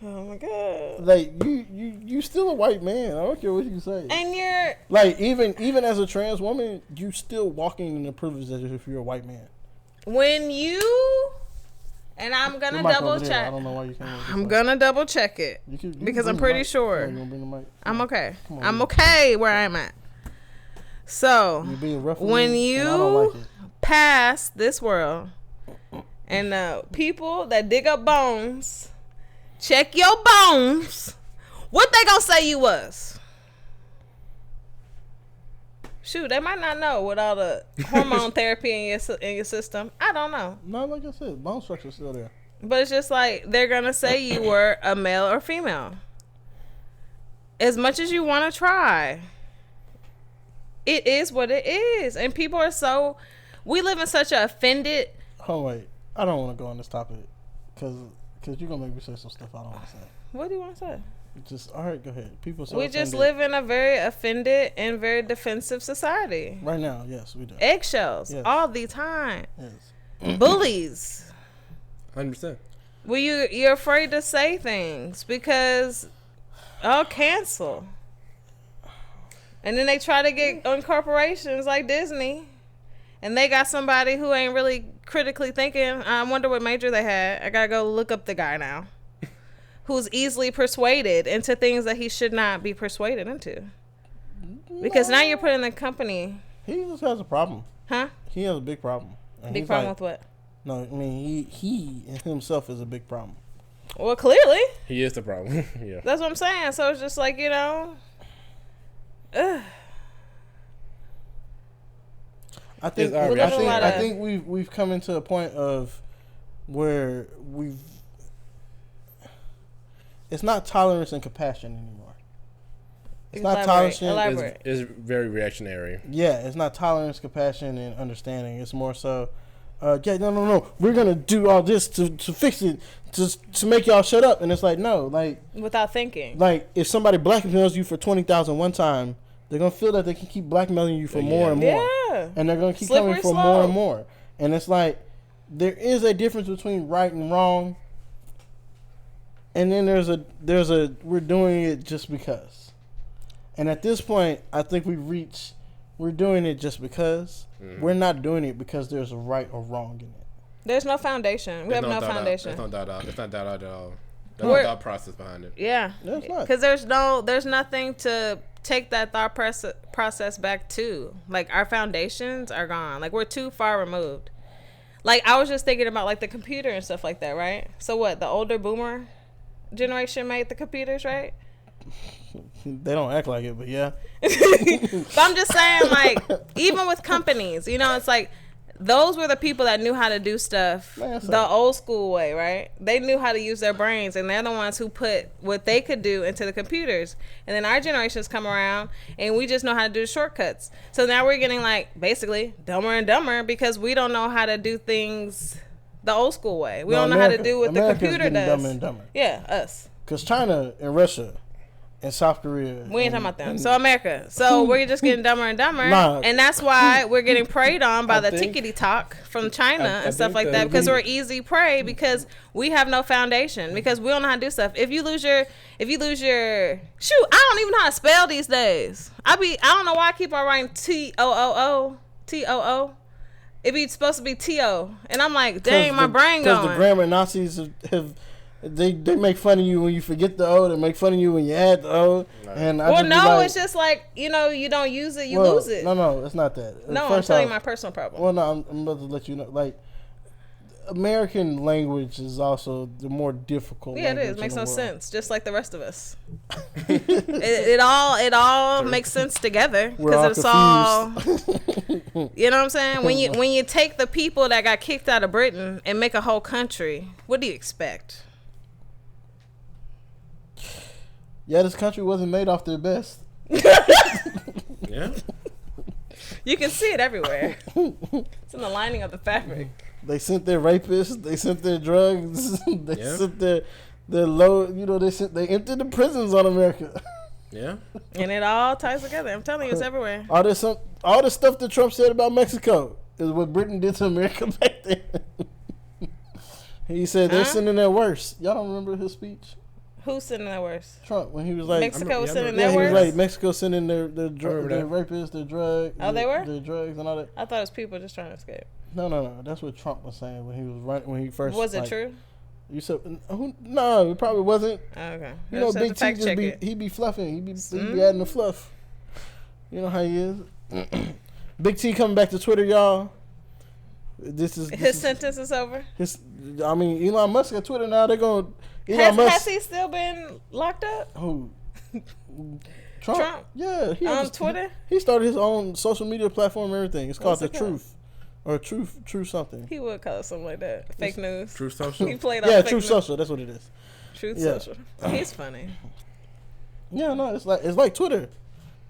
Oh my god! Like you still a white man. I don't care what you say. And you're like even as a trans woman, you still walking in the privilege as if you're a white man. When you and I'm gonna double check. I don't know why you can't. I'm gonna double check it because I'm pretty sure. I'm okay. I'm okay where I'm at. So when you pass this world and the people that dig up bones. Check your bones. What they gonna say you was? Shoot, they might not know with all the hormone therapy in your system. I don't know. No, like I said, bone structure's still there. But it's just like they're gonna say you were a male or female. As much as you want to try, it is what it is, and people are so. We live in such a offended. Oh wait, I don't want to go on this topic because you're going to make me say some stuff I don't want to say. What do you want to say? Just, all right, go ahead. People so we offended. Just live in a very offended and very defensive society. Right now, yes, we do. Eggshells all the time. Yes. Bullies. 100%. Well, you're afraid to say things because, cancel. And then they try to get on corporations like Disney. And they got somebody who ain't really critically thinking. I wonder what major they had. I gotta go look up the guy now. Who's easily persuaded into things that he should not be persuaded into. Because now you're putting the company. He just has a problem. Huh? He has a big problem. Big problem with what? No, I mean, he himself is a big problem. Well, clearly. He is the problem. Yeah. That's what I'm saying. So it's just like, I think we've come into a point of where it's not tolerance and compassion anymore. It's not tolerance. It's very reactionary. Yeah, it's not tolerance, compassion, and understanding. It's more so, no. We're gonna do all this to fix it, to make y'all shut up. And it's like, no, like without thinking. Like if somebody blackmails you for $20,000 one time, they're gonna feel that they can keep blackmailing you for more and more. Yeah. And they're gonna keep coming for more and more. And it's like there is a difference between right and wrong. And then there's a we're doing it just because. And at this point, I think we're doing it just because. Mm-hmm. We're not doing it because there's a right or wrong in it. There's no foundation. We have no foundation. There's not doubt at all. There's no thought process behind it. Yeah. Because there's nothing to take that thought process back to. Like our foundations are gone. Like we're too far removed. Like I was just thinking about like the computer and stuff like that, right? So what, the older boomer generation made the computers, right? They don't act like it, but yeah. But I'm just saying, like, even with companies, it's like those were the people that knew how to do stuff the old school way, right? They knew how to use their brains, and they're the ones who put what they could do into the computers. And then our generations come around, and we just know how to do the shortcuts. So now we're getting, like, basically dumber and dumber because we don't know how to do things the old school way. We don't know how to do what the computer does. Dumber and dumber. Yeah, us. Because China and Russia and South Korea. We ain't talking about them. So America. So we're just getting dumber and dumber. And that's why we're getting preyed on by the tickety talk from China and stuff like that. Because we're easy prey because we have no foundation. Because we don't know how to do stuff. If you lose your shoot, I don't even know how to spell these days. I don't know why I keep on writing T-O-O. It be supposed to be T-O. And I'm like, dang, my brain going. Because the grammar Nazis have They make fun of you when you forget the O. They make fun of you when you add the O. And it's just like, you don't use it, you lose it. No, it's not that. No, I'm telling you my personal problem. Well, no, I'm about to let you know. Like, American language is also the more difficult. Yeah, it is. Makes no sense. Just like the rest of us. it all makes sense together because it's all. You know what I'm saying? When you take the people that got kicked out of Britain and make a whole country, what do you expect? Yeah, this country wasn't made off their best. Yeah. You can see it everywhere. It's in the lining of the fabric. They sent their rapists. They sent their drugs. They sent their low. You know, they emptied the prisons on America. Yeah. And it all ties together. I'm telling you, it's everywhere. All the stuff that Trump said about Mexico is what Britain did to America back then. He said they're sending their worst. Y'all don't remember his speech? Who's sending their worst? Trump, when he was like Mexico was sending their worst. Yeah, he was like Mexico sending their rapists, their drugs. Oh, they were? Their drugs and all that. I thought it was people just trying to escape. No. That's what Trump was saying when he was running. When he first was it true? You said no, it probably wasn't. Oh, okay. You know, Big T he be fluffing. He be adding the fluff. You know how he is. Big T coming back to Twitter, y'all. His sentence is over. Elon Musk got Twitter now. They're going. Has he still been locked up? Who? Trump? Yeah. On Twitter? He started his own social media platform and everything. It's called The Truth. Or Truth something. He would call it something like that. Fake news. Truth Social? He played on Truth Social. That's what it is. Truth Social. He's funny. Yeah, no, it's like Twitter.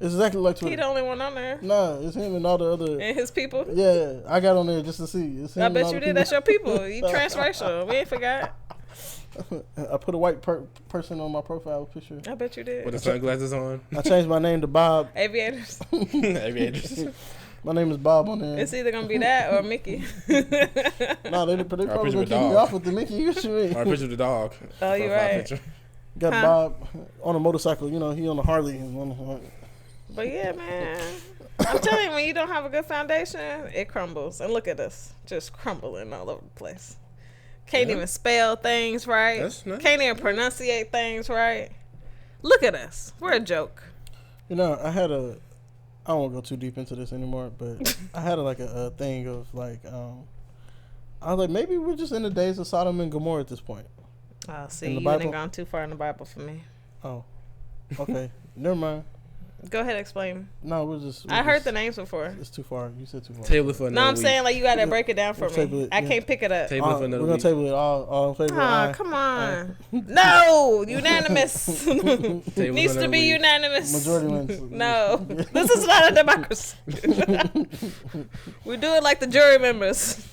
It's exactly like Twitter. He the only one on there. No, it's him and all the other. And his people? Yeah, I got on there just to see. It's him I bet you did. That's your people. You transracial. We ain't forgot. I put a white person on my profile picture. I bet you did. With the sunglasses on. I changed my name to Bob. Aviators. Aviators. My name is Bob on there. It's either gonna be that or Mickey. No, they probably gonna keep me off with the Mickey. What you mean? Or a picture of the dog. Oh, you're right. Got Bob on a motorcycle. You know, he on a Harley. But yeah, man. I'm telling you, when you don't have a good foundation, it crumbles. And look at us, just crumbling all over the place. Can't even spell things right. Can't even pronunciate things right. Look at us. We're a joke. You know, I don't want to go too deep into this anymore, but I had a thing of like, I was like, maybe we're just in the days of Sodom and Gomorrah at this point. Oh, see, you didn't gone too far in the Bible for me. Oh, okay. Never mind. Go ahead, explain. No, I heard the names before. It's too far. You said too far. Table it for I'm saying like you got to break it down for me. I can't pick it up. Table it for another we're going to table it all in favor of come on. No, unanimous. Needs to be unanimous. Majority wins. No, this is not a democracy. We do it like the jury members.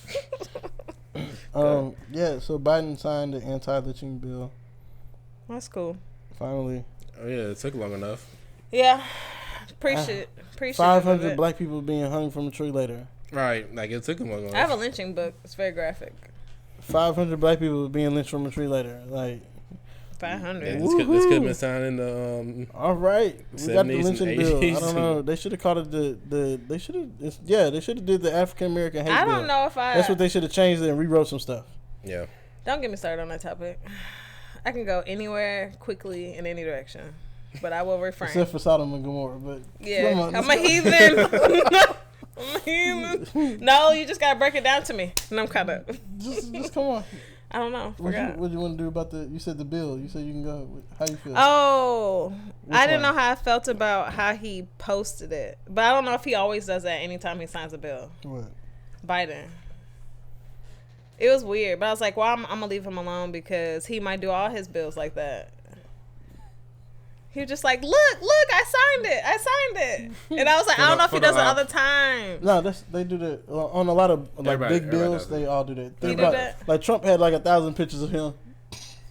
Yeah, so Biden signed the anti-lynching bill. That's cool. Finally. Oh yeah, it took long enough. Yeah, appreciate 500 black people being hung from a tree later. Right, like it took them long enough. I have a lynching book. It's very graphic. 500 black people being lynched from a tree later. Like 500. Yeah, this could have been signed in the all right, we got the lynching bill. 80s. I don't know. They should have called it they should have. They should have did the African American hate bill. I don't know if That's what they should have changed it and rewrote some stuff. Yeah. Don't get me started on that topic. I can go anywhere quickly in any direction, but I will refrain. Except for Sodom and Gomorrah, but yeah, I'm a heathen. I'm a heathen. No, you just gotta break it down to me, and I'm kind of. just come on. I don't know. What do you want to do about you said the bill. You said you can go. How you feel? Oh, I didn't know how I felt about how he posted it, but I don't know if he always does that anytime he signs a bill. What? Biden. It was weird, but I was like, well, I'm gonna leave him alone because he might do all his bills like that. He was just like, look, I signed it. And I was like, I don't know if he does it all the time. No, they do that on a lot of big bills. They all do that. He do that? Like Trump had 1,000 pictures of him.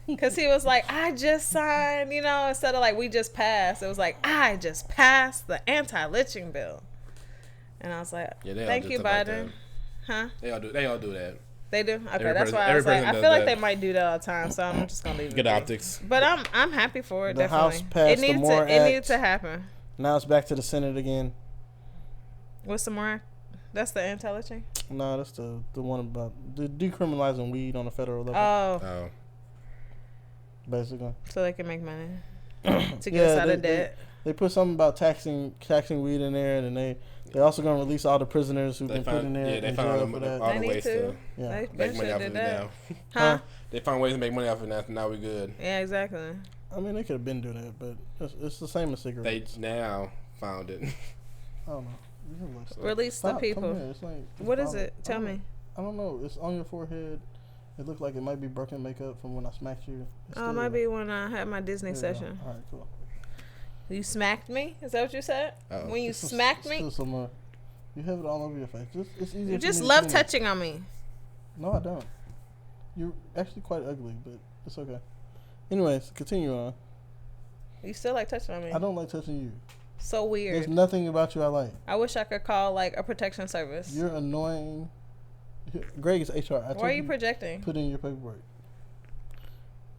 Because he was like, I just signed, instead of like, we just passed. It was like, I just passed the anti-lynching bill. And I was like, thank you, Biden. Huh? They all do that. They do? Okay, that's why I was like, I feel like they might do that all the time, so I'm just gonna leave it. Good optics. But I'm happy for it. The definitely. House passed the MORE Act. It needed to happen. Now it's back to the Senate again. What's the MORE Act? That's the anti-lynching? No, that's the one about the decriminalizing weed on a federal level. Oh. Basically. So they can make money to get us out of debt. They put something about taxing weed in there, and then they also gonna release all the prisoners who've been put in there. Yeah, they found all the ways to make money off of it now. Huh? They found ways to make money off of it now. We're good. Yeah, exactly. I mean, they could have been doing that, but it's the same as cigarettes. They now found it. I don't know. Release the people. What is it? Tell me. I don't know. It's on your forehead. It looked like it might be broken makeup from when I smacked you. It might be when I had my Disney session. All right, cool. You smacked me? Is that what you said? Uh-oh. When you smacked me? You have it all over your face. It's easy. You just love touching on me. No, I don't. You're actually quite ugly, but it's okay. Anyways, continue on. You still like touching on me? I don't like touching you. So weird. There's nothing about you I like. I wish I could call like a protection service. You're annoying. Greg is HR. Why are you projecting? Put in your paperwork.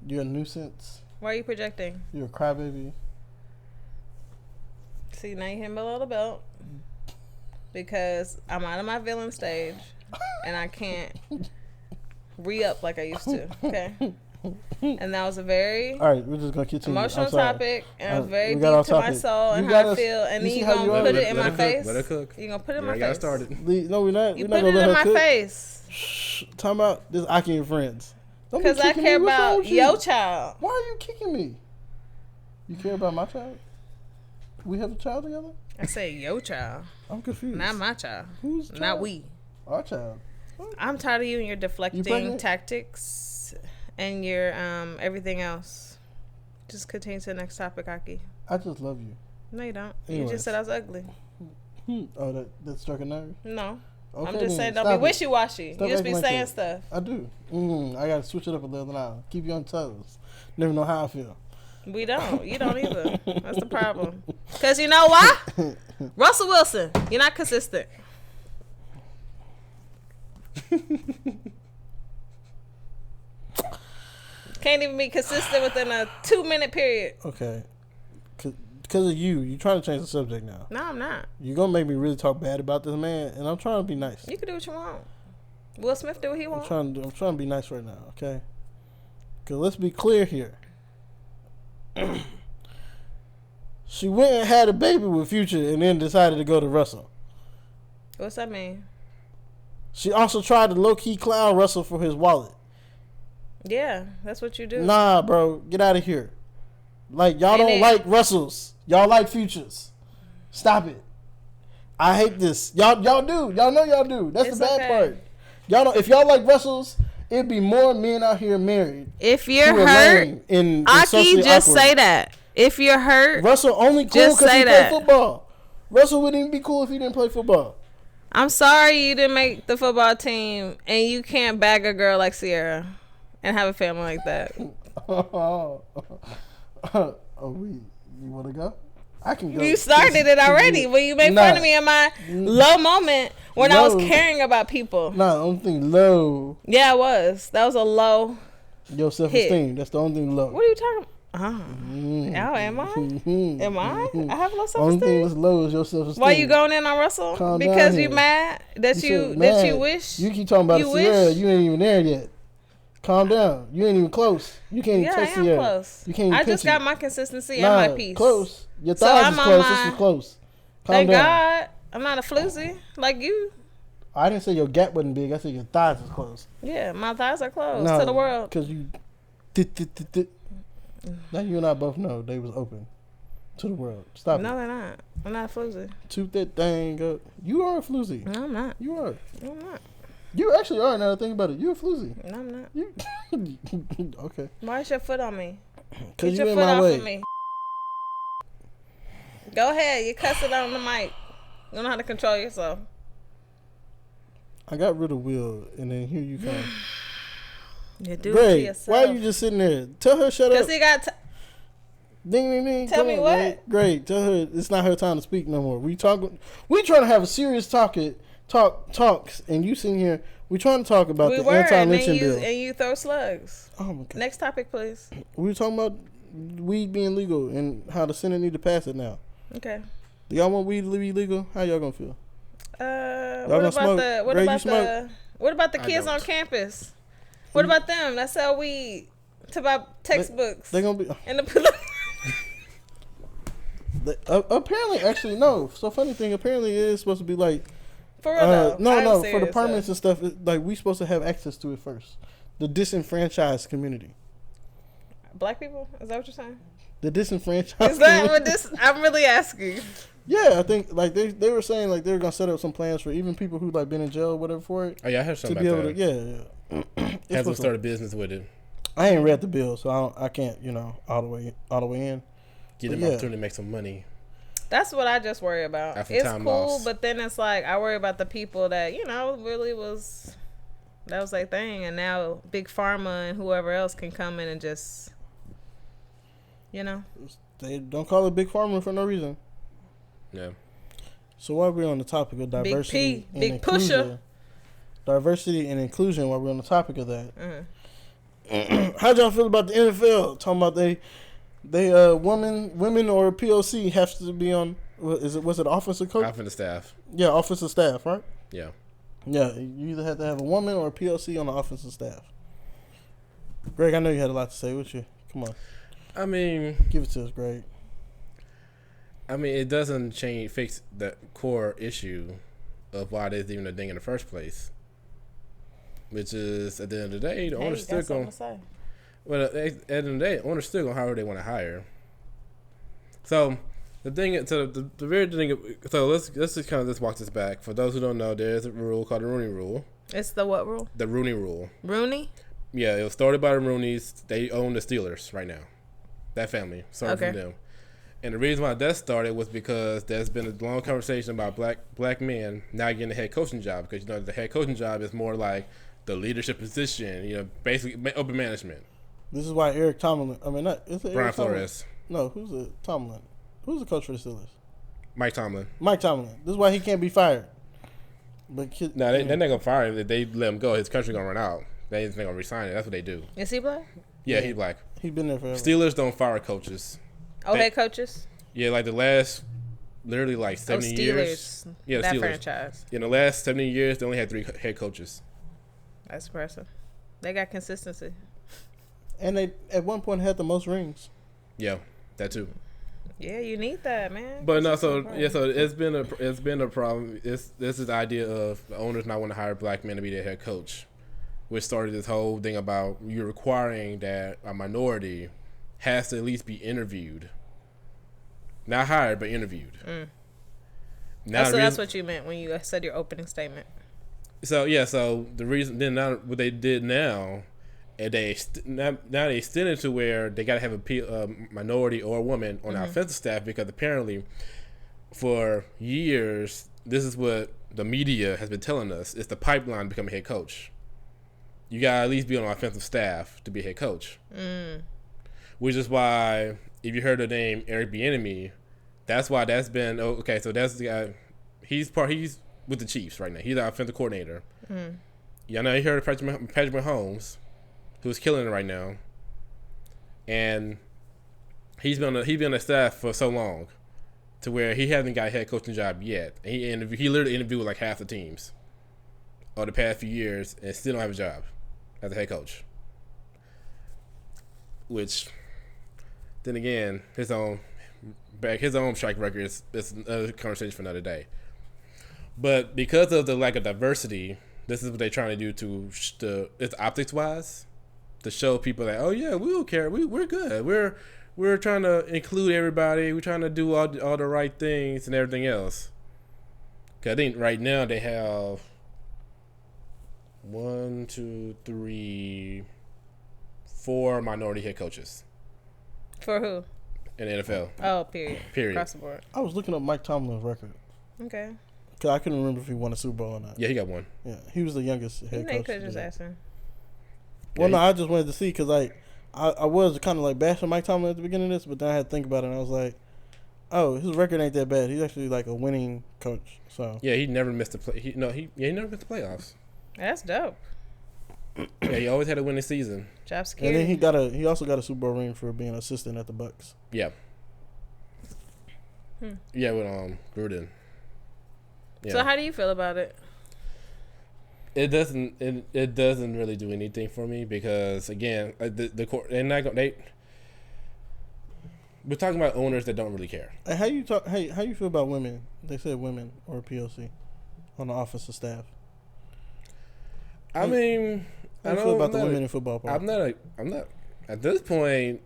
You're a nuisance. Why are you projecting? You're a crybaby. See, now you're hitting below the belt. Because I'm out of my villain stage. And I can't re-up like I used to. Okay? And that was a very all right, we're just gonna continue. Emotional topic, and it was very deep to my soul and how I feel. And then you're gonna put it in my face. Let it cook. You're gonna put it in my face. Started. No, we're not. You put it in my face. Shh. Talking about this Akki and Friends. Because I care about your child. Why are you kicking me? You care about my child? We have a child together? I say your child. I'm confused. Not my child. Whose child? Not we. Our child. I'm tired of you and your deflecting tactics. And your everything else. Just continue to the next topic, Akki. I just love you. No, you don't. Anyways. You just said I was ugly. Oh, that struck a nerve? No. Okay, I'm just saying don't be wishy-washy. You just be saying stuff. I do. I got to switch it up a little now. Keep you on toes. Never know how I feel. We don't. You don't either. That's the problem. Because you know why? Russell Wilson, you're not consistent. Can't even be consistent within a 2-minute period. Okay. Because of you. You're trying to change the subject now. No, I'm not. You're going to make me really talk bad about this man, and I'm trying to be nice. You can do what you want. Will Smith do what he wants. I'm trying to be nice right now, okay? Because let's be clear here. She went and had a baby with Future and then decided to go to Russell. What's that mean? She also tried to low-key clown Russell for his wallet. Yeah, that's what you do. Nah, bro. Get out of here. Like, y'all don't like Russells. Y'all like Futures. Stop it. I hate this. Y'all do. Y'all know y'all do. That's the bad part. Y'all don't. If y'all like Russells, it'd be more men out here married. If you're hurt, Akki, just say that. If you're hurt, Russell only cool because he played football. Russell wouldn't even be cool if he didn't play football. I'm sorry you didn't make the football team and you can't bag a girl like Sierra and have a family like that. You want to go? I can go. You started it already when you made fun of me in my low moment when I was caring about people. Nah, the only thing low. Yeah, it was. That was a low. Your self-esteem. That's the only thing low. What are you talking about? Oh, am I? Am I? I have low self-esteem. Only thing that's low is your self-esteem. Why you going in on Russell? Calm because you mad that you wish you keep talking about Sierra. You ain't even there yet. Calm down. You ain't even close. You can't even touch Sierra. Close. You can't even I just got my consistency and my peace. Close. Your thighs is close. This is close. Thank God I'm not a floozy like you. I didn't say your gap wasn't big. I said your thighs is close. Yeah, my thighs are closed to the world. Because you... Now you and I both know they was open to the world. Stop it. No, they're not. I'm not a floozy. Toot that thing up. You are a floozy. No, I'm not. You are. No, I'm not. You actually are, now that I think about it. You're a floozy. No, I'm not. You okay. Why is your foot on me? Because you in my way. Of me. Go ahead. You cuss it on the mic. You don't know how to control yourself. I got rid of Will, and then here you come. You do Greg, it to yourself. why are you just sitting there? Tell her shut up. Because he got... Ding, ding, ding. Tell me what? Greg, tell her it's not her time to speak no more. We trying to have a serious talks, and you sitting here. We trying to talk about the anti-lynching bill. And you throw slugs. Oh my God. Next topic, please. We were talking about weed being legal and how the Senate need to pass it now. Okay. Do y'all want weed to be legal? How y'all gonna feel? What about the kids on campus? What about them that sell weed to buy textbooks? They're gonna be in the apparently, actually, no. So funny thing, apparently it is supposed to be like for real though. No, for the permits and stuff. Like we supposed to have access to it first. The disenfranchised community. Black people? Is that what you're saying? The disenfranchised. Is that what this? I'm really asking. Yeah, I think like they were saying like they were gonna set up some plans for even people who like been in jail or whatever for it. Oh yeah, I heard something about that. Yeah. Hasn't started business with it. I ain't read the bill, so I can't all the way in. Get them opportunity to make some money. That's what I just worry about. After it's cool, lost. but then it's like I worry about the people that really was their thing, and now Big Pharma and whoever else can come in and just They don't call it Big Pharma for no reason. Yeah. So while we're on the topic of diversity and Big inclusion, pusher. Diversity and inclusion, while we're on the topic of that, how'd y'all feel about the NFL talking about they women or POC have to be on? Was it offensive coach? Offensive staff. Yeah, offensive staff, right? Yeah. Yeah, you either have to have a woman or a POC on the offensive staff. Greg, I know you had a lot to say. What you? Come on. I mean, give it to us, Greg. I mean, it doesn't fix the core issue of why there's even a thing in the first place. Which is, at the end of the day, the owner's still going. Well, at the end of the day, the owner's still going to hire who they want to hire. So the thing, the very thing. So let's just kind of just walk this back. For those who don't know, there's a rule called the Rooney Rule. It's the what rule? The Rooney Rule. Rooney? Yeah, it was started by the Rooneys. They own the Steelers right now. That family started from them. And the reason why that started was because there's been a long conversation about black men not getting a head coaching job, because the head coaching job is more like the leadership position, basically open management. This is why Eric Tomlin. I mean, is it Brian Flores? No, who's the Tomlin? Who's the coach for the Steelers? Mike Tomlin. This is why he can't be fired. But they're not gonna fire him. If they let him go, his country gonna run out. They ain't gonna resign it. That's what they do. Is he black? Yeah, he's black. He's been there forever. Steelers don't fire coaches. Head coaches? Yeah, like the last, literally like 70 years. Yeah, that Steelers. Franchise. In the last 70 years, they only had 3 head coaches. That's impressive. They got consistency. And they at one point had the most rings. Yeah, that too. Yeah, you need that, man. But no, so it's been a problem. This is the idea of the owners not want to hire black men to be their head coach, which started this whole thing about you requiring that a minority has to at least be interviewed, not hired but interviewed. So that's what you meant when you said your opening statement. So the reason then now what they did now. And they extended to where they got to have a minority or a woman on the offensive staff, because apparently for years, this is what the media has been telling us, it's the pipeline to become a head coach. You got to at least be on the offensive staff to be a head coach. Which is why, if you heard the name Eric Bieniemy, that's why that's been, okay, so that's the guy, he's with the Chiefs right now. He's the offensive coordinator. Y'all know you heard of Patrick Mahomes, who's killing it right now, and he's been on the staff for so long, to where he hasn't got a head coaching job yet. And he literally interviewed with like half the teams over the past few years, and still don't have a job as a head coach. Which, then again, his own strike record is another conversation for another day. But because of the lack of diversity, this is what they're trying to do it's optics wise. To show people that, oh yeah, we don't care, we're good, we're trying to include everybody, we're trying to do all the right things and everything else. Cause I think right now they have 1, 2, 3, 4 minority head coaches. For who? In the NFL. Oh, period. Across the board. I was looking up Mike Tomlin's record. Okay. Cause I couldn't remember if he won a Super Bowl or not. Yeah, he got one. Yeah, he was the youngest head coach. You could just ask him. Well, no, I just wanted to see, because I was kind of like bashing Mike Tomlin at the beginning of this, but then I had to think about it, and I was like, oh, his record ain't that bad. He's actually like a winning coach. So yeah, he never missed a play. He never missed the playoffs. That's dope. Yeah, he always had a winning season. Job security. And then he also got a Super Bowl ring for being an assistant at the Bucs. Yeah. Yeah, with Gruden. Yeah. So how do you feel about it? It doesn't really do anything for me, because again, the court, they're not going. We're talking about owners that don't really care. How you feel about women? They said women or POC on the offensive staff. I mean, how do you feel about the women in football part? I'm not at this point.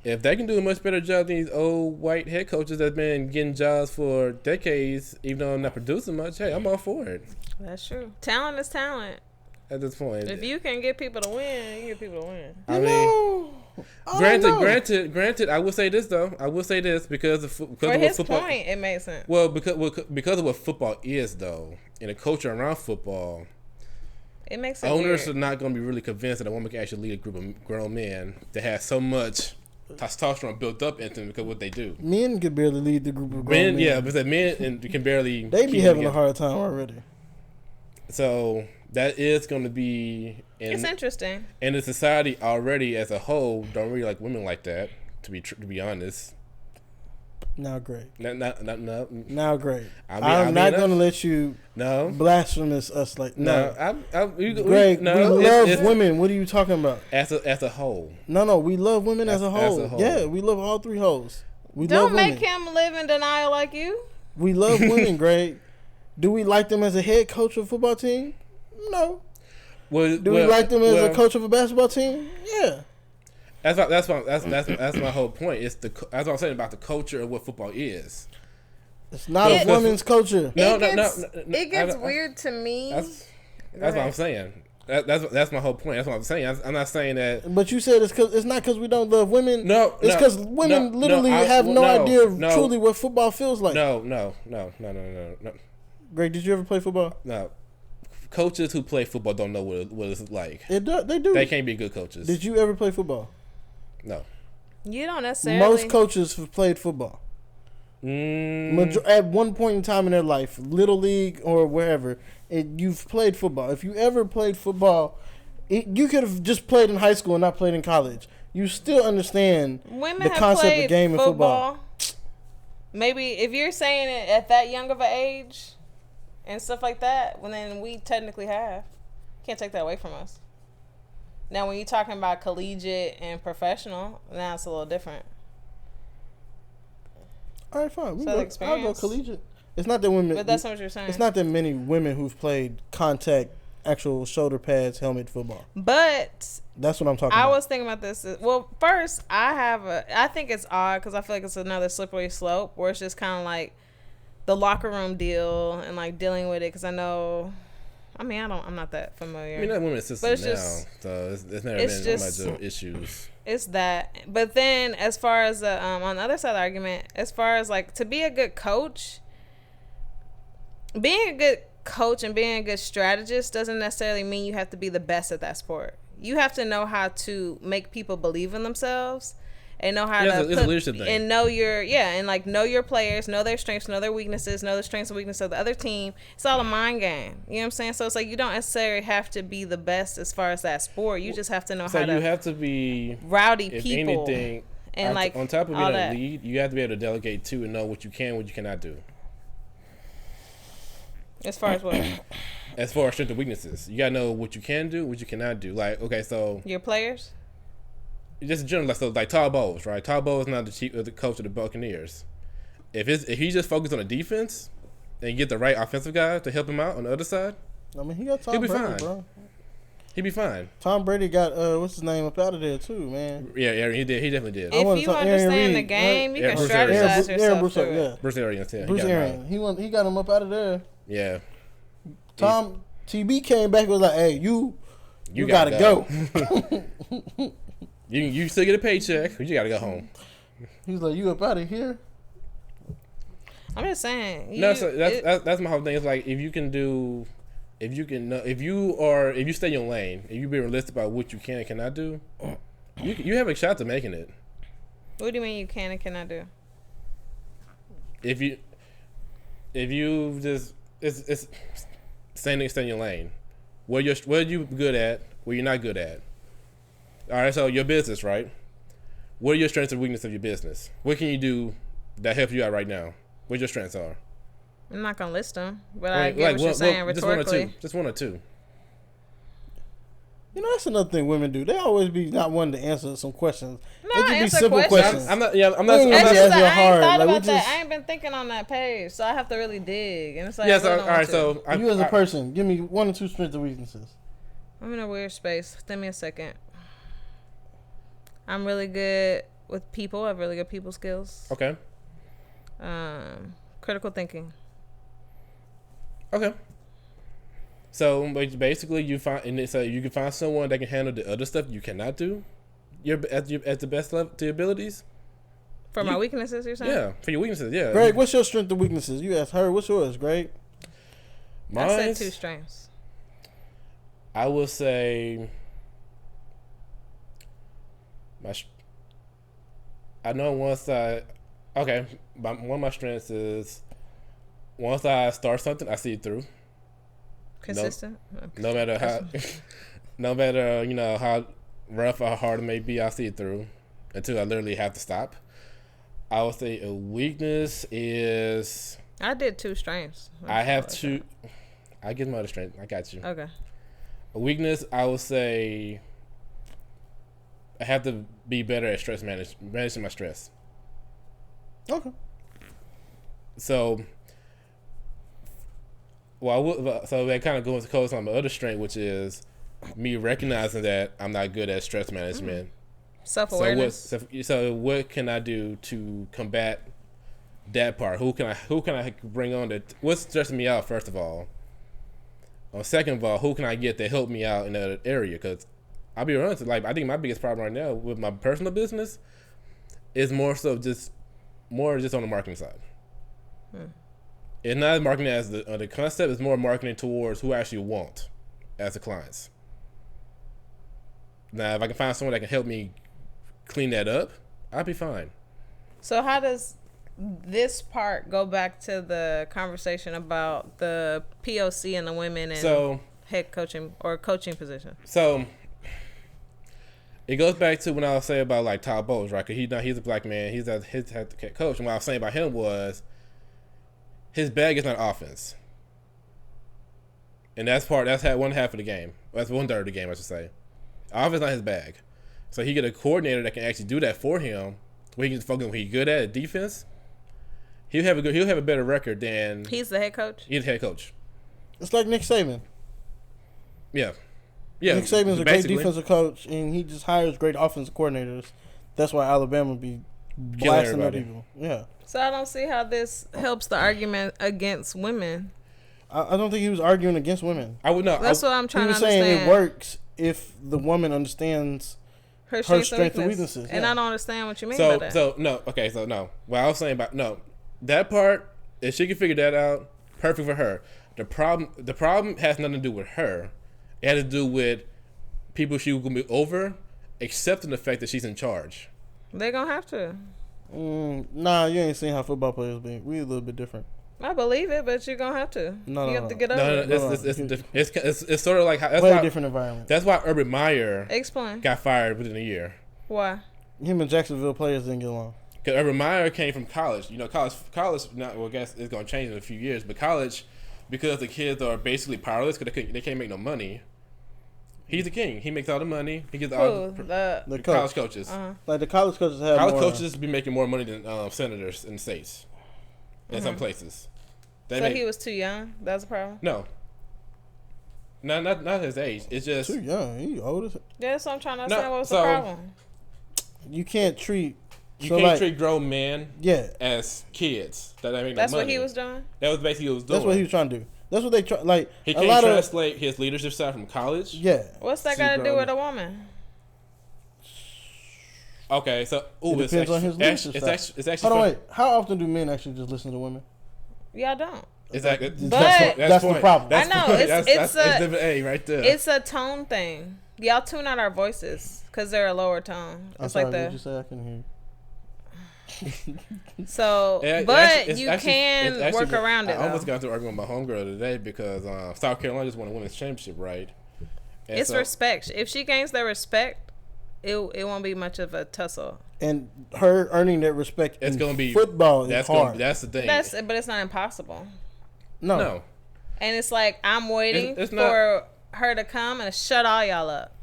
If they can do a much better job than these old white head coaches that's been getting jobs for decades, even though I'm not producing much, hey, I'm all for it. That's true. Talent is talent. At this point, if you can get people to win, you get people to win. I mean, Granted. I will say this though. Because of for what his football. Point, it makes sense. Well, because of what football is though, and the culture around football, it makes it owners weird. are not going to be really convinced that a woman can actually lead a group of grown men that has so much testosterone built up into them because of what they do. Men can barely lead the group of grown men. Yeah, but men can barely. They be having a hard time already. So that is going to be. It's interesting. And the society already as a whole don't really like women like that. To be honest. Now, great. No. Now, great. I'm not going to let you blasphemous us like no. Greg, we love women. What are you talking about? As a whole. No, we love women as a whole. Yeah, we love all three hoes. Don't make him live in denial like you. We love women, Greg. Do we like them as a head coach of a football team? No. Do we like them as a coach of a basketball team? Yeah. That's my whole point. That's what I'm saying about the culture of what football is. It's not a women's culture. It gets weird to me. That's what I'm saying. That's my whole point. That's what I'm saying. I'm not saying that. But you said it's not because we don't love women. No, it's because women literally have no idea of truly what football feels like. No. Greg, did you ever play football? No. Coaches who play football don't know what it's like. They do. They can't be good coaches. Did you ever play football? No. You don't necessarily. Most coaches have played football. At one point in time in their life, little league or wherever, you've played football. If you ever played football, you could have just played in high school and not played in college. You still understand the concept of game and football. Maybe if you're saying it at that young of an age and stuff like that, well, then we technically have. Can't take that away from us. Now, when you're talking about collegiate and professional, now it's a little different. All right, fine. I'll go collegiate. It's not that women. But that's what you're saying. It's not that many women who've played contact, actual shoulder pads, helmet football. But that's what I'm talking about. I was thinking about this. Well, first, I think it's odd because I feel like it's another slippery slope where it's just kind of like the locker room deal and like dealing with it because I'm not that familiar. I mean, that women's system now, so it's never been much of issues. It's that. But then as far as on the other side of the argument, as far as like to be a good coach, and being a good strategist doesn't necessarily mean you have to be the best at that sport. You have to know how to make people believe in themselves and know how to it's a leadership thing. And know your players, know their strengths, know their weaknesses, know the strengths and weaknesses of the other team. It's all a mind game. You know what I'm saying? So it's like you don't necessarily have to be the best as far as that sport. You just have to know how to. So you have to be rowdy people. Anything, and like on top of being a lead, you have to be able to delegate too and know what you can, what you cannot do. As far as what? As far as strengths and weaknesses, you gotta know what you can do, what you cannot do. Like, okay, so your players. Just in general, like Todd Bowles, right? Todd Bowles is not the coach of the Buccaneers. If he just focused on the defense and get the right offensive guy to help him out on the other side, I mean, he got Tom Brady, fine. bro. He'd be fine. Tom Brady got what's his name up out of there too, man. Yeah, Aaron, he did. He definitely did. If you understand the game, you can strategize yourself through it. Bruce Arians, yeah. Bruce Arians, he got him up out of there. Yeah. Tom TB came back and was like, "Hey, you gotta go." You still get a paycheck, but you gotta go home. He's like, "You up out of here?" I'm just saying. That's my whole thing. It's like if you stay in your lane, if you be realistic about what you can and cannot do, you have a shot to making it. What do you mean you can and cannot do? If you just it's stay in your lane. Where you good at, where you're not good at. All right, so your business, right? What are your strengths and weaknesses of your business? What can you do that helps you out right now? What your strengths are? I'm not gonna list them, but I get what you're saying rhetorically. Just one or two. You know, that's another thing women do. They always be not wanting to answer some questions. No, it just be simple questions. I'm not I ain't thought about that. I ain't been thinking on that page, so I have to really dig. And it's like, all right. So you as a person, give me one or two strengths and weaknesses. I'm in a weird space. Give me a second. I'm really good with people. I have really good people skills. Okay. Critical thinking. Okay. So basically, you can find someone that can handle the other stuff you cannot do. you're at the best level to your abilities. For my weaknesses, you're saying? Yeah, for your weaknesses, yeah. Greg, what's your strength and weaknesses? You asked her. What's yours, Greg? I said 2 strengths. I will say I know once one of my strengths is once I start something, I see it through. Consistent? No matter how, how rough or hard it may be, I see it through until I literally have to stop. I would say a weakness is... I did 2 strengths. I have 2... I give my other strength. I got you. Okay. A weakness, I would say... I have to be better at managing my stress. Okay. So... so that kind of goes on my other strength, which is me recognizing that I'm not good at stress management. Self-awareness. So what can I do to combat that part? Who can I bring on that? What's stressing me out, first of all? Second of all, who can I get to help me out in that area? Because I'll be honest, like I think my biggest problem right now with my personal business is more just on the marketing side. It's not marketing as the concept; it's more marketing towards who I actually want as the clients. Now, if I can find someone that can help me clean that up, I'll be fine. So how does this part go back to the conversation about the POC and the women and head coaching or coaching position? So it goes back to when I was saying about like Todd Bowles, right? Because he's a black man. He's his head coach. And what I was saying about him was his bag is not offense. And that's one half of the game. That's 1/3 of the game, I should say. Offense is not his bag. So he get a coordinator that can actually do that for him, where he can focus on what he's good at defense. He'll have a better record than... He's the head coach? He's the head coach. It's like Nick Saban. Yeah. Nick Saban's a great defensive coach, and he just hires great offensive coordinators. That's why Alabama be blasting their people. Yeah. So I don't see how this helps the argument against women. I don't think he was arguing against women. I would know. That's what I'm trying to understand. He was saying it works if the woman understands her strengths and weaknesses. And I don't understand what you mean by that. No. What I was saying about that part, if she can figure that out, perfect for her. The problem has nothing to do with her. It has to do with people she will be over accepting the fact that she's in charge. They're gonna have to. Nah, you ain't seen how football players be. We a little bit different. I believe it, but you're gonna have to. You have to get over it. It's sort of like how, different environment. That's why Urban Meyer got fired within a year. Why? Him and Jacksonville players didn't get along. Because Urban Meyer came from college. College. I guess it's gonna change in a few years. But college, because the kids are basically powerless because they can't make no money. He's the king. He makes all the money. He gets all the college coaches. Uh-huh. Like the college coaches have coaches be making more money than senators in the states. In some places. He was too young? That's a problem? No. Not his age. It's just... Too young. He old as... Yeah, that's what I'm trying to understand. What was the problem? You can't treat... treat grown men as kids. That make no money. That's what he was doing? That was basically what he was doing. That's what he was trying to do. That's what they try... Like, he can't translate his leadership style from college. Yeah. What's that got to do with a woman? Okay, so it depends on his leadership. It's actually. Hold on, wait. How often do men actually just listen to women? Yeah, I don't. Exactly. That's the problem. I know. It's A right there. It's a tone thing. Y'all tune out our voices because they're a lower tone. I'm sorry, what did you say? I couldn't hear you. So, you can work around it. I almost got into an argument with my homegirl today because South Carolina just won a women's championship, right? And it's respect. If she gains their respect, it won't be much of a tussle. And her earning that respect it's going to be football is hard. That's the thing. But it's not impossible. No. And it's like I'm waiting for her to come and shut all y'all up.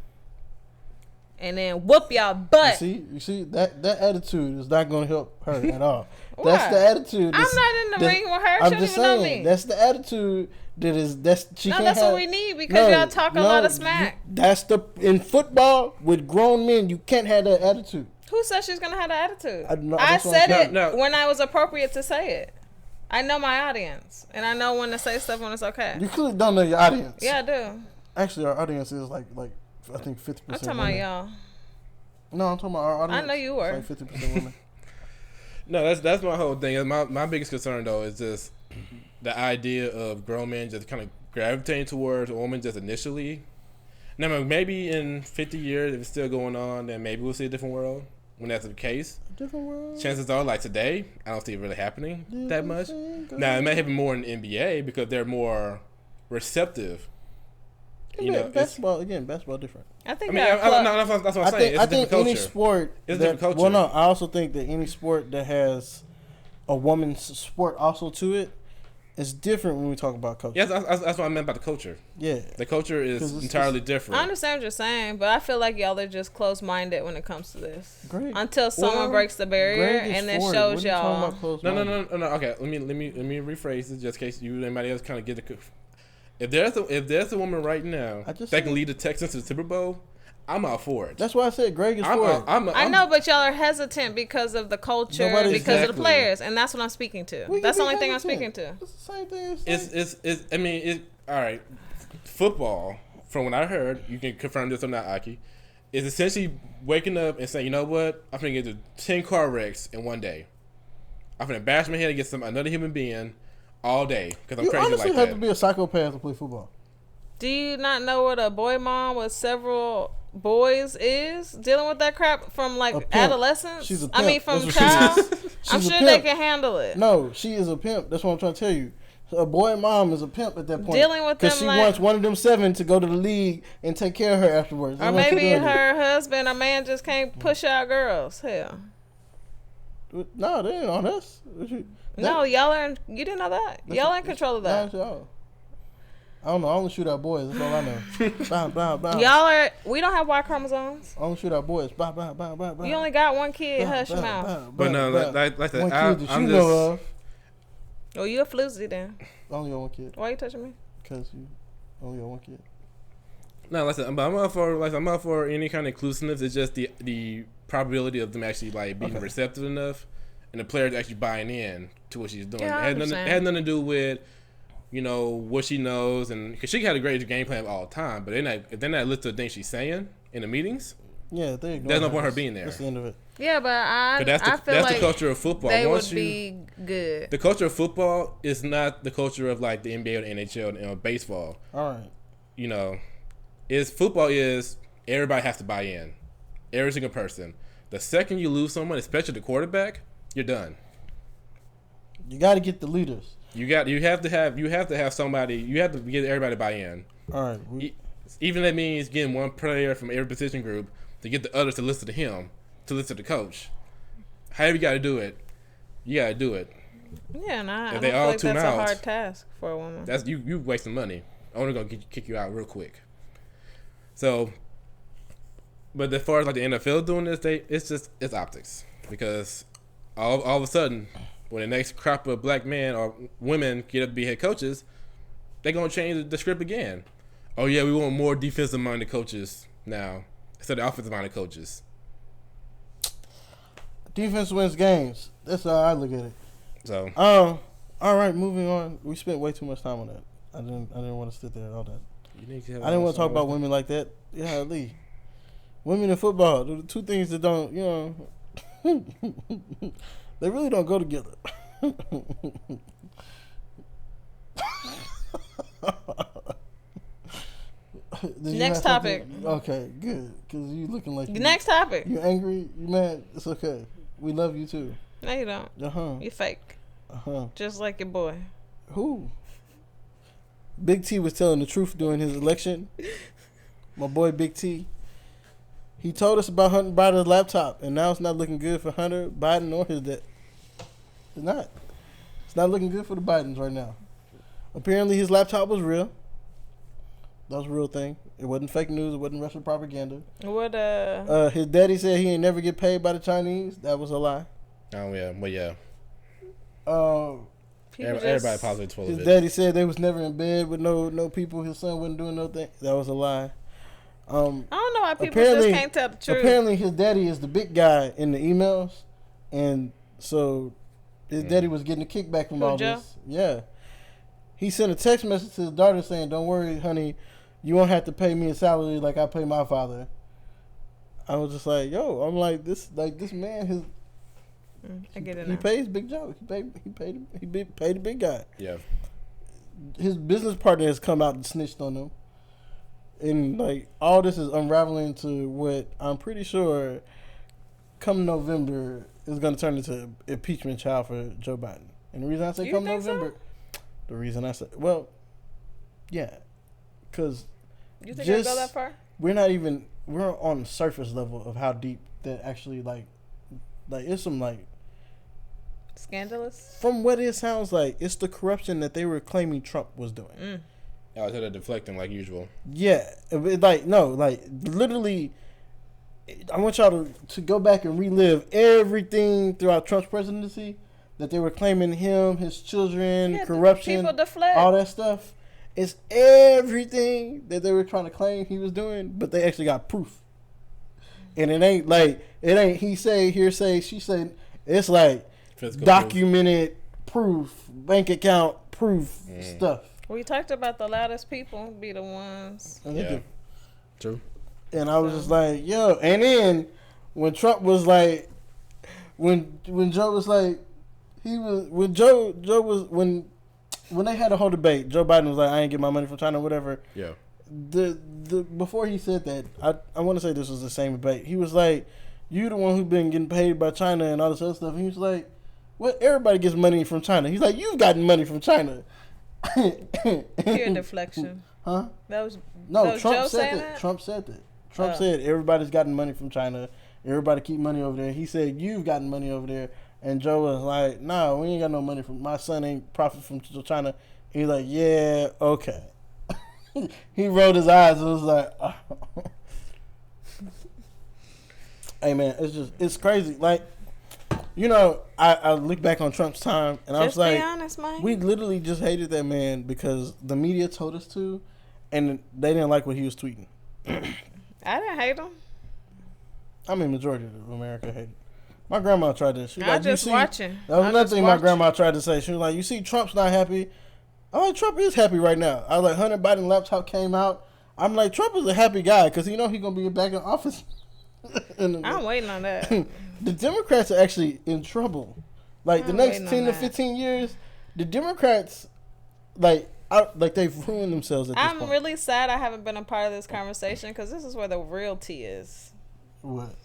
And then whoop y'all butt. You see that attitude is not going to help her at all. Why? That's the attitude. I'm not in the ring with her. She don't even know me. That's the attitude she can't that's have. what we need because y'all talk a lot of smack. In football with grown men, you can't have that attitude. Who said she's gonna have that attitude? I said it when I was appropriate to say it. I know my audience, and I know when to say stuff when it's okay. You clearly don't know your audience. Yeah, I do. Actually, our audience is like I think 50%. I'm talking about y'all. No, I'm talking about our audience. I know you were. It's like 50% women. No, that's my whole thing. My biggest concern though is just the idea of grown men just kind of gravitating towards a woman just initially. Now maybe in 50 years, if it's still going on, then maybe we'll see a different world. When that's the case, Different world. chances are, like today, I don't see it really happening that much. Now it may happen more in the NBA because they're more receptive. You know, basketball different. I think. that's what I'm saying. I think any sport. It's a different culture. Well, no, I also think that any sport that has a woman's sport also to it is different when we talk about culture. Yes, that's what I meant about the culture. Yeah, the culture is entirely different. I understand what you're saying, but I feel like y'all are just close-minded when it comes to this. Great. Until someone breaks the barrier and then shows y'all. No. Okay, let me rephrase this just in case you anybody else kind of get the. If there's a woman right now that can lead the Texans to the Super Bowl, I'm out for it. That's why I said Greg is for it. I know, but y'all are hesitant because of the culture, because of the players, and that's what I'm speaking to. That's the only thing I'm speaking to. It's the same thing. It's all right. Football, from what I heard, you can confirm this or not, Akki, is essentially waking up and saying, you know what, I'm going to get to 10 car wrecks in one day. I'm going to bash my head against another human being all day because I'm crazy like that. You honestly have to be a psychopath to play football. Do you not know what a boy mom with several boys is dealing with that crap from like adolescence? She's a pimp. I mean, from child. I'm sure they can handle it. No, she is a pimp. That's what I'm trying to tell you. So a boy mom is a pimp at that point. Dealing with them because she wants one of them 7 to go to the league and take care of her afterwards. Or maybe her husband or man just can't push out girls. Hell. No, they ain't on us. No, y'all are. You didn't know that. Y'all in control of that. Y'all. I don't know. I only shoot out boys. That's all I know. Blah, blah, blah. Y'all are. We don't have Y chromosomes. I only shoot out boys. Blah, blah, blah, blah, blah. You only got one kid. Hush your mouth. Blah, but no, like that. One kid that you know of. Oh, you a floozy then? I only got one kid. Why are you touching me? Because you only got one kid. No, listen. I'm out for any kind of inclusiveness. It's just the probability of them actually like being receptive enough, and the players actually buying in to what she's doing. Yeah, it had nothing to do with, you know, what she knows, and because she had a great game plan all the time, but if they're not listening to the things she's saying in the meetings, there's no point her being there. That's the end of it. Yeah, but I feel that's like the culture of football. They would be good. The culture of football is not the culture of like the NBA or the NHL or baseball. All right. You know, football is everybody has to buy in, every single person. The second you lose someone, especially the quarterback, you're done. You got to get the leaders. You have to have somebody. You have to get everybody to buy in. All right. Even that means getting one player from every position group to get the others to listen to him, to listen to the coach. However you got to do it, you got to do it. Yeah, and I don't feel like that's a hard task for a woman. That's you wasting money. Owner gonna kick you out real quick. So, but as far as like the NFL doing this, it's optics, because all of a sudden, when the next crop of black men or women get up to be head coaches, they're gonna change the script again. Oh yeah, we want more defensive minded coaches now instead of offensive minded coaches. Defense wins games. That's how I look at it. So all right, moving on. We spent way too much time on that. I didn't want to sit there and all that. I didn't want to talk about women like that. Yeah, Lee. Women in football, the two things that don't, you know, they really don't go together. Next topic. Okay, good. Because you looking like next topic. You angry? You mad? It's okay. We love you too. No, you don't. You fake. Just like your boy. Who? Big T was telling the truth during his election. My boy Big T. He told us about Hunter Biden's laptop, and now it's not looking good for Hunter Biden or his dad. It's not. It's not looking good for the Bidens right now. Apparently his laptop was real. That was a real thing. It wasn't fake news. It wasn't Russian propaganda. What? His daddy said he ain't never get paid by the Chinese. That was a lie. Oh yeah, well yeah. Everybody positive full of it. His daddy said they was never in bed with no people. His son wasn't doing no thing. That was a lie. I don't know why people just can't tell the truth. Apparently his daddy is the big guy in the emails, and so his daddy was getting a kickback from all this. Yeah. He sent a text message to his daughter saying, "Don't worry, honey, you won't have to pay me a salary like I pay my father." I was just like, yo, I'm like this man, his. I get it. He pays Big Joe. He paid the big guy. Yeah. His business partner has come out and snitched on him, and like all this is unraveling to what I'm pretty sure, come November, is going to turn into impeachment trial for Joe Biden. And the reason I say come November, the reason I say, well, yeah, because you think it'll go that far? We're on the surface level of how deep that actually like it's some like. Scandalous? From what it sounds like, it's the corruption that they were claiming Trump was doing. Oh, so they're deflecting like usual. Yeah. Literally, I want y'all to go back and relive everything throughout Trump's presidency that they were claiming him, his children, corruption, people deflect. all that stuff. It's everything that they were trying to claim he was doing, but they actually got proof. And it ain't he say, hearsay, she said. It's like physical documented proof, bank account proof stuff. We talked about the loudest people be the ones. Yeah. True. And I was just like, yo. And then when Trump was like, when Joe was like, when they had a whole debate, Joe Biden was like, I ain't get my money from China or whatever. Yeah. The before he said that, I want to say this was the same debate. He was like, you the one who been getting paid by China and all this other stuff. And he was like, well, everybody gets money from China. He's like, you've gotten money from China. Pure deflection. Huh? Trump Joe said that. Trump said that. Trump said everybody's gotten money from China. Everybody keep money over there. He said, you've gotten money over there. And Joe was like, no, we ain't got no money from, my son ain't profit from China. He's like, yeah, okay. He rolled his eyes and was like, oh. Hey man, it's crazy. Like, you know, I look back on Trump's time and I was like, be honest, Mike. We literally just hated that man because the media told us to, and they didn't like what he was tweeting. I didn't hate him. I mean, majority of America hated. My grandma tried to. She was I like, just watching. That was another thing my grandma tried to say. She was like, you see, Trump's not happy. I'm like, Trump is happy right now. I was like, Hunter Biden laptop came out. I'm like, Trump is a happy guy because he know he's gonna be back in office. I'm waiting on that. The Democrats are actually in trouble. Like the next 10 to 15 years, the Democrats, they've ruined themselves at this point. I'm really sad I haven't been a part of this conversation because this is where the real tea is. What?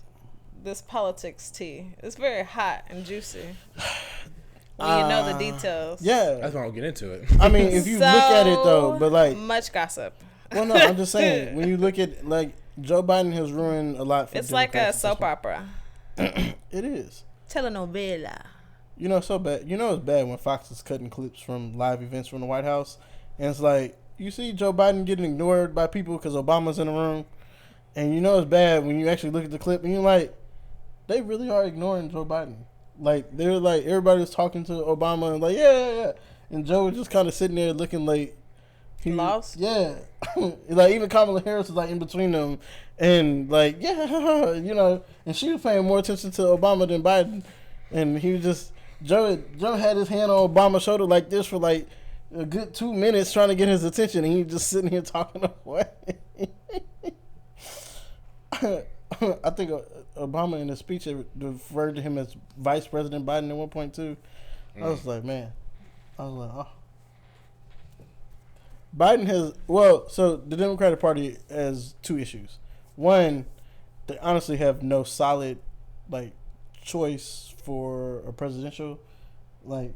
This politics tea. It's very hot and juicy. When you know the details. Yeah. That's why I'll get into it. I mean, if you look at it though, but like much gossip. Well, no, I'm just saying when you look at like Joe Biden has ruined a lot for it's like a soap opera. It is. Telenovela. You know, so bad. You know it's bad when Fox is cutting clips from live events from the White House. And it's like, you see Joe Biden getting ignored by people because Obama's in the room. And you know it's bad when you actually look at the clip and you're like, they really are ignoring Joe Biden. Like, they're like, everybody's talking to Obama and like, yeah. And Joe was just kind of sitting there looking like, lost? Yeah. Like, even Kamala Harris was like in between them. And like, yeah, you know. And she was paying more attention to Obama than Biden. And he was just, Joe had his hand on Obama's shoulder like this for like a good 2 minutes trying to get his attention. And he was just sitting here talking away. I think Obama in his speech referred to him as Vice President Biden at one point too. I was like, oh. Biden has, so the Democratic Party has two issues. One, they honestly have no solid, like, choice for a presidential, like,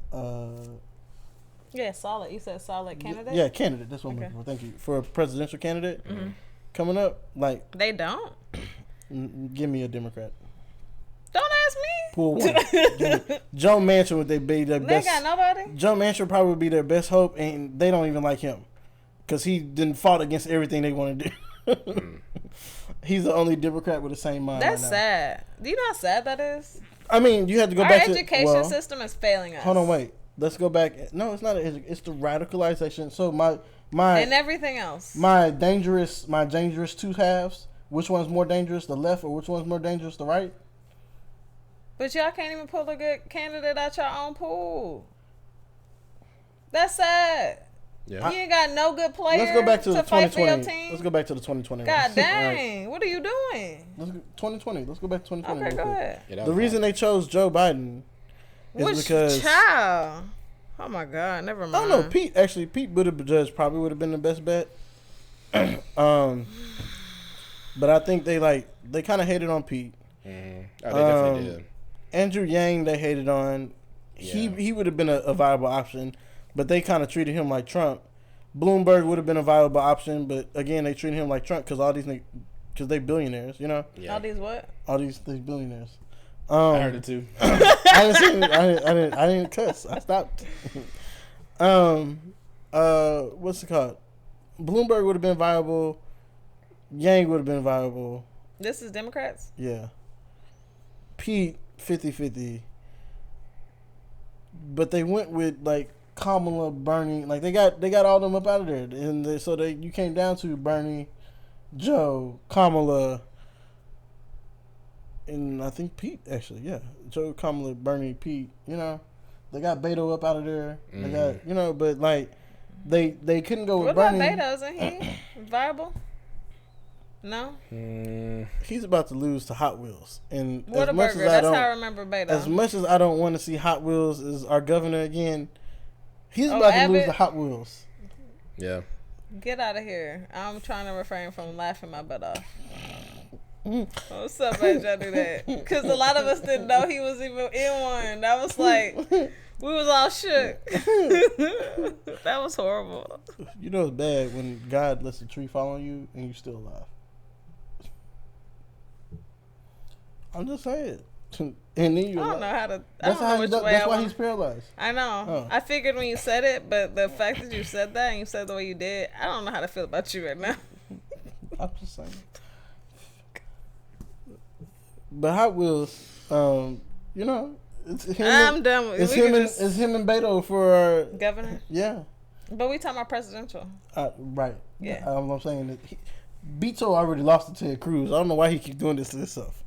yeah, solid. You said solid candidate? Yeah, candidate. That's what I'm looking for. Thank you. For a presidential candidate coming up, like. They don't? Give me a Democrat. Don't ask me. Pull one. Joe Manchin would be their best. They got nobody? Joe Manchin probably would be their best hope, and they don't even like him. Because he didn't fought against everything they want to do. He's the only Democrat with the same mind. That's right sad. Do you know how sad that is? I mean, you have to go back to... Our education system is failing us. Hold on, wait. Let's go back. No, it's not. It's the radicalization. So my and everything else. My dangerous two halves. Which one's more dangerous, the left, or which one's more dangerous, the right? But y'all can't even pull a good candidate out your own pool. That's sad. Yeah. You ain't got no good players. Let's go back to the 2020. Team? Let's go back to the 2020. God dang! Right. What are you doing? 2020. Let's go back to 2020. Okay, go ahead. Yeah, the reason they chose Joe Biden is because child. Oh my God! Never mind. I don't know. Pete Buttigieg probably would have been the best bet. But I think they kind of hated on Pete. Mm-hmm. Oh, they definitely did. Andrew Yang they hated on. Yeah. He would have been a viable option, but they kind of treated him like Trump. Bloomberg would have been a viable option, but again they treated him like Trump because they billionaires, you know. Yeah. All these what? All these billionaires. I heard it too. I didn't cuss. I stopped. What's it called? Bloomberg would have been viable. Yang would have been viable. This is Democrats? Yeah. Pete 50-50. But they went with Kamala, Bernie. They got all them up out of there, and you came down to Bernie, Joe, Kamala, and I think Pete actually. Yeah, Joe, Kamala, Bernie, Pete. You know, they got Beto up out of there. They got but they couldn't go with Bernie. What about Beto? Isn't he viable? No. He's about to lose to Hot Wheels, and Whataburger. That's how I remember Beto. As much as I don't want to see Hot Wheels as our governor again, he's about to lose to Hot Wheels. Yeah. Get out of here! I'm trying to refrain from laughing my butt off. What's up, man? Y'all do that because a lot of us didn't know he was even in one. That was we was all shook. That was horrible. You know it's bad when God lets a tree fall on you and you still alive. I'm just saying. And then you I don't know how to. That's why he's paralyzed. I know. Oh. I figured when you said it, but the fact that you said that and you said the way you did, I don't know how to feel about you right now. I'm just saying. But Hot Wheels, it's him. I'm done with it. It's him and Beto for our governor. Yeah. But we talking about presidential. Right. Yeah. I'm saying that Beto already lost to Ted Cruz. I don't know why he keeps doing this to himself.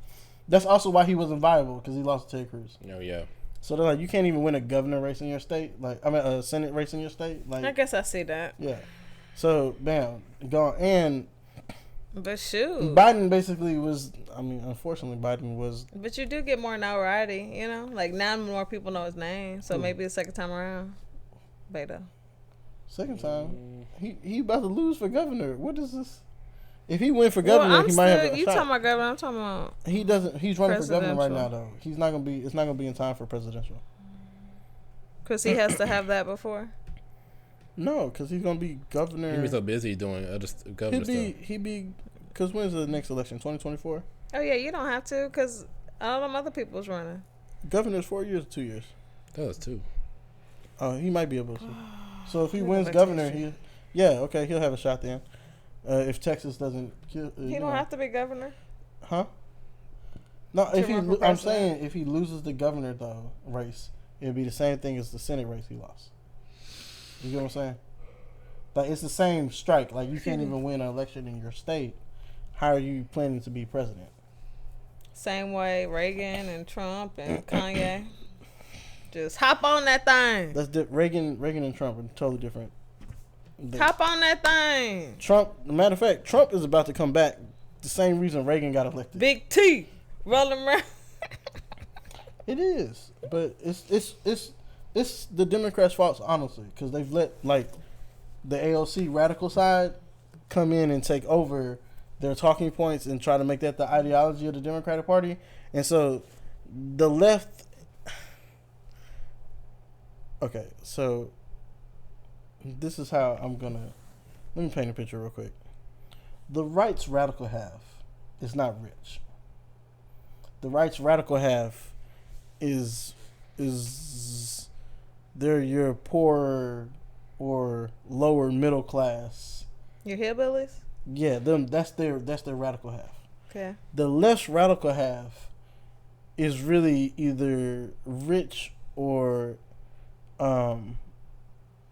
That's also why he wasn't viable, because he lost to Ted Cruz. Oh, yeah. So they're like, you can't even win a governor race in your state. A Senate race in your state. I guess I see that. Yeah. So, bam. Gone. But shoot. Biden basically was, unfortunately, Biden was. But you do get more notoriety, you know? Now more people know his name. So maybe the second time around. Beto. Second time? He about to lose for governor. What is this? If he win for governor, he might have a shot. You talking about governor? I'm talking about. He doesn't. He's running for governor right now, though. He's not gonna be. It's not gonna be in time for presidential. Because he has to have that before. No, because he's gonna be governor. He'll be so busy doing other governor stuff. He'd be. Because when's the next election? 2024. Oh yeah, you don't have to, because all them other people's running. Governor's 4 years or 2 years. That was 2. Oh, he might be able to. So if he wins governor, he'll have a shot then. If Texas doesn't kill, he don't have to be governor. Huh? No, I'm saying if he loses the governor though race, it'd be the same thing as the Senate race he lost. You get what I'm saying? It's the same strike. You can't even win an election in your state. How are you planning to be president? Same way Reagan and Trump and Kanye. Just hop on that thing. That's Reagan and Trump are totally different. Hop on that thing. Trump, matter of fact, Trump is about to come back. The same reason Reagan got elected. Big T, rolling around. It is, but it's the Democrats' fault, honestly, because they've let the AOC radical side come in and take over their talking points and try to make that the ideology of the Democratic Party, and so the left. Okay, so. This is how I'm gonna. Let me paint a picture real quick. The right's radical half is not rich. The right's radical half is they're your poor or lower middle class. Your hillbillies? Yeah, them. That's their radical half. Okay. The left's radical half is really either rich or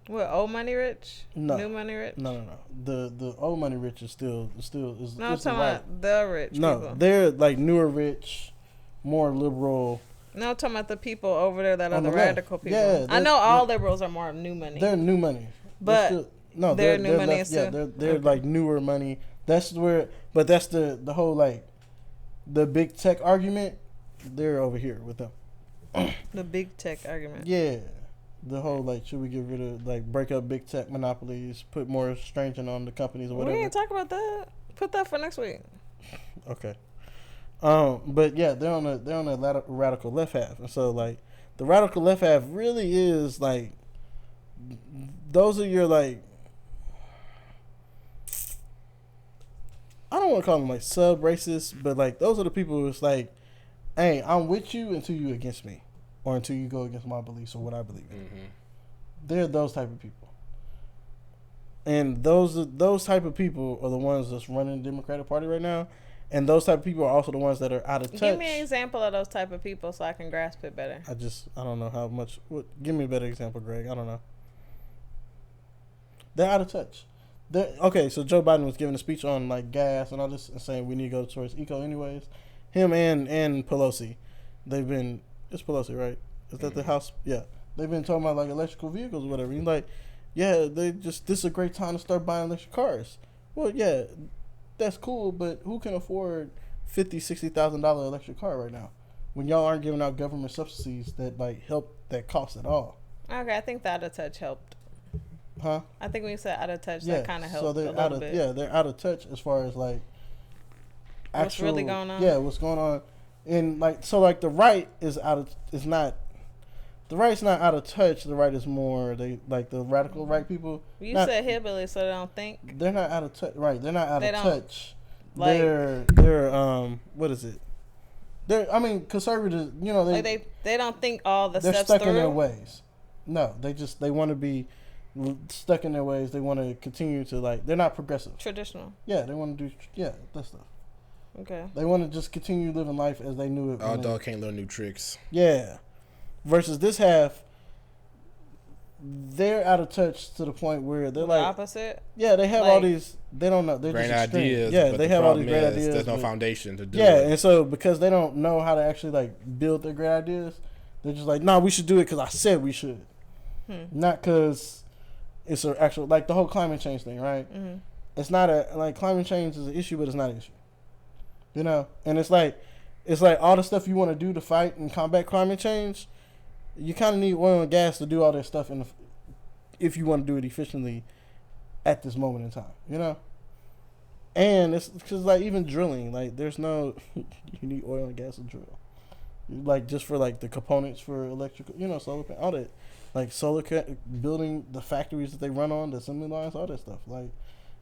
What, old money rich? No. New money rich? No. The old money rich is still is. No, I'm talking about the rich people. They're newer rich, more liberal. No, I'm talking about the people over there that are the radical people. Yeah, I know all liberals are more new money. They're new money. But they're new money is yeah, they're like newer money. That's where, but that's the whole like the big tech argument. They're over here with them. The big tech argument. Yeah, the whole like should we get rid of like break up big tech monopolies, put more stringent on the companies or whatever. We ain't talk about that. Put that for next week. Okay. But yeah, they're on the radical left half, and so like the radical left half really is like those are your like I don't want to call them like sub racists, but like those are the people who's like, hey, I'm with you until you against me, or until you go against my beliefs or what I believe in. Mm-hmm. They're those type of people, and those type of people are the ones that's running the Democratic Party right now. And those type of people are also the ones that are out of touch. Give me an example of those type of people so I can grasp it better. I don't know how much. Give me a better example, Greg. I don't know. They're out of touch. Okay, so Joe Biden was giving a speech on like gas and all this and saying we need to go towards eco anyways. Him and Pelosi. It's Pelosi, right? Is that the House? Yeah. They've been talking about like electrical vehicles or whatever. He's like, yeah, this is a great time to start buying electric cars. Well, yeah. That's cool, but who can afford $50,000-$60,000 electric car right now? When y'all aren't giving out government subsidies that like help that cost at all. Okay, I think the out of touch helped. Huh? I think when you said out of touch, that kind of helped. So they're bit. Yeah, they're out of touch as far as like what's really going on. Yeah, what's going on, and like so like the right is not. The right's not out of touch. The right is more they like the radical right people. You said hillbilly, so they don't think. They're not out of touch. Right, they're not out of touch. Like, they're what is it? Conservatives. You know they don't think all the steps they're stuck through. in their ways. No, they want to be stuck in their ways. They want to continue to like. They're not progressive. Traditional. Yeah, they want to do that stuff. Okay. They want to just continue living life as they knew it. Our dog can't learn new tricks. Yeah. Versus this half, they're out of touch to the point where they're like opposite. Yeah, they have all these. They don't know. They're great just extreme. ideas. Yeah, but they have all these great ideas. There's no foundation to do. Yeah, it. And so because they don't know how to actually like build their great ideas, they're just like, nah, we should do it because I said we should, not because it's an actual like the whole climate change thing, right? Mm-hmm. It's not climate change is an issue, but it's not an issue, you know. And it's like all the stuff you want to do to fight and combat climate change. You kind of need oil and gas to do all that stuff if you want to do it efficiently at this moment in time, you know? And it's because, like, even drilling, like, there's no... you need oil and gas to drill. Like, just for, like, the components for electrical, you know, solar, all that. Like, building the factories that they run on, the assembly lines, all that stuff. Like,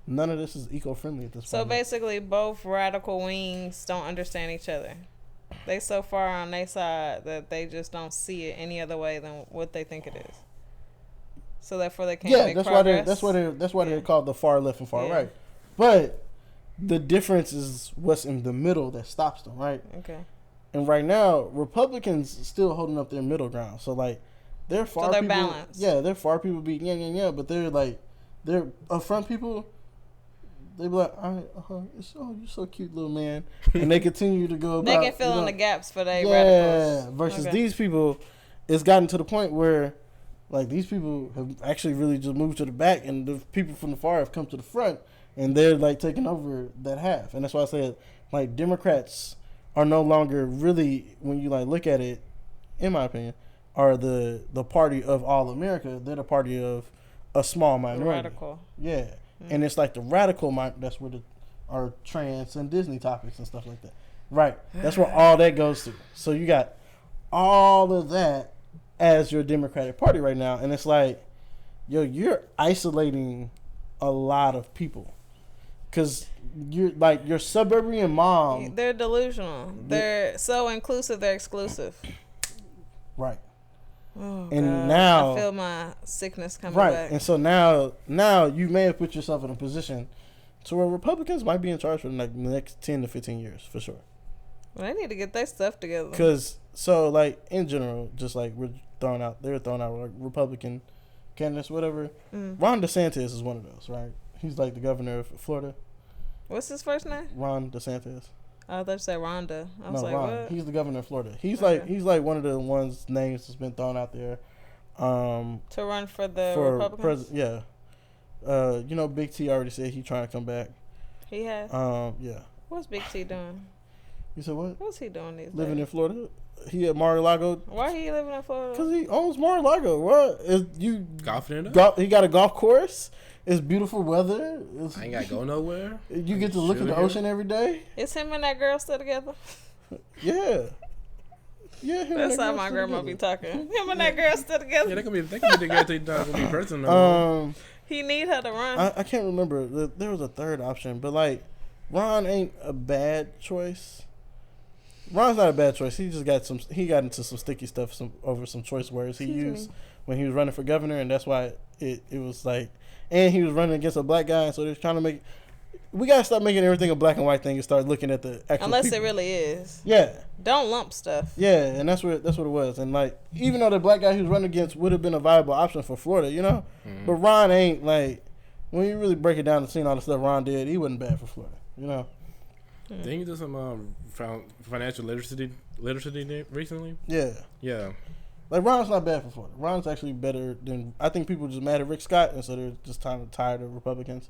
none of this is eco-friendly at this point. So, basically, both radical wings don't understand each other. They so far on their side that they just don't see it any other way than what they think it is. So therefore they can't make progress. That's why they're called the far left and far right. But the difference is what's in the middle that stops them, right? Okay. And right now, Republicans still holding up their middle ground. So like they're far so they're people. Balanced. Yeah, they're far people be but they're upfront people. They be like, all right, you're so cute, little man, and they continue to go. They can fill in the gaps for their radicals. Versus these people, it's gotten to the point where, like, these people have actually really just moved to the back, and the people from the far have come to the front, and they're like taking over that half. And that's why I said, like, Democrats are no longer really, when you like look at it, in my opinion, are the party of all America. They're the party of a small minority. Radical. Yeah. And it's like the radical mind. That's where our trans and Disney topics and stuff like that. Right. That's where all that goes to. So you got all of that as your Democratic Party right now. And it's like, you're isolating a lot of people. Because you're like your suburban mom. They're delusional. They're so inclusive, they're exclusive. Right. Oh, and God. now I feel my sickness coming back. Right. And so now you may have put yourself in a position to where Republicans might be in charge for like the next 10 to 15 years for sure. Well, they need to get their stuff together. Because so like in general, just like they're throwing out like Republican candidates, whatever. Ron DeSantis is one of those, right? He's like the governor of Florida. What's his first name? Ron DeSantis. I thought you said Rhonda. I was like, Ron. what? He's the governor of Florida. He's like one of the ones names that's been thrown out there. To run for the Republicans? Yeah. Big T already said he trying to come back. He has. Yeah. What's Big T doing? You said what? What's he doing these Living days? in Florida. He at Mar-a-Lago. Why he living in Florida? Because he owns Mar-a-Lago. What? Golfing in it? He got a golf course. It's beautiful weather. I ain't got to go nowhere. You get to look at the ocean every day. Is him and that girl still together? Yeah. Yeah, that's how my grandma be talking. Him and that girl still together. Yeah, they can be together till you're gonna be personal. He need her to run. I can't remember. There was a third option, but like, Ron ain't a bad choice. Ron's not a bad choice. He just got into some sticky stuff over some choice words he used when he was running for governor, and that's why it was like, and he was running against a black guy, so they're trying to make. We gotta stop making everything a black and white thing and start looking at the actual. Unless people. It really is. Yeah. Don't lump stuff. Yeah, and that's what it was. And like, even though the black guy he was running against would have been a viable option for Florida, but Ron ain't like. When you really break it down and seeing all the stuff Ron did, he wasn't bad for Florida, Didn't you do some financial literacy recently? Yeah. Yeah. Like, Ron's not bad for Florida. Ron's actually better than... I think people just mad at Rick Scott, and so they're just kind of tired of Republicans.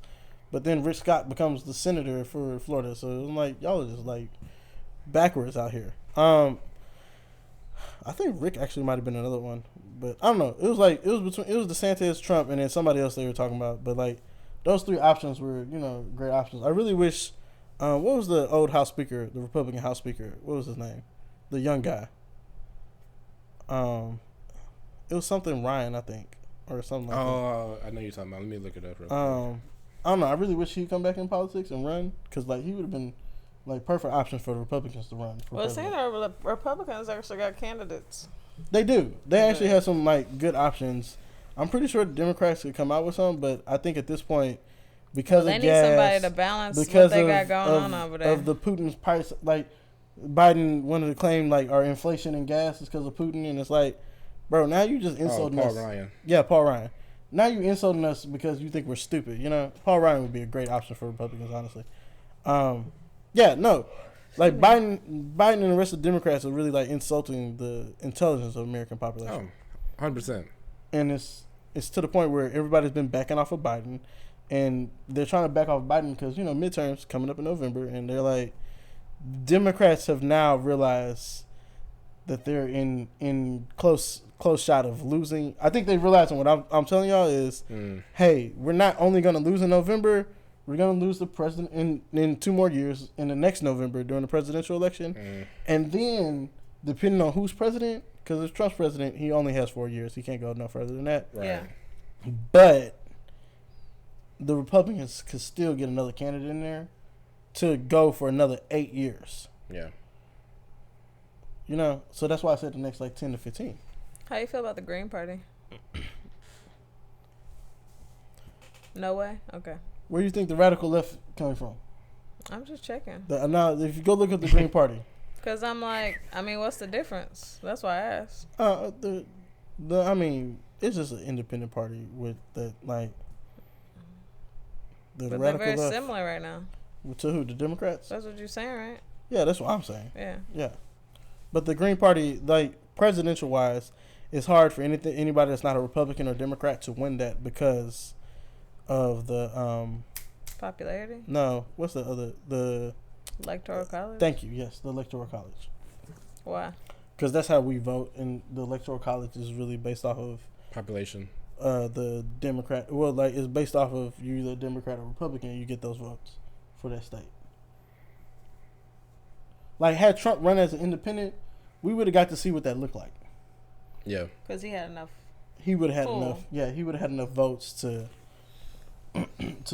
But then Rick Scott becomes the senator for Florida, so I'm like, y'all are just, like, backwards out here. I think Rick actually might have been another one, but I don't know. It was DeSantis, Trump, and then somebody else they were talking about. But, like, those three options were, great options. I really wish... what was the old House Speaker, the Republican House Speaker? What was his name? The young guy. It was something Ryan, I think, or something like that. Oh, I know you're talking about. Let me look it up real quick. I don't know. I really wish he'd come back in politics and run, because like he would have been like perfect option for the Republicans to run. Well, saying the Republicans actually got candidates. They do. They actually have some like good options. I'm pretty sure the Democrats could come out with some, but I think at this point, because they of need somebody to balance what they got going on over there. Of the Putin's price, like Biden wanted to claim like our inflation and gas is because of Putin, and it's like, bro, now you just insulting us. Paul Ryan. Yeah, Paul Ryan. Now you insulting us because you think we're stupid. Paul Ryan would be a great option for Republicans, honestly. Yeah, no, like Biden and the rest of the Democrats are really like insulting the intelligence of American population. 100%. And it's to the point where everybody's been backing off of Biden, and they're trying to back off Biden because midterms coming up in November, and they're like, Democrats have now realized that they're in close shot of losing. I think they realize, and what I'm telling y'all is, hey, we're not only going to lose in November, we're going to lose the president in 2 more years in the next November during the presidential election. And then, depending on who's president, because if Trump's president, he only has 4 years. He can't go no further than that. Right. Yeah. But the Republicans could still get another candidate in there to go for another 8 years. Yeah. So that's why I said the next 10 to 15. How you feel about the Green Party? No way? Okay. Where do you think the radical left coming from? I'm just checking. Now, if you go look at the Green Party. Because I'm like, what's the difference? That's why I asked. It's just an independent party with the, like, the but radical they're very left. similar right now. To who? The Democrats? That's what you're saying, right? Yeah, that's what I'm saying. Yeah. Yeah. But the Green Party, like, presidential-wise, it's hard for anybody that's not a Republican or Democrat to win that because of the... popularity? No. What's the other... The... Electoral college? Thank you. Yes, the Electoral College. Why? Because that's how we vote, and the Electoral College is really based off of... Population. The Democrat... Well, like, it's based off of you either Democrat or Republican, you get those votes for that state. Like, had Trump run as an independent, we would have got to see what that looked like. Yeah. Because he had enough. He would have had enough. Yeah, he would have had enough votes to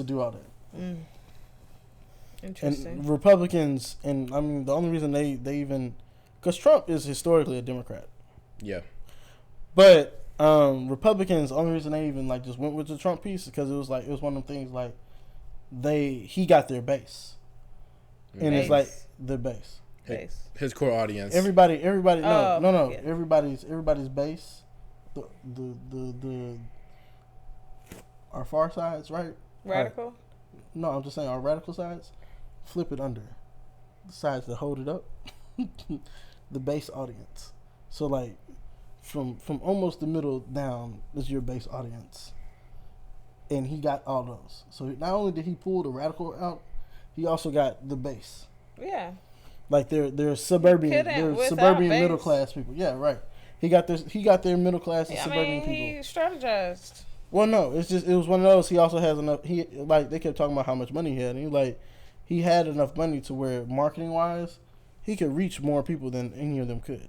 do all that. Interesting. And Republicans, and the only reason they even, because Trump is historically a Democrat. Yeah. But Republicans, the only reason they even like just went with the Trump piece because it was one of them things like he got their base, and it's like the base. His core audience. Everybody. No. Yeah. Everybody's base. The our far sides, right? Radical? No, I'm just saying our radical sides. Flip it under. The sides that hold it up. The base audience. So like from almost the middle down is your base audience. and he got all those. So not only did he pull the radical out, he also got the base. Yeah. Like they're suburban middle class people. Yeah, right. He got their middle class and suburban people. He strategized. Well, no, it was one of those. He also has enough. They kept talking about how much money he had, and he had enough money to where marketing wise, he could reach more people than any of them could.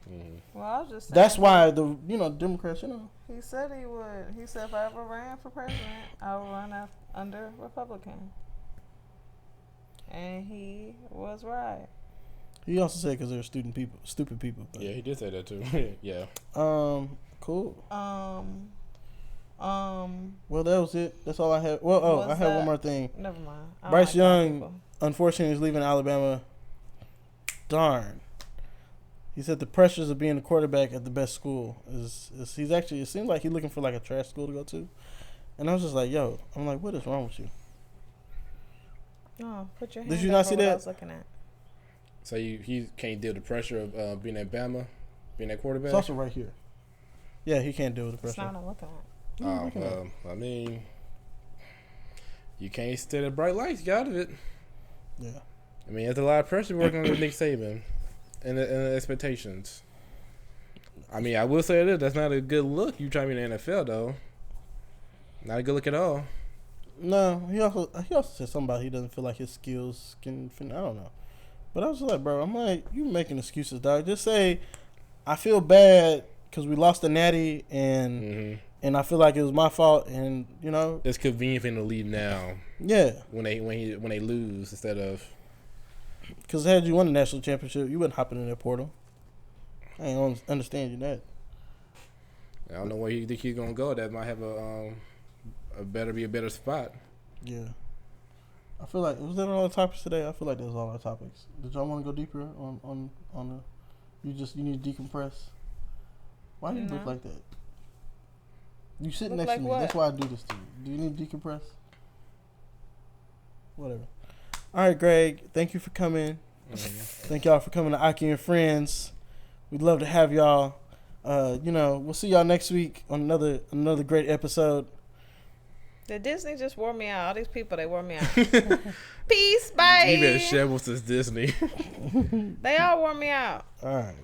Mm-hmm. Well, I was just saying. That's why the Democrats, He said he would. He said if I ever ran for president, I would run under Republican. And he was right. He also said because they're stupid people. But. Yeah, he did say that too. Yeah. Cool. Well, that was it. That's all I had. Well, I had one more thing. Never mind. Bryce Young, unfortunately, is leaving Alabama. Darn. He said the pressures of being a quarterback at the best school is he's actually, it seems like he's looking for like a trash school to go to. And I was just like, yo, what is wrong with you? Oh, put your hand Did you not see that? I was looking at. So he can't deal with the pressure of being at Bama, being that quarterback? It's also right here. Yeah, he can't deal with the pressure. That's not what I'm looking at. I mean, you can't stay the bright lights. Get out of it. Yeah. I mean, there's a lot of pressure working with Nick Saban and the expectations. I mean, I will say this: that's not a good look. You try to be in the NFL, though. Not a good look at all. No, he also said something about he doesn't feel like his skills can. I don't know, but I was just like, bro, you making excuses, dog. Just say, I feel bad because we lost the Natty and. Mm-hmm. And I feel like it was my fault, and it's convenient for him to leave now. Yeah, when they lose instead of, because had you won the national championship, you wouldn't hop in that portal. I ain't understand you that. I don't know where you think he's gonna go. That might have a better spot. Yeah, I feel like was that all the topics today? I feel like that was all our topics. Did y'all want to go deeper on the? You need to decompress. Why do you look like that? You sit next to me. What? That's why I do this to you. Do you need to decompress? Whatever. All right, Greg. Thank you for coming. Mm-hmm. Thank y'all for coming to Akki and Friends. We'd love to have y'all. We'll see y'all next week on another great episode. The Disney just wore me out. All these people, they wore me out. Peace, bye. You better share with this Disney. They all wore me out. All right.